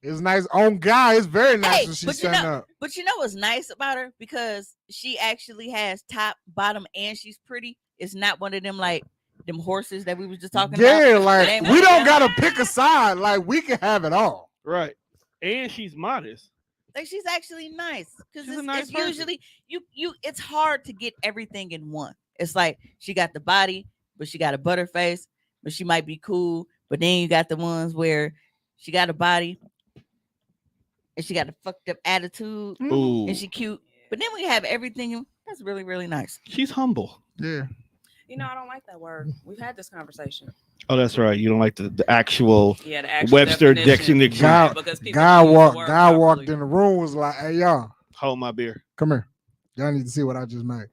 It's nice on guy. It's very nice Hey, when she's but you standing know- up. But you know what's nice about her? Because she actually has top, bottom, and she's pretty. It's not one of them like them horses that we was just talking about. Yeah, It like ain't we one of don't them. gotta pick a side. Like we can have it all. Right. And she's modest. Like she's actually nice because She's a it's, nice it's person. usually you. It's hard to get everything in one. It's like she got the body, but she got a butter face, but she might be cool. But then you got the ones where she got a body and she got a fucked up attitude Ooh. and she cute. But then we have everything that's really really nice. She's humble. Yeah. You know, I don't like that word. We've had this conversation. Oh, that's right. You don't like the actual Yeah, the actual Webster definition. dictionary. God, Because people God use the walked. word God walked properly. in the room. Was like, "Hey y'all, Hold my beer. come here. Y'all need to see what I just made.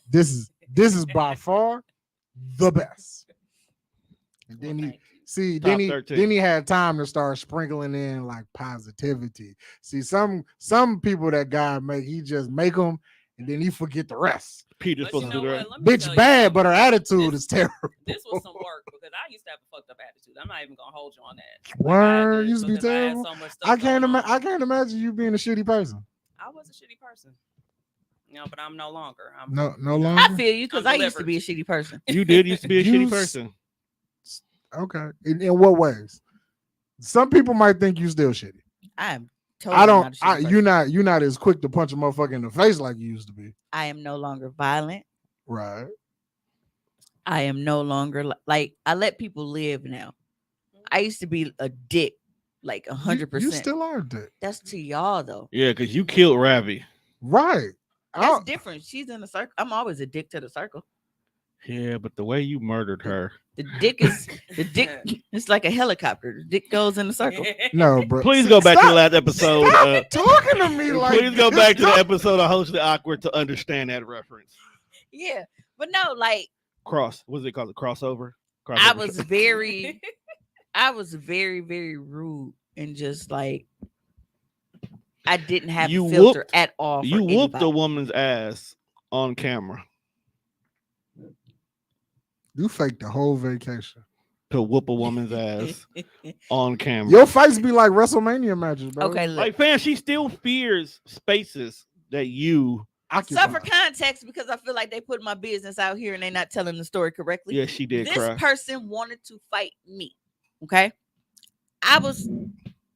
This is by far the best." And then Well, he thank you. see, Top then he 13. then he had time to start sprinkling in like positivity. See, some people that God make, he just make them and then he forget the rest. Peter's But you supposed to know do the what? rest. Let me tell Bitch you bad, something. but her attitude This- is terrible. This was some work because I used to have a fucked up attitude. I'm not even gonna hold you on that. Word, I used to be because I had terrible. so much stuff I can't going on. I can't imagine you being a shitty person. I was a shitty person. But I'm no longer. I'm No you know, longer. I feel you because I'm I used to be a shitty person. You did used to be a You shitty s- person. Okay. In what ways? Some people might think you still shitty. I'm totally I not a don't. shitty person. You're not as quick to punch a motherfucker in the face like you used to be. I am no longer violent. Right. I am no longer like I let people live now. I used to be a dick, like You 100%. still are dick. That's to y'all though. Yeah, because you killed Ravi. Right. That's different. She's in the circle. I'm always a dick to the circle. Yeah, but the way you murdered her. The dick is the dick. It's like a helicopter. The dick goes in the circle. No, bro. Please go back to the last episode. Stop talking to me like Please go this. back to the episode of Hostly Awkward to understand that reference. Yeah, but no, like What's it called? A crossover? I Crossover was show. very, very rude and just like I didn't have You a filter whooped- at all. For You whooped anybody. a woman's ass on camera You faked the whole vacation. to whoop a woman's ass on camera. Your fights be like WrestleMania matches, bro. Okay, look. Like, fam, she still fears spaces that you. Occupy. So for context, because I feel like they put my business out here and they're not telling the story correctly. Yeah, she did This cry. person wanted to fight me. Okay. I was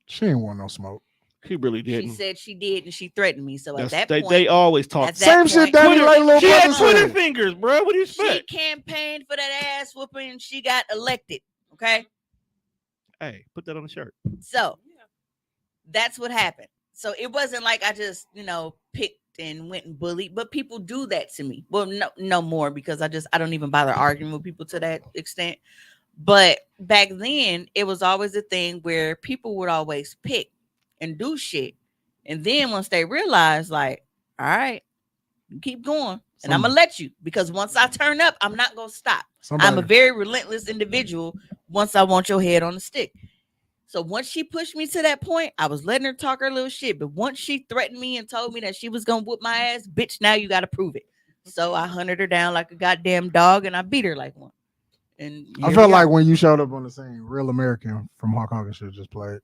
She ain't want no smoke. He really She didn't. said she did, and she threatened me. So at That's, that they, point, they always talk. at that Same shit point, Daddy Twitter- like little she had brother Twitter said. fingers, bro. What do you she expect? campaigned for that ass whooping, and she got elected. Okay, Hey, put that on the shirt. so Yeah. that's what happened. So it wasn't like I just, picked and went and bullied, but people do that to me. Well, no more because I don't even bother arguing with people to that extent. But back then, it was always a thing where people would always pick and do shit. And then once they realize, like, all right, you keep going, and I'm gonna let you, because once I turn up, I'm not gonna stop. I'm a very relentless individual once I want your head on the stick. So once she pushed me to that point, I was letting her talk her little shit. But once she threatened me and told me that she was gonna whoop my ass, bitch, now you gotta prove it. So I hunted her down like a goddamn dog, and I beat her like one. And I here felt we are. like when you showed up on the scene, Real American from Hulk Hogan should have just played.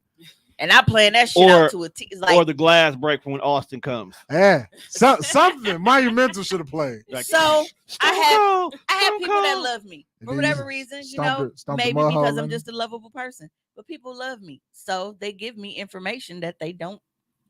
And I playing that shit Or- out to a T. It's like, Or the glass break when Austin comes. Yeah, something monumental should have played. Like, So, Stone I Cold, have Stone people that Cold. love me And for then whatever you reason, stomped the maybe mud hole because I'm in just a lovable person. But people love me, so they give me information that they don't.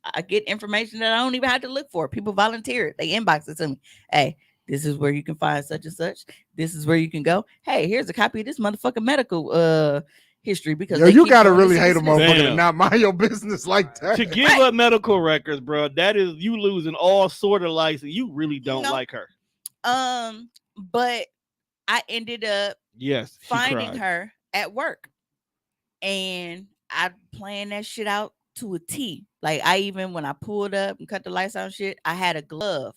I get information that I don't even have to look for. People volunteer it. They inbox it to me. Hey, this is where you can find such and such. This is where you can go. Hey, here's a copy of this motherfucking medical history, because Yo, they you keep gotta doing really this, hate a this, and this. motherfucker to Damn. not mind your business like that. To give Right. up medical records, bro, that is you losing all sort of license. You really don't No. like her. But I ended up Yes, she finding cried. her at work, and I planned that shit out to a T. Like, I even, when I pulled up and cut the lights out and shit, I had a glove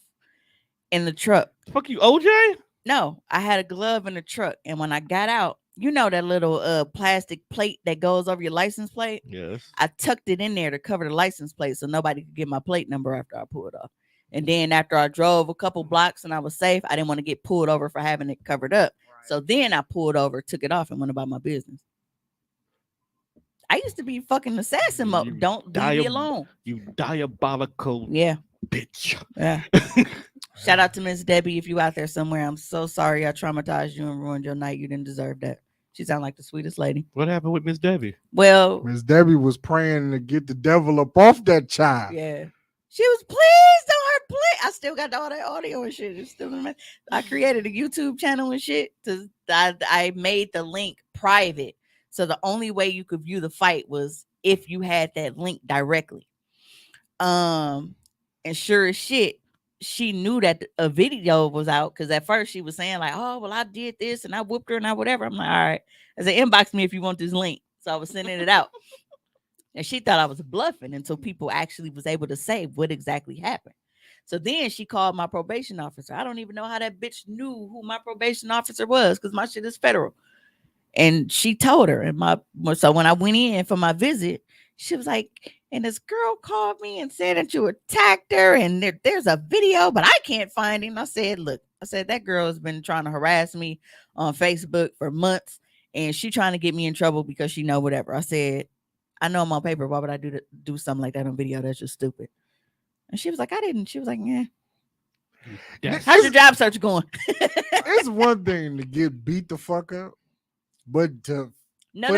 in the truck. Fuck you, OJ. No, I had a glove in the truck, and when I got out, that little plastic plate that goes over your license plate, Yes. I tucked it in there to cover the license plate so nobody could get my plate number after I pulled off. And then after I drove a couple blocks and I was safe, I didn't want to get pulled over for having it covered up. So then I pulled over, took it off, and went about my business. I used to be fucking assassin You mode. Don't leave me alone. You diabolical Yeah, bitch. yeah. Shout out to Miss Debbie if you out there somewhere. I'm so sorry I traumatized you and ruined your night. You didn't deserve that. She sounded like the sweetest lady. What happened with Miss Debbie? Well, Miss Debbie was praying to get the devil up off that child. yeah. She was, please don't hurt, please. I still got all that audio and shit. It's still in my, I created a YouTube channel and shit. I made the link private. So the only way you could view the fight was if you had that link directly. And sure as shit, she knew that a video was out, because at first she was saying like, oh, well, I did this and I whooped her and I whatever. I'm like, all right. I said, inbox me if you want this link. So I was sending it out. And she thought I was bluffing until people actually was able to say what exactly happened. So then she called my probation officer. I don't even know how that bitch knew who my probation officer was, because my shit is federal. And she told her. And so when I went in for my visit, she was like, and this girl called me and said that you attacked her, and there's a video, but I can't find it. And I said, look, that girl has been trying to harass me on Facebook for months, and she trying to get me in trouble because she know whatever. I said, I know I'm on paper. Why would I do something like that on video? That's just stupid. And she was like, I didn't. She was like, yeah. How's your job search going? It's one thing to get beat the fuck up, but to No.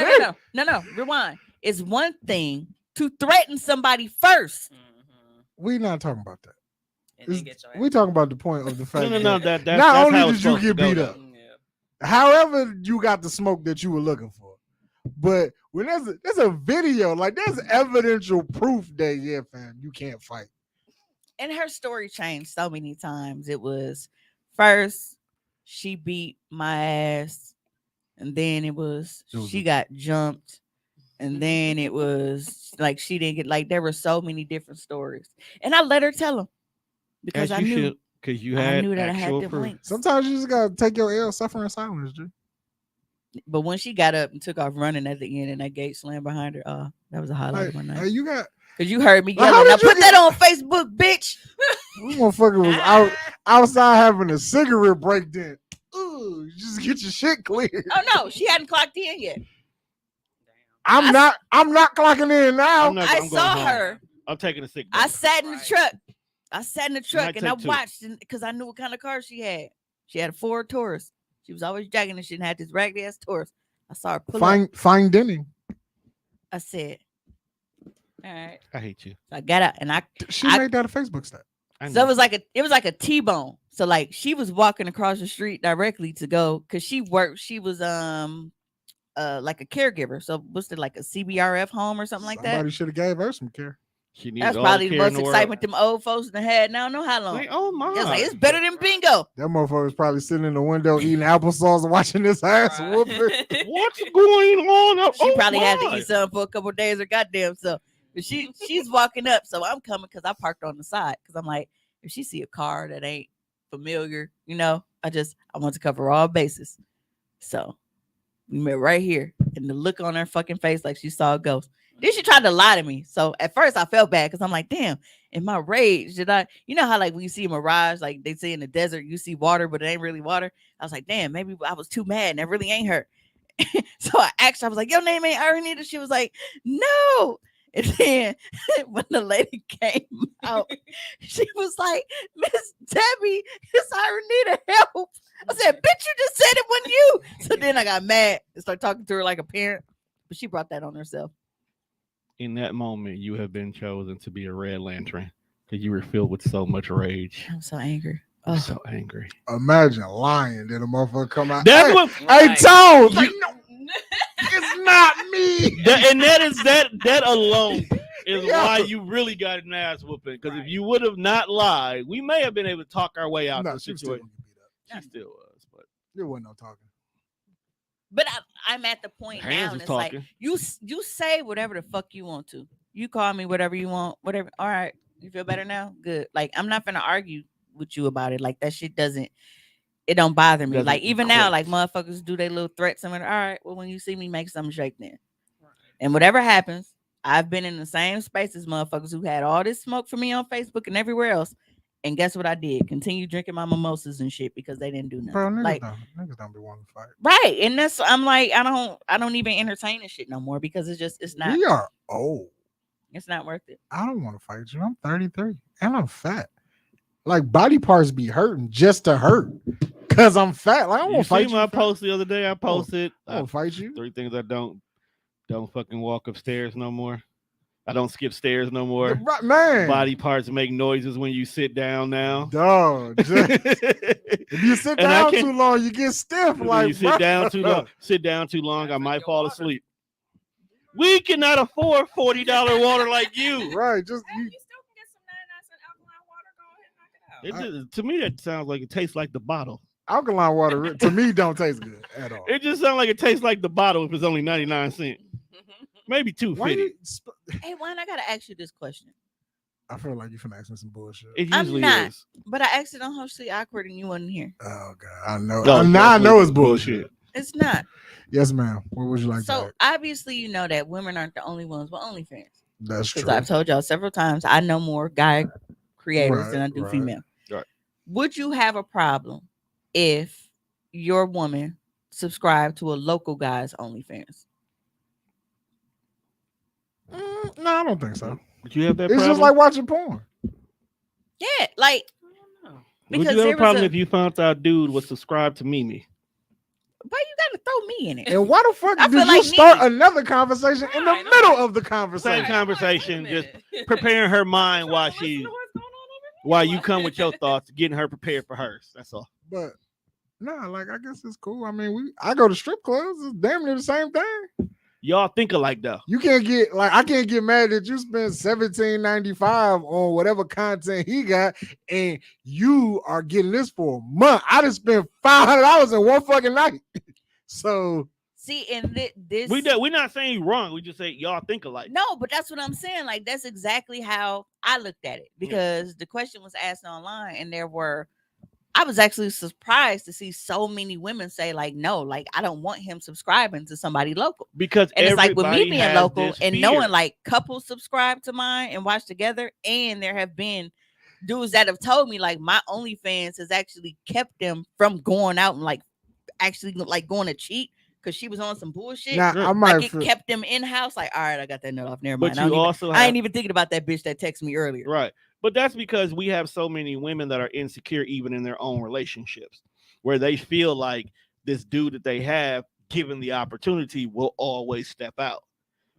Rewind. It's one thing to threaten somebody first. we not talking about that. And then get your We talking about the point of the fact No. that That's not only how did it's you supposed to get go, beat though. up, however you got the smoke that you were looking for, but when there's a video, like there's evidential proof that, yeah, fam, you can't fight. And her story changed so many times. It was first she beat my ass, and then it was she got jumped, and then it was like she didn't get, like, there were so many different stories, and I let her tell them because As I you knew should, because you had that I had actual them proof. links. Sometimes you just gotta take your L, suffer in silence, G. But when she got up and took off running at the end, and that gate slammed behind her, that was a highlight of my night. Hey, you got Because you heard me Like, how yelling. Now did you put that on Facebook, bitch. this motherfucker was outside having a cigarette break. Then, ooh, just get your shit clear. Oh no, she hadn't clocked in yet. I'm not clocking in now. I'm not- I I'm going saw home. her. I'm taking a sick. I break. sat in the Right. truck. And I take two. watched because I knew what kind of car she had. She had a Ford Taurus. She was always dragging and she had this raggedy ass Taurus. I saw her pull up. Fine dining. I said, All right. I hate you. So I got out and She I- made that a Facebook stat. I so know. it was like a T-bone. So like she was walking across the street directly to go because she was like a caregiver. So what's it like a CBRF home or something like that? Somebody should have gave her some care. She needed That's all probably the care in most the world. excitement them old folks in the had. Now I don't know how long. Like, oh my! It's like it's better than bingo. That motherfucker was probably sitting in the window eating applesauce and watching this ass whooping. What's going on? She Oh probably had to my. eat something for a couple of days or goddamn so. But she's walking up, so I'm coming because I parked on the side because I'm like, if she see a car that ain't familiar, I want to cover all bases. So we met right here, and the look on her fucking face like she saw a ghost. Then she tried to lie to me. So at first I felt bad because I'm like, damn, in my rage, did I, how like when you see a mirage, like they say in the desert, you see water, but it ain't really water. I was like, damn, maybe I was too mad and that really ain't her. So I asked her, I was like, your name ain't Aranita? She was like, no. And then when the lady came out, she was like, Miss Debbie, it's Aranita, help. I said, bitch, you just said it wasn't you. So then I got mad and started talking to her like a parent. But she brought that on herself. In that moment, you have been chosen to be a red lantern because you were filled with so much rage. I'm so angry. I'm Oh. so angry. Imagine lying that a motherfucker come out. That's hey, what. Hey, Tone, Like, no, it's not me. And that alone is Yeah. why you really got an ass whooping. Because if you would have not lied, we may have been able to talk our way out No, of the she was still situation. gonna get beat up. She still was, but There wasn't no talking. But I'm at the point Hands now, was and it's talking. like you say whatever the fuck you want to. You call me whatever you want, whatever. All right, you feel better now? Good. Like I'm not gonna argue with you about it. Like that shit it don't bother me. Doesn't Like even now, equate. like motherfuckers do their little threats. I'm like, all right, well when you see me make something shake then, and whatever happens, I've been in the same space as motherfuckers who had all this smoke for me on Facebook and everywhere else. And guess what I did? Continue drinking my mimosas and shit because they didn't do nothing. Bro, Like niggas don't be wanting to fight. right, and that's I'm like I don't even entertain this shit no more because it's not We are old. it's not worth it. I don't want to fight you. I'm 33 and I'm fat. Like body parts be hurting just to hurt because I'm fat. Like I don't you want to fight see you. my fat. post the other day? I posted I don't fight you. 3 things I don't fucking walk upstairs no more. I don't skip stairs no more. Right, man. Body parts make noises when you sit down now. Dog. If you sit And I down can't- too long, you get stiff. When Like you sit down too long, I might fall asleep. We cannot afford $40 water like you. Right. Just You you, still can get some 99-cent alkaline water. Go ahead and knock it out. To me, that sounds like it tastes like the bottle. alkaline water to me don't taste good at all. It just sounds like it tastes like the bottle if it's only 99 cents. Maybe Why $2.50. Hey, Juan, I gotta ask you this question. I feel like you finna ask me some bullshit. It I'm usually not. is. But I asked it on Hostly Awkward and you wasn't here. Oh god, I know. No, Now I know it's bullshit. bullshit. It's not. Yes, ma'am. What would you like So to ask? obviously you know that women aren't the only ones with OnlyFans. That's Because true. I've told y'all several times I know more guy creators than I do Right. female. Right. Would you have a problem if your woman subscribed to a local guy's OnlyFans? No, I don't think so. Would you have that It's problem? just like watching porn. Yeah, like I don't know. Would because you have there a problem was if you found out dude was subscribed to Mimi? why you gotta throw me in it? And why the fuck I did feel you like start me. another conversation in the Right, middle of the Same conversation? conversation, Wait a just minute. preparing her mind while Listen to she what's going on over here. while you come with your thoughts, getting her prepared for hers. That's all. But nah, like I guess it's cool. I mean, I go to strip clubs. It's damn near the same thing. Y'all think alike though. You can't get like I can't get mad that you spent $17.95 on whatever content he got, and you are getting this for a month. I just spent $500 in one fucking night. So See, and this We're not saying you wrong. We just say y'all think alike. no, but that's what I'm saying. Like that's exactly how I looked at it because the question was asked online, and I was actually surprised to see so many women say like, no, like I don't want him subscribing to somebody local. Because And it's like with me everybody being has local this and fear. knowing like couples subscribe to mine and watch together, and there have been dudes that have told me like my OnlyFans has actually kept them from going out and like actually like going to cheat because she was on some bullshit. now Right. I might Like it kept them in house. Like, all right, I got that nut off. Never But mind. you also I have ain't even thinking about that bitch that texted me earlier. right. But that's because we have so many women that are insecure even in their own relationships, where they feel like this dude that they have, given the opportunity, will always step out.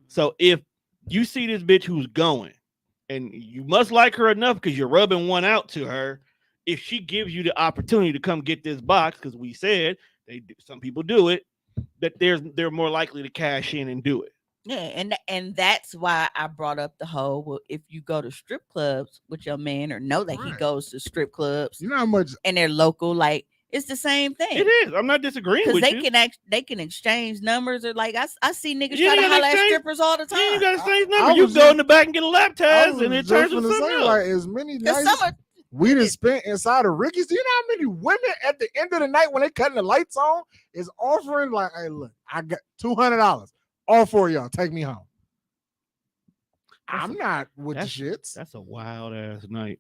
So if you see this bitch who's going, and you must like her enough because you're rubbing one out to her. If she gives you the opportunity to come get this box, because we said some people do it, that they're more likely to cash in and do it. Yeah, and that's why I brought up the whole. Well, if you go to strip clubs with your man, or know that he Right. goes to strip clubs You know how much and they're local, like it's the same thing. It is. I'm not disagreeing Because with they you. they can exchange numbers, or like I see niggas You try ain't to gotta holler at exchange- strippers all the You ain't time. got to say I number. You was go just- in the back and get a lap I test, was and it just turns into gonna something say, else. like, as many Because nights some are we done spent inside of Ricky's. Do you know how many women at the end of the night when they cutting the lights on is offering like, hey, look, I got $200. All four of y'all, take me home. I'm not with the shits. That's a wild ass night.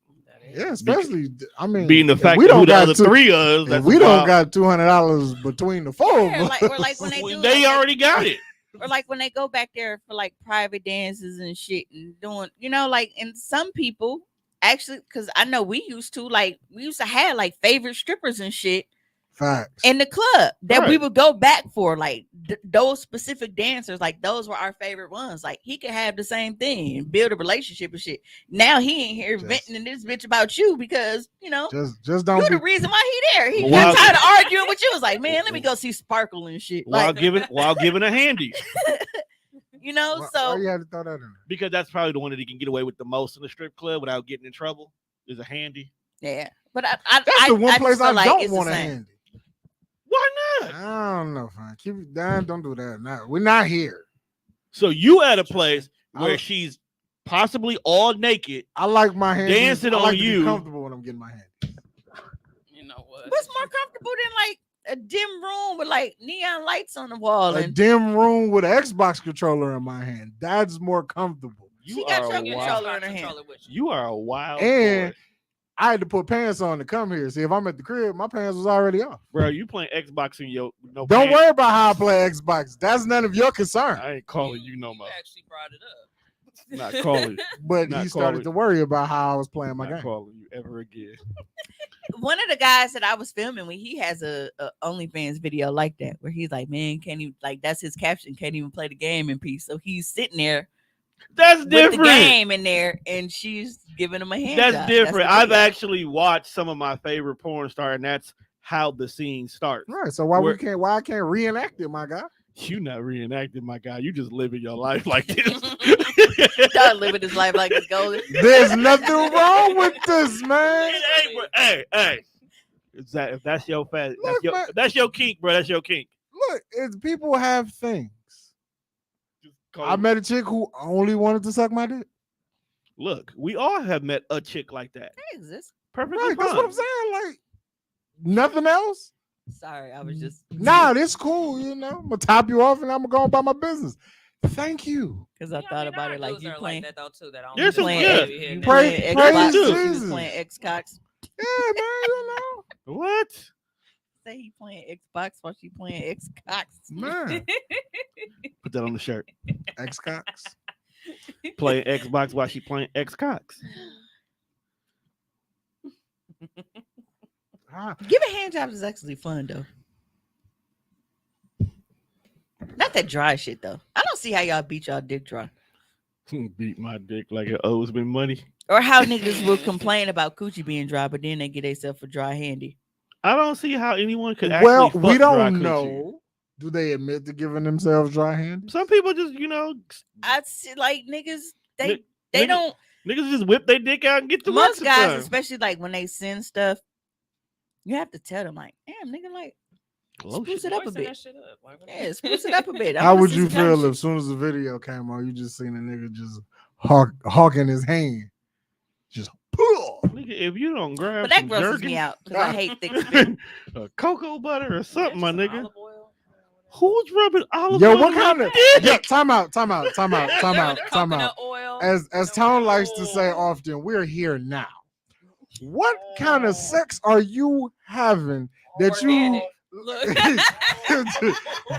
Yeah, especially I mean, Being the if fact we that who don't the got other two- three of, if that's we a don't wild- got $200 between the four Yeah, of like- us. or like when they do they like- already got it. or like when they go back there for like private dances and shit and doing, like, and some people actually, because I know we used to have like favorite strippers and shit Facts. in the club that we Right. would go back for, like those specific dancers, like those were our favorite ones. Like he could have the same thing and build a relationship and shit. Now he ain't here Just- venting in this bitch about you because just don't you're be the reason why he there. He Well, got while- tired of arguing with you. It was like, man, let me go see Sparkle and shit. while Like, giving a handy, why so you had to throw that in there? because that's probably the one that he can get away with the most in the strip club without getting in trouble. Is a handy. yeah. But That's the one just place feel I like don't it's the want a same. handy. Why not? I don't know, fine. Keep it down. Don't do that. Nah, we're not here. So you at a place where I- she's possibly all naked. I like my handies. Dancing I like on to you. be comfortable when I'm getting my handies. You know what? What's more comfortable than like a dim room with like neon lights on the wall A and dim room with an Xbox controller in my hand. That's more comfortable. You She got are your a Get wild. controller in her hand. controller with you. You are a wild And- boy. I had to put pants on to come here. See, if I'm at the crib, my pants was already off. Bro, you playing Xbox in your no Don't pants. worry about how I play Xbox. That's none of your concern. I ain't calling you no more. actually brought it up. Not calling. But Not he started calling- to worry about how I was playing my Not game. calling you ever again. one of the guys that I was filming with, he has a OnlyFans video like that where he's like, man, can't even, like, that's his caption, can't even play the game in peace. So he's sitting there That's with different. the game in there, and she's giving him a hand. That's job. different. the I've video. actually watched some of my favorite porn star, and that's how the scene starts. Right. So why Where- I can't reenact it, my guy? You not reenacting, my guy. You just living your life like this. Dog living his life like it's golden. There's nothing wrong with this, man. hey. If that's your fat, Look, man. that's your kink, bro. That's your kink. Look, it's people have things. Just call I it- met a chick who only wanted to suck my dick. Look, we all have met a chick like that. That exists. Perfectly Right, fine. that's what I'm saying. Like nothing else. Sorry, I was just Nah, this cool. You know, I'm gonna top you off and I'm gonna go about my business. Thank you. because I thought about it like you playing. that though too. That I don't There's some- playing yeah. heavy You hitting. Praise- playing praise Xbox. She was Jesus. playing Xbox. Yeah, man. You know, What? Say he playing Xbox while she playing Xbox. man. Put that on the shirt. X Cox. Playing Xbox while she playing X Cox. Giving hand jobs is actually fun though. Not that dry shit though. I don't see how y'all beat y'all dick dry. Beat my dick like it owes me money. Or how niggas will complain about coochie being dry, but then they get themselves a dry handy. I don't see how anyone could actually. Well, fuck we dry don't coochie. know. Do they admit to giving themselves dry hands? Some people just, I see like niggas, they Ni- they niggas- don't niggas just whip their dick out and get to work most guys, sometimes. especially like when they send stuff, you have to tell them like, damn nigga, like spruce it up a Voicing bit. that shit up. Like, what the- Yeah, spruce it up a bit. I How wanna would see you some kind of feel shit. if, soon as the video came on, you just seen a nigga just hawking his hand, just Nigga, if you don't grab But that some grosses jerky, me out because I hate thick spit. cocoa butter or something, my Some nigga. olive oil. Who's rubbing olive Yo, oil what on my kind of dick? yo, time out. Coconut oil. As Tone likes to say often, we're here now. What kind of sex are you having that Organic. you Look.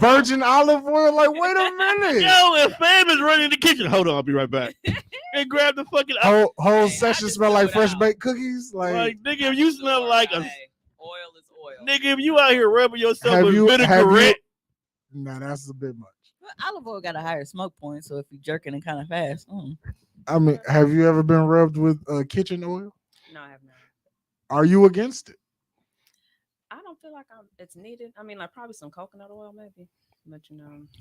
virgin olive oil? Like, wait a minute. Yo, if fam is running in the kitchen, hold on, I'll be right back. And grab the fucking Whole I session just smell threw like it fresh out. baked cookies. like nigga, if you smell like a Hey, oil is oil. nigga, if you out here rubbing yourself Have with you- have you- vinaigrette, Nah, that's a bit much. Olive oil got a higher smoke point, so if you're jerking it kind of fast, I mean, have you ever been rubbed with kitchen oil? No, I have not. Are you against it? I don't feel like it's needed. I mean, like probably some coconut oil, maybe. But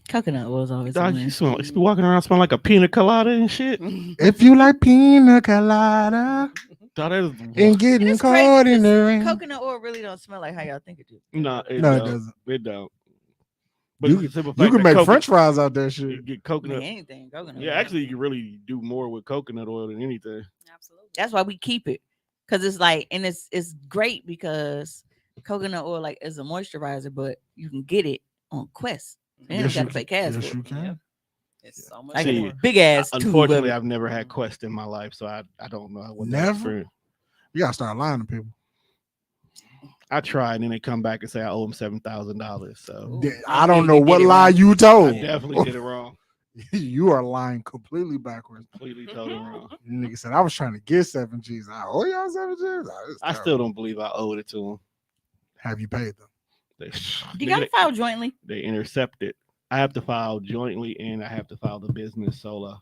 coconut oil is always a Dog, win. you be walking around smelling like a pina colada and shit. If you like pina colada Dog, that is and And getting it's caught crazy in the 'cause rain. coconut oil really don't smell like how y'all think it do. no, it No, it don't. doesn't. It don't. But You, it's the simple you fact can that make coconut- French fries out there, You shit. get I mean, coconut. anything coconut. Yeah, oil. actually, you can really do more with coconut oil than anything. absolutely. That's why we keep it, because it's like, and it's great because coconut oil like is a moisturizer, but you can get it on Quest. And Yes, you you got to pay can. cash Yes, for you it. can. Yep. It's so much I get See, a more. big ass tube of Unfortunately, it. I've never had Quest in my life, so I don't know what that Never? experience. You gotta start lying to people. I tried, and then they come back and say I owe them $7,000. So Ooh. I don't you know did what it lie wrong. you I told. definitely did it wrong. You are lying completely backwards. Completely told it wrong. You nigga said I was trying to get 7 G's. I owe y'all 7 G's. I still don't believe I owed it to them. Have you paid them? They, You got to file jointly. they intercepted. I have to file jointly, and I have to file the business solo.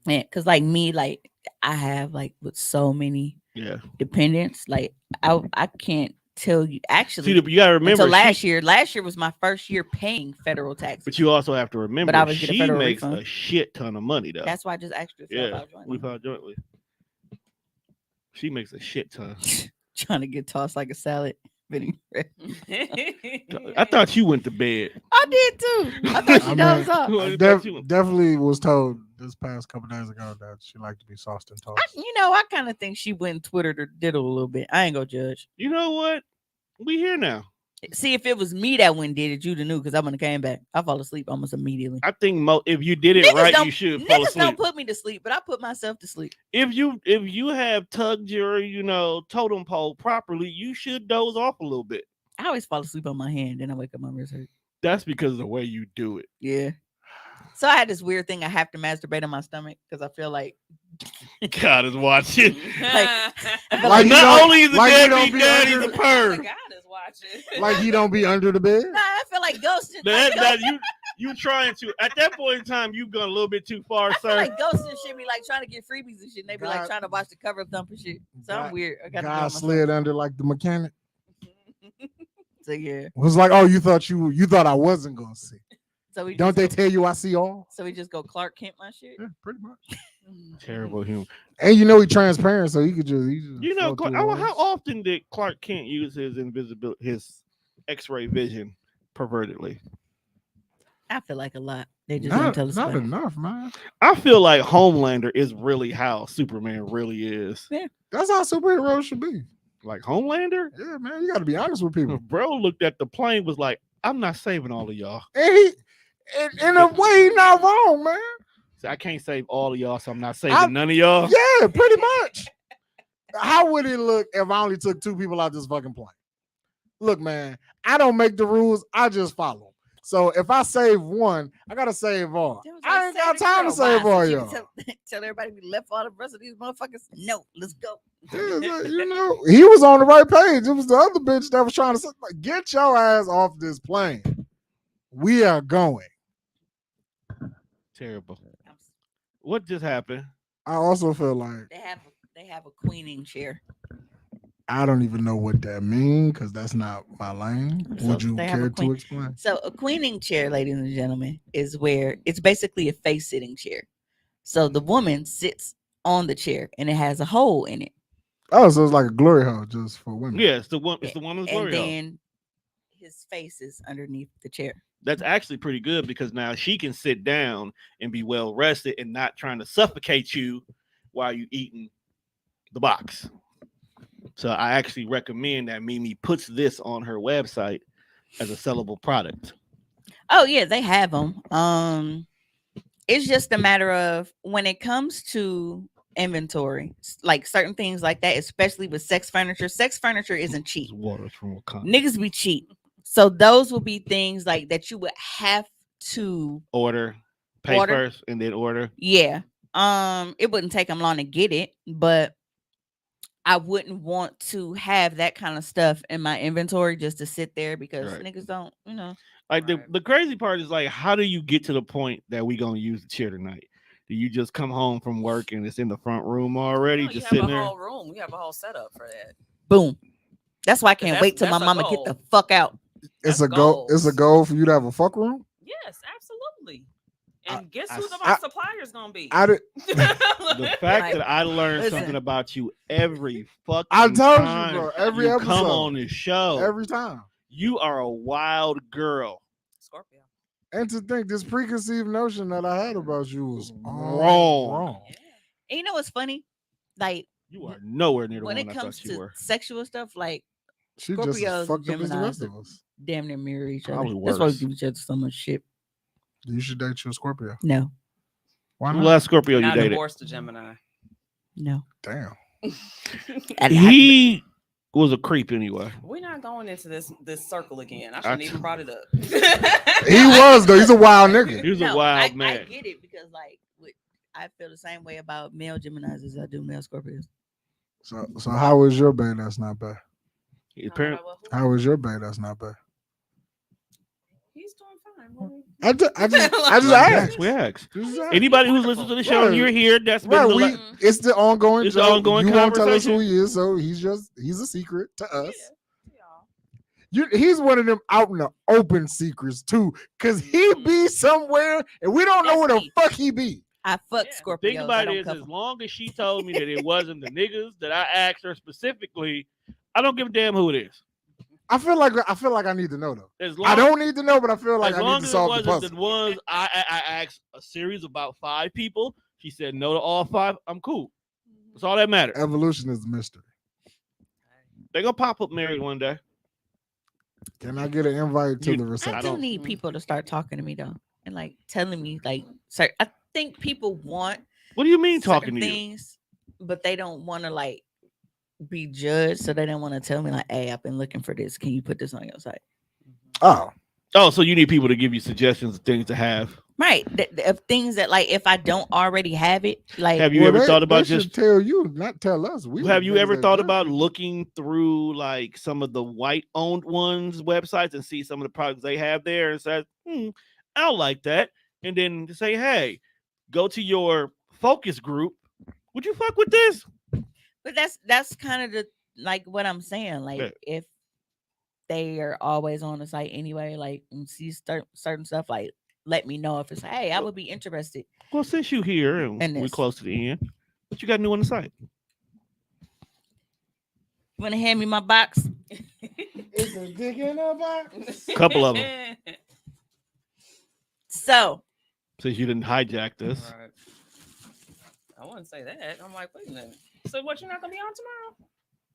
Yeah, because like me, like I have like with so many Yeah. dependents, like I can't tell you actually. See, you gotta remember. until last year. Last year was my first year paying federal taxes. But you also have to remember, I always get a she federal makes refund. a shit ton of money though. That's why I just asked you to yeah, file jointly. we filed jointly. She makes a shit ton. Trying to get tossed like a salad. I thought you went to bed. I did too. I thought she I dozed mean, off. I I thought you went- definitely was told this past couple days ago that she liked to be sauced and tossed. I kind of think she went and twittered or diddled a little bit. I ain't gonna judge. You know what? We here now. See, if it was me that went and did it, you'd have knew because I wouldn't have came back. I fall asleep almost immediately. I think if you did it Niggas right, don't- you should fall Niggas don't asleep. put me to sleep, but I put myself to sleep. If you have tugged your totem pole properly, you should doze off a little bit. I always fall asleep on my hand, then I wake up, my wrist hurt. That's because of the way you do it. Yeah. So I had this weird thing. I have to masturbate on my stomach because I feel like God is watching. I feel Like you Not don't- only is the like you don't deadbeat be daddy under the the- perv. God is watching. Like he don't be under the bed. nah, I feel like ghosting. That you trying to at that point in time you've gone a little bit too far, I feel sir. like ghosting shit be like trying to get freebies and shit. And they be like God- trying to watch the cover of thump and shit. So I'm God- weird. I got God slid under like the mechanic. So yeah. Was like, oh, you thought I wasn't gonna see. So we Don't just they go, tell you I see all? so we just go Clark Kent my shit. Yeah, pretty much. Terrible human. And you know he transparent, so he could just. You know, float through how walls. often did Clark Kent use his invisibility, his X-ray vision, pervertedly? I feel like a lot. They just don't Not, tell us not about it. enough, man. I feel like Homelander is really how Superman really is. That's how superheroes should be. Like Homelander, Yeah, man. You got to be honest with people. bro looked at the plane, was like, "I'm not saving all of y'all. And he, in a way, he not wrong, man. So I can't save all of y'all, so I'm not saving I- none of y'all." Yeah, pretty much. How would it look if I only took 2 people out this fucking plane? Look, man, I don't make the rules. I just follow. So if I save one, I gotta save all. They was I like, ain't got "Save the time to girl." save Why? all So she y'all. would Tell everybody we left all the rest of these motherfuckers. No, let's go. Yeah, you know, he was on the right page. It was the other bitch that was trying to say, like, get your ass off this plane. We are going. Terrible. What just happened? I also feel like They have a queening chair. I don't even know what that means because that's not my lane. So Would you they have a care queen- to explain? So a queening chair, ladies and gentlemen, is where it's basically a face sitting chair. So the woman sits on the chair and it has a hole in it. Oh, so it's like a glory hole just for women. Yeah, it's the one. It's the one with And glory hole. then his face is underneath the chair. That's actually pretty good because now she can sit down and be well rested and not trying to suffocate you while you eating the box. So I actually recommend that Mimi puts this on her website as a sellable product. Oh yeah, they have them. It's just a matter of when it comes to inventory, like certain things like that, especially with sex furniture. Sex furniture isn't cheap. It's water from Wakanda. Niggas be cheap. So those will be things like that you would have to Pay Order. first and then order. yeah. It wouldn't take them long to get it, but I wouldn't want to have that kind of stuff in my inventory just to sit there because Right. niggas don't, Like Right. the crazy part is like, how do you get to the point that we gonna use the chair tonight? Do you just come home from work and it's in the front room already, No, you just have a sitting there? whole room. You have a whole setup for that. Boom. That's why I can't That's- wait till my that's a mama goal. get the fuck out. It's That's a goal. It's a goals. goal for you to have a fuck room. Yes, absolutely. And guess I- who the I- supplier's gonna be? I did. The fact Like, that I learned listen. something about you every fucking I told you, time bro. Every you episode, come on this show, every time. you are a wild girl. Scorpio. And to think this preconceived notion that I had about you was all Wrong. wrong. Yeah. And you know what's funny? Like You are nowhere near the when one it I comes thought you to were. sexual stuff, like She just Scorpios as and fucked up as the Geminis rest are- of us. damn near mirror each other. Probably That's why we worse. give each other so much shit. You should date your Scorpio. No, Why Who not? last Scorpio you Now dated? divorced to Gemini. no. Damn. And He was a creep anyway. We're not going into this circle again. I I shouldn't even brought it up. He was though. He's a wild nigga. He was a no, wild I man. get it because like I feel the same way about male Geminis as I do male Scorpios. So how was your bae? That's not bad. Apparently, How was your bae? That's not bad. He's doing fine. Boy. I just we asked. asked. We asked. Just asked. Anybody who's listening to the show and you're here, that's been Right, the we, it's the ongoing It's the joke. ongoing You won't tell us conversation. who he is, so he's a secret to us. Yeah. He's one of them out in the open secrets too, cause he be somewhere and we don't know That's where the me. fuck he be. I fuck Yeah. Scorpios. thing I about don't it is, cover. as long as she told me that it wasn't the niggas that I asked her specifically, I don't give a damn who it is. I feel like I need to know though. As long, I don't need to know, but I feel like as I long need to as it solve the wasn't puzzle. the ones I asked a series of about 5 people. She said no to all 5. I'm cool. That's all that matters. Evolution is a mystery. They gonna pop up married one day. Can I get an invite to You- the I reception? do don't- need people to start talking to me though, and like telling me like, sir, I think people want What do you mean certain talking to you? things, but they don't want to like be judged, so they don't want to tell me like, "Hey, I've been looking for this. Can you put this on your site?" Oh, Oh, so you need people to give you suggestions of things to have. Right, of things that like if I don't already have it, like Have you well, ever they- thought about they should just? tell you, not tell us? We Have the you niggas ever that thought judge about people. looking through like some of the white-owned ones websites and see some of the products they have there and say, I like that, and then to say, hey, go to your focus group. Would you fuck with this? but that's kind of the like what I'm saying. Like Yeah. if they are always on the site anyway, like and see certain stuff, like let me know if it's hey, I would be interested. Well, since you here and And we're this. close to the end, what you got new on the site? You want to hand me my box? It's a dick in a box. Couple of 'em. So Since you didn't hijack this. Right. I wouldn't say that. I'm like, wait a minute. So what? You're not gonna be on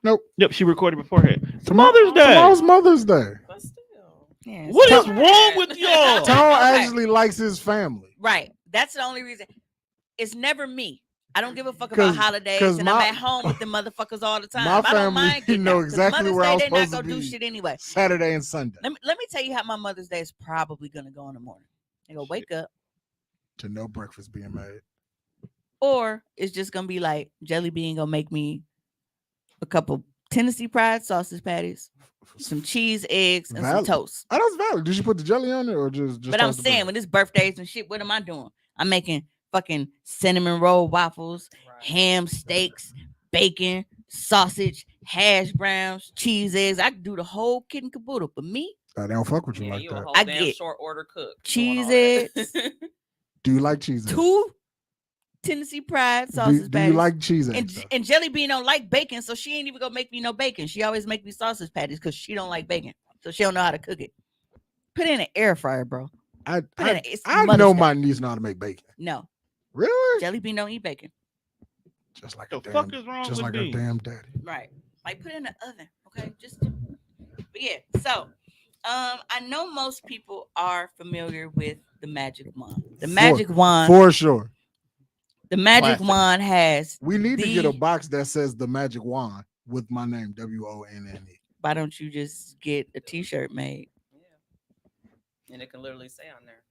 tomorrow? Yep, she recorded beforehand. Tomorrow- Mother's Day. Tomorrow's Mother's Day. But still. yeah, What so- is wrong with y'all? Tone Okay. actually likes his family. right? That's the only reason. It's never me. I don't give a fuck 'Cause- about holidays, 'cause and my- I'm at home with the motherfuckers all the time. My I don't family mind getting know out, 'cause exactly Mother's where I Day, was they're not supposed to gonna do be. shit anyway. Saturday and Sunday Let me tell you how my Mother's Day is probably gonna go in the morning. They go wake up, to no breakfast being made. or it's just gonna be like Jelly Bean gonna make me a couple Tennessee Pride sausage patties, some cheese, eggs, and Valid. some toast. Oh, that's valid. Did you put the jelly on it or just? But I'm toss the saying bread? when it's birthdays and shit, what am I doing? I'm making fucking cinnamon roll waffles, Right. ham steaks, bacon, sausage, hash browns, cheese, eggs. I can do the whole kit and caboodle. But me, they don't fuck with you Yeah, like you a that. whole I damn get short order cook. cheese doing all eggs, that. Do you like cheese? eggs? 2 Tennessee Pride Do, sausage do patties. you like cheese and, eggs? though? and Jelly Bean don't like bacon, so she ain't even gonna make me no bacon. She always make me sausage patties because she don't like bacon, so she don't know how to cook it. Put it in an air fryer, bro. I Put it in it's I Mother's know Day. my niece know how to make bacon. No, Really? Jelly Bean don't eat bacon. Just like The a damn, fuck is wrong just with like me? her damn daddy. Right. Like put it in the oven. Okay. But yeah. So I know most people are familiar with the magic wand. The magic wand, For sure. the magic Classic. wand has We need to get a The- box that says the magic wand with my name, WONNE. why don't you just get a t-shirt made? Yeah. And it can literally say on there.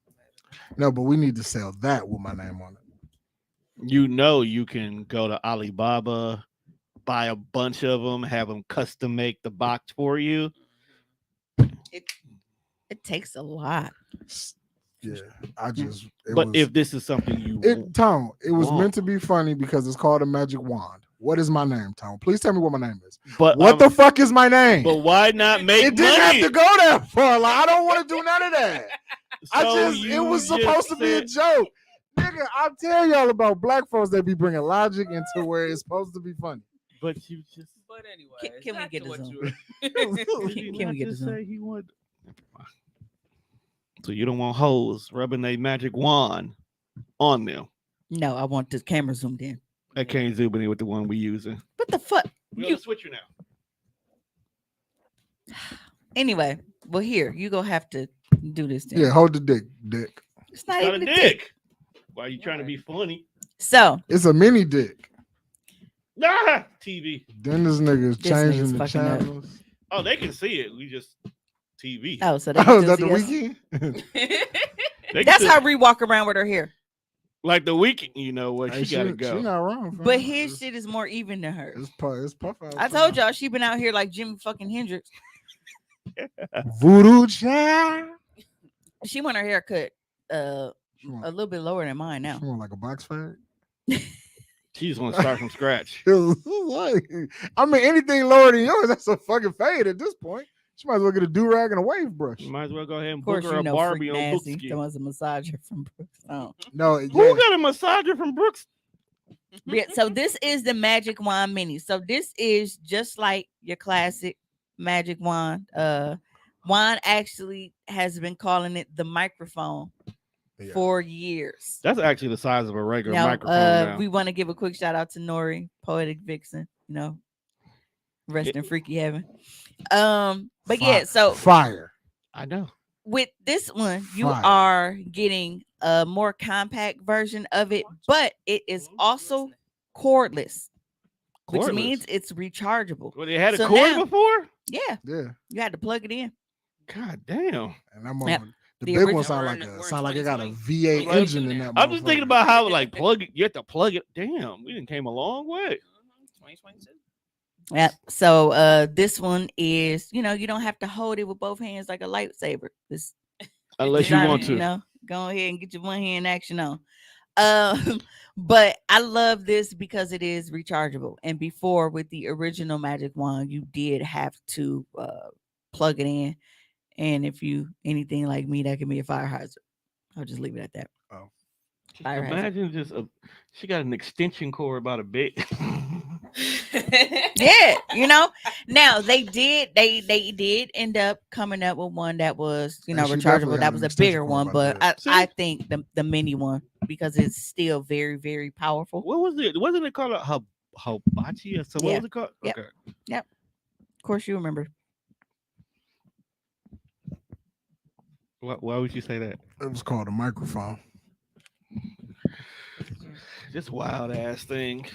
No, but we need to sell that with my name on it. You know you can go to Alibaba, buy a bunch of them, have them custom make the box for you. It's It takes a lot. Yeah, I just. But if this is something you Tone, it was want. meant to be funny because it's called a magic wand. What is my name, Tone? Please tell me what my name is. but What the fuck is my name? But why not make It didn't money? have to go that far. Like, I don't want to do none of that. So it you was just supposed to be a said- joke. Nigga, I'll tell y'all about black folks that be bringing logic into where it's supposed to be funny. But you just But anyway, Can we get a Zoom? can we get just this on? say he would. So you don't want hoes rubbing a magic wand on them. No, I want this camera zoomed in. I can't zoom in with the one we using. What the fuck? We're You gonna switch you now. anyway? Well, here you gonna have to do this. Then. Yeah, hold the dick. It's not Got even a a dick. Why are you trying to be funny? So It's a mini dick. Ah, TV. Then this nigga is This changing nigga's the fucking up. channels. Oh, they can see it. We just TV. oh, so they Oh, can is still that the see us? weekend? They can That's see- how we walk around with her hair. like the weekend. You know what? Hey, She gotta go. She not wrong. fam. But his It's- shit is more even than hers. It's puff out. I told y'all she been out here like Jimi fucking Hendrix. Voodoo child. She want her hair cut She want, a little bit lower than mine now. she want like a box fag. She just want to start from scratch. Like, I mean, anything lower than yours, that's a fucking fade at this point. She might as well get a do rag and a wave brush. You might as well go ahead and Of course, book her you a know Barbie Freak on Nasty. Bookski. That was a massager from Brooks. Oh. No, Who yeah. got a massager from Brooks? Yeah, so this is the Magic Wand Mini. So this is just like your classic Magic Wand. Wand actually has been calling it the microphone Yeah. for years. That's actually the size of a regular Now, microphone. Now. we want to give a quick shout out to Nori, Poetic Vixen. You know, rest in freaky heaven. But yeah, so fire. I know. with this one, you Fire. are getting a more compact version of it, but it is also cordless, which Cordless? means it's rechargeable. Well, they had a So cord now- before. Yeah, Yeah, you had to plug it in. God damn. and that Yep. the The big original- one sound like We're in sound like it got a 2020. V8 Right. engine in that. I'm just thinking motherfucker. about how like plug it. You have to plug it. Damn, we didn't came a long way. 2022. Yeah. So this one is, you know, you don't have to hold it with both hands like a lightsaber. It's Unless you designed, want to. you know, go ahead and get your one hand action on. But I love this because it is rechargeable. And before with the original Magic Wand, you did have to plug it in. And if you anything like me, that can be a fire hazard. I'll just leave it at that. Oh. Fire hazard. Imagine just she got an extension cord about a bit. Yeah, you know. Now they did end up coming up with one that was, you know, And she rechargeable. definitely That had was an a extension bigger cord one, about but See? I think the mini one because it's still very, very powerful. What was it? Wasn't it called a hibachi or something? What Yeah. was it called? Yep. Okay. Of course, you remember. Why would you say that? It was called a microphone. This wild ass thing.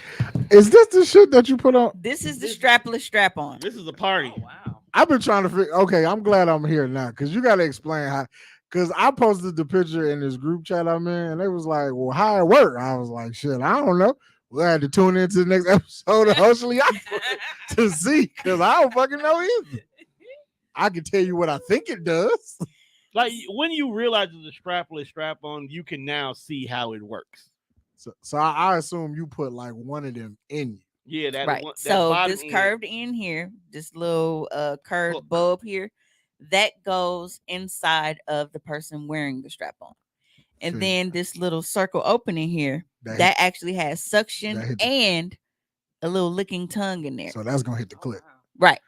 Is this the shit that you put on? This is the strapless strap on. This is a party. Oh wow. I've been trying to figure. Okay, I'm glad I'm here now because you got to explain how. Because I posted the picture in this group chat I'm in, and they was like, "Well, how it work?" I was like, "Shit, I don't know." We had to tune into the next episode of Hustling to see because I don't fucking know either. I can tell you what I think it does. Like when you realize it's a strapless strap on, you can now see how it works. So I assume you put like one of them in you. Yeah, that Right. one- that So bottom this end- curved end here, this little curved Hook. bulb here, that goes inside of the person wearing the strap on. And See. then this little circle opening here, That that actually has suction that hit the- and a little licking tongue in there. So that's gonna hit the Oh, clip. wow. Right.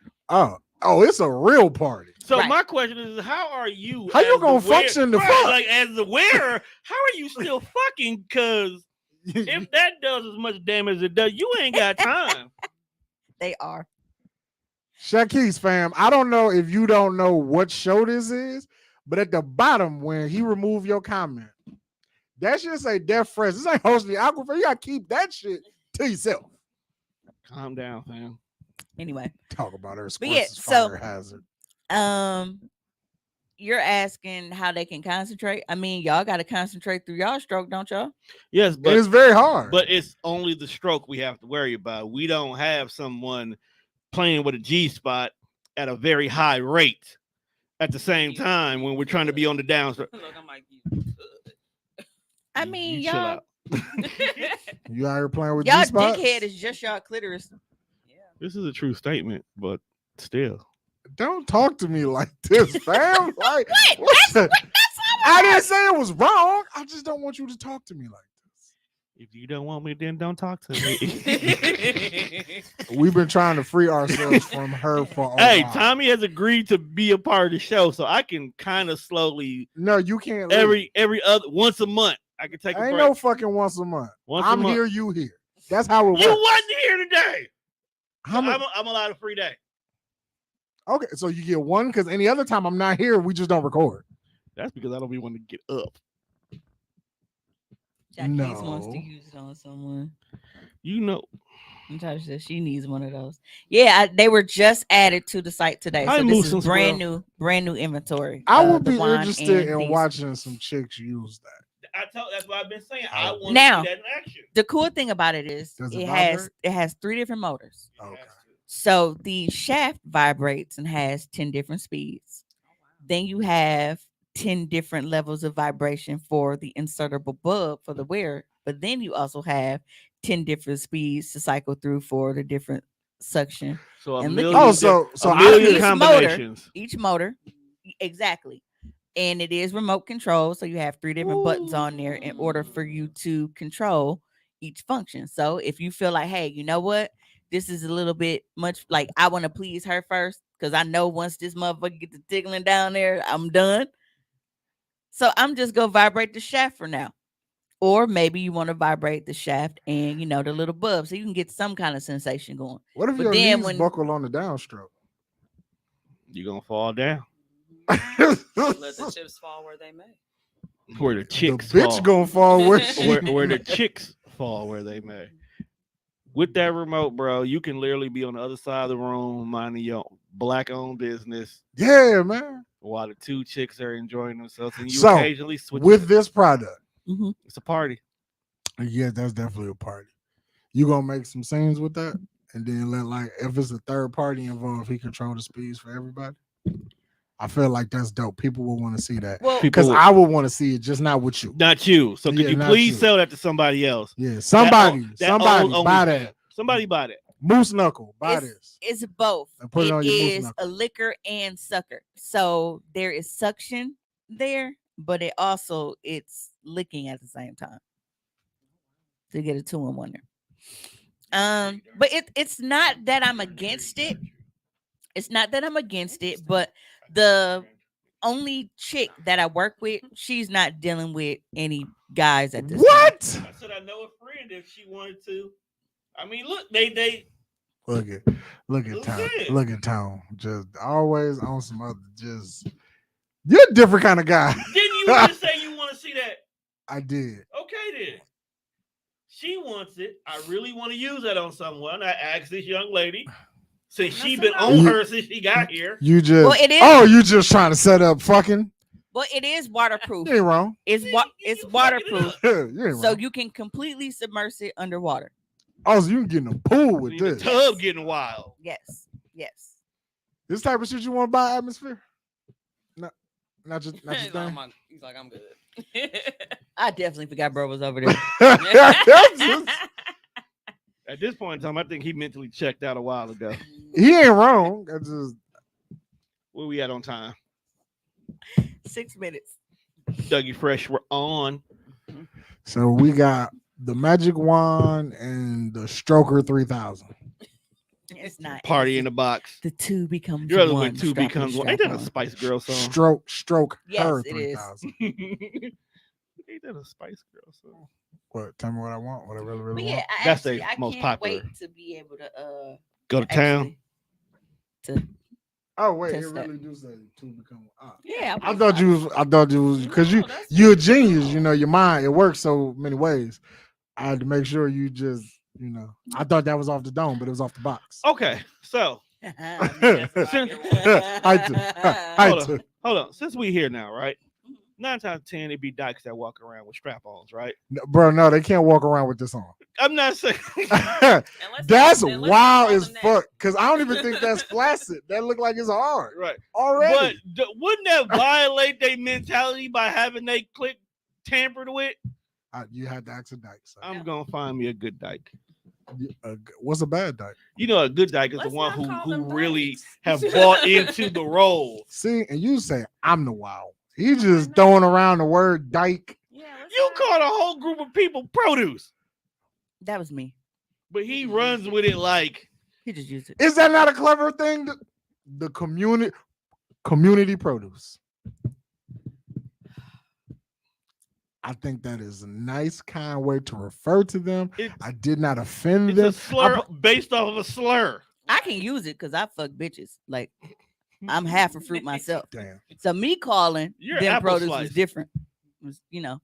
Oh, it's a real party. So Right. my question is, how are you? How you as the gonna function the right, fuck? Like as the wearer, how are you still fucking? Because if that does as much damage as it does, you ain't got time. They are. Shaquise, fam, I don't know if you don't know what show this is, but at the bottom when he removed your comment, that shit say Death Fresh. This ain't hosting the Aquafair. You gotta keep that shit to yourself. Calm down, fam. Anyway, Talk about her But yeah, Squirts' so- fire hazard. you're asking how they can concentrate. I mean, y'all got to concentrate through y'all stroke, don't y'all? Yes, It but is very hard. it's only the stroke we have to worry about. We don't have someone playing with a G spot at a very high rate. at the same time when we're trying to be on the downside. Look, I'm like, you I mean, you chill y'all, out. You out here playing with y'all G-spots? dickhead is just y'all clitoris. yeah. This is a true statement, but still. Don't talk to me like this, fam. Like What? I didn't say it was wrong. I just don't want you to talk to me like this. If you don't want me, then don't talk to me. We've been trying to free ourselves from her for a Hey, while. Tommy has agreed to be a part of the show, so I can kind of slowly No, you can't. Leave. every other once a month I can take a Ain't break. no fucking once a month. Once a I'm month. here, you here. That's how it works. You wasn't here today. How So many- I'm allowed a free day. Okay, so you get one because any other time I'm not here, we just don't record. That's because I don't be wanting to get up. Jackie wants to No. use it on someone. You know, Natasha says she needs one of those. Yeah, they were just added to the site today, Hi, so this Moose and is brand new inventory. I would the be wine interested and in these. watching some chicks use that. that's what I've been saying. I Oh. want to Now- see that in action. The cool thing about it is Does it has vibrate? 3 different motors. Okay. So the shaft vibrates and has 10 different speeds. Then you have 10 different levels of vibration for the insertable bulb for the wearer. But then you also have 10 different speeds to cycle through for the different suction. So a And look million, at Oh, these- so a I million could- Each motor- combinations. Each motor, exactly. And it is remote control. So you have 3 different buttons on there in order for you to control each function. So if you feel like, hey, you know what? This is a little bit much, like I want to please her first because I know once this motherfucker gets to tickling down there, I'm done. So I'm just gonna vibrate the shaft for now. Or maybe you want to vibrate the shaft and the little bulb so you can get some kind of sensation going. What if But your then knees when- buckle on the downstroke? You're gonna fall down Let the chips fall where they may. where the The chicks bitch fall. gonna fall where she where the chicks fall where they may. With that remote, bro, you can literally be on the other side of the room minding your black-owned business Yeah, man. while the 2 chicks are enjoying themselves, and you So, occasionally switch. With this product, Mhm. It's a party. yeah, that's definitely a party. You gonna make some scenes with that, and then let like if it's a third party involved, he control the speeds for everybody. I feel like that's dope. People will want to see that Well, because People- I would want to see it, just not with you. Not you. So could Yeah, you not please you. sell that to somebody else? Yeah, somebody own- own- buy that. Somebody buy that. Moose knuckle, buy it's, this. it's both. And put it on your moose is knuckle. a liquor and sucker. So there is suction there, but it's licking at the same time. To get a 2-in-1 there. But it's not that I'm against it. It's not that I'm against it, but the only chick that I work with, she's not dealing with any guys at this time. What? I said I know a friend if she wanted to. I mean, look, they Look at Who Tom. did? Look at Tom. Just always on some other. Just you're a different kind of guy. didn't you just say you want to see that? I did. Okay, then. She wants it. I really want to use that on someone. I asked this young lady since she been on You- her since she got here. You just. Well, it is. Oh, you just trying to set up fucking. Well, it is waterproof. You ain't wrong. It's You fucking it waterproof, up. You ain't so wrong. you can completely submerge it underwater. Oh, so you can get in a pool with The this. tub getting wild. Yes. This type of shit you want to buy atmosphere? Not just He's like, thing. he's like, I'm good. I definitely forgot bro was over there. At this point in time, I think he mentally checked out a while ago. He ain't wrong. I just Where we at on time? 6 minutes. Dougie Fresh, we're on. so we got the magic wand and the stroker 3000. It's not Party easy. in the box. The 2 becomes You're other one. when 2 Strap becomes on, one. Ain't that a strap Spice Girl song? Stroke Yes, her it is. 3000. Ain't that a Spice Girl song? What? Tell me what I want. What I really, But really yeah, want. That's I the most can't popular. wait to be able to Go to town. actually- Oh wait, it test that. really do say to become. Yeah, I thought you was because No, that's you're a genius. You know your mind. It works so many ways. I had to make sure you just I thought that was off the dome, but it was off the box. Okay, so I hold on. Hold on. Since we here now, right? 9 times out of 10 it be dykes that walk around with strap-ons, right? Bro, no, they can't walk around with this on. I'm not saying That's unless wild they as call them fuck. Cause I don't even think that's flaccid. That look like it's hard right. already. But wouldn't that violate their mentality by having they click tampered with? You had to ask a dyke. So. I'm gonna find me a good dyke. What's a bad dyke? You know, a good dyke is Let's the one not call who them really dykes. have bought into the role. See, and you say I'm the wild. He just know. throwing around the word dyke. Yeah, let's You not- called a whole group of people produce, That was me. but he runs with it like He just used it. Is that not a clever thing? The community produce. I think that is a nice, kind way to refer to them. it's, I did not offend it's them. a slur based off of a slur. I can use it because I fuck bitches. Like I'm half a fruit myself. Damn. So me calling You're them apple produce slice. was different. It was, you know,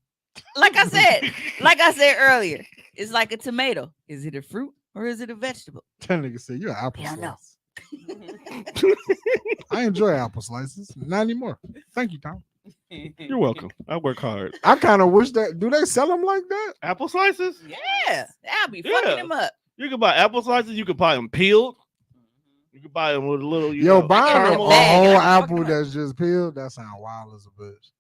like I said earlier, it's like a tomato. Is it a fruit or is it a vegetable? That nigga said you're an apple Yeah, I know. slice. I enjoy apple slices. Not anymore. Thank you, Tom. You're welcome. I work hard. I kind of wish that. Do they sell them like that? Apple slices? Yeah, I'll be Yeah. fucking them up. You can buy apple slices. You can buy them peeled. You can buy them with a little. Yo, know, buying a caramel. bag. whole I can apple fuck 'em up. that's just peeled, that sounds wild as a bitch.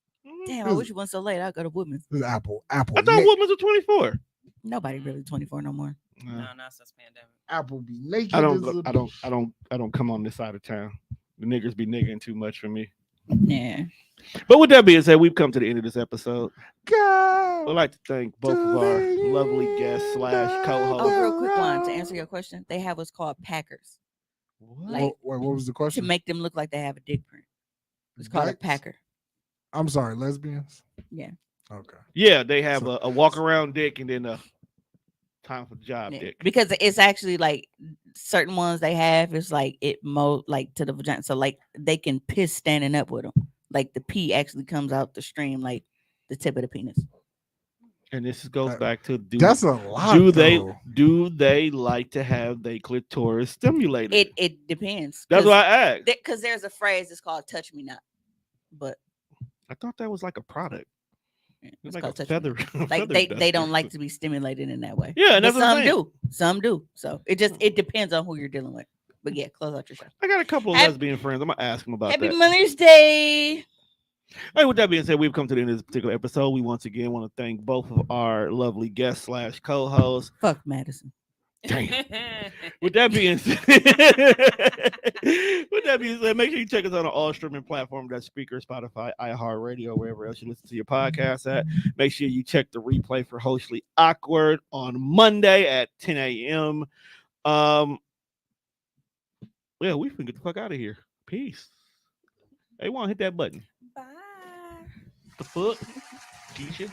Damn, I wish it wasn't so late. I go to Woodman's. This apple. I thought Woodman's was 24. Nobody really 24 no more. No, not since pandemic. Apple be naked. I don't. as Go, a I don't come on this side of town. The niggers be niggering too much for me. Yeah. But with that being said, we've come to the end of this episode. Go. I'd like to thank both of our lovely guests / Oh, co-hosts. real quick one to answer your question. They have what's called Packers like- Wait, what was the to question? make them look like they have a dick print. It's called a Dykes? Packer. I'm sorry, lesbians. Yeah. Okay. Yeah, they have So- a walk around dick and then a time for the job Yeah, dick. because it's actually like certain ones they have. It's like it like to the vagina, so like they can piss standing up with them. Like the pee actually comes out the stream, like the tip of the penis. And this goes That- back to That's a lot. do though. they like to have their clitoris stimulated? It depends. That's why I asked. Because there's a phrase. It's called "touch me not," but I thought that was like a product. yeah, It's it's like called a touch me feather. not. Like feather they duster. don't like to be stimulated in that way. Yeah, and But that's what I'm some saying. do. Some do. So it depends on who you're dealing with. But yeah, close out your show. I got a couple of Happy- lesbian friends. I'm gonna ask them about Happy that. Mother's Day. Hey, with that being said, we've come to the end of this particular episode. We once again want to thank both of our lovely guests / co-hosts. Fuck Madison. With that being said, make sure you check us out on all streaming platforms. That's Speaker, Spotify, iHeartRadio, wherever else you listen to your podcast at. Make sure you check the replay for Hostly Awkward on Monday at 10 a.m. Yeah, we can get the fuck out of here. Peace. Hey, want to hit that button? Bye. The fuck, Keisha.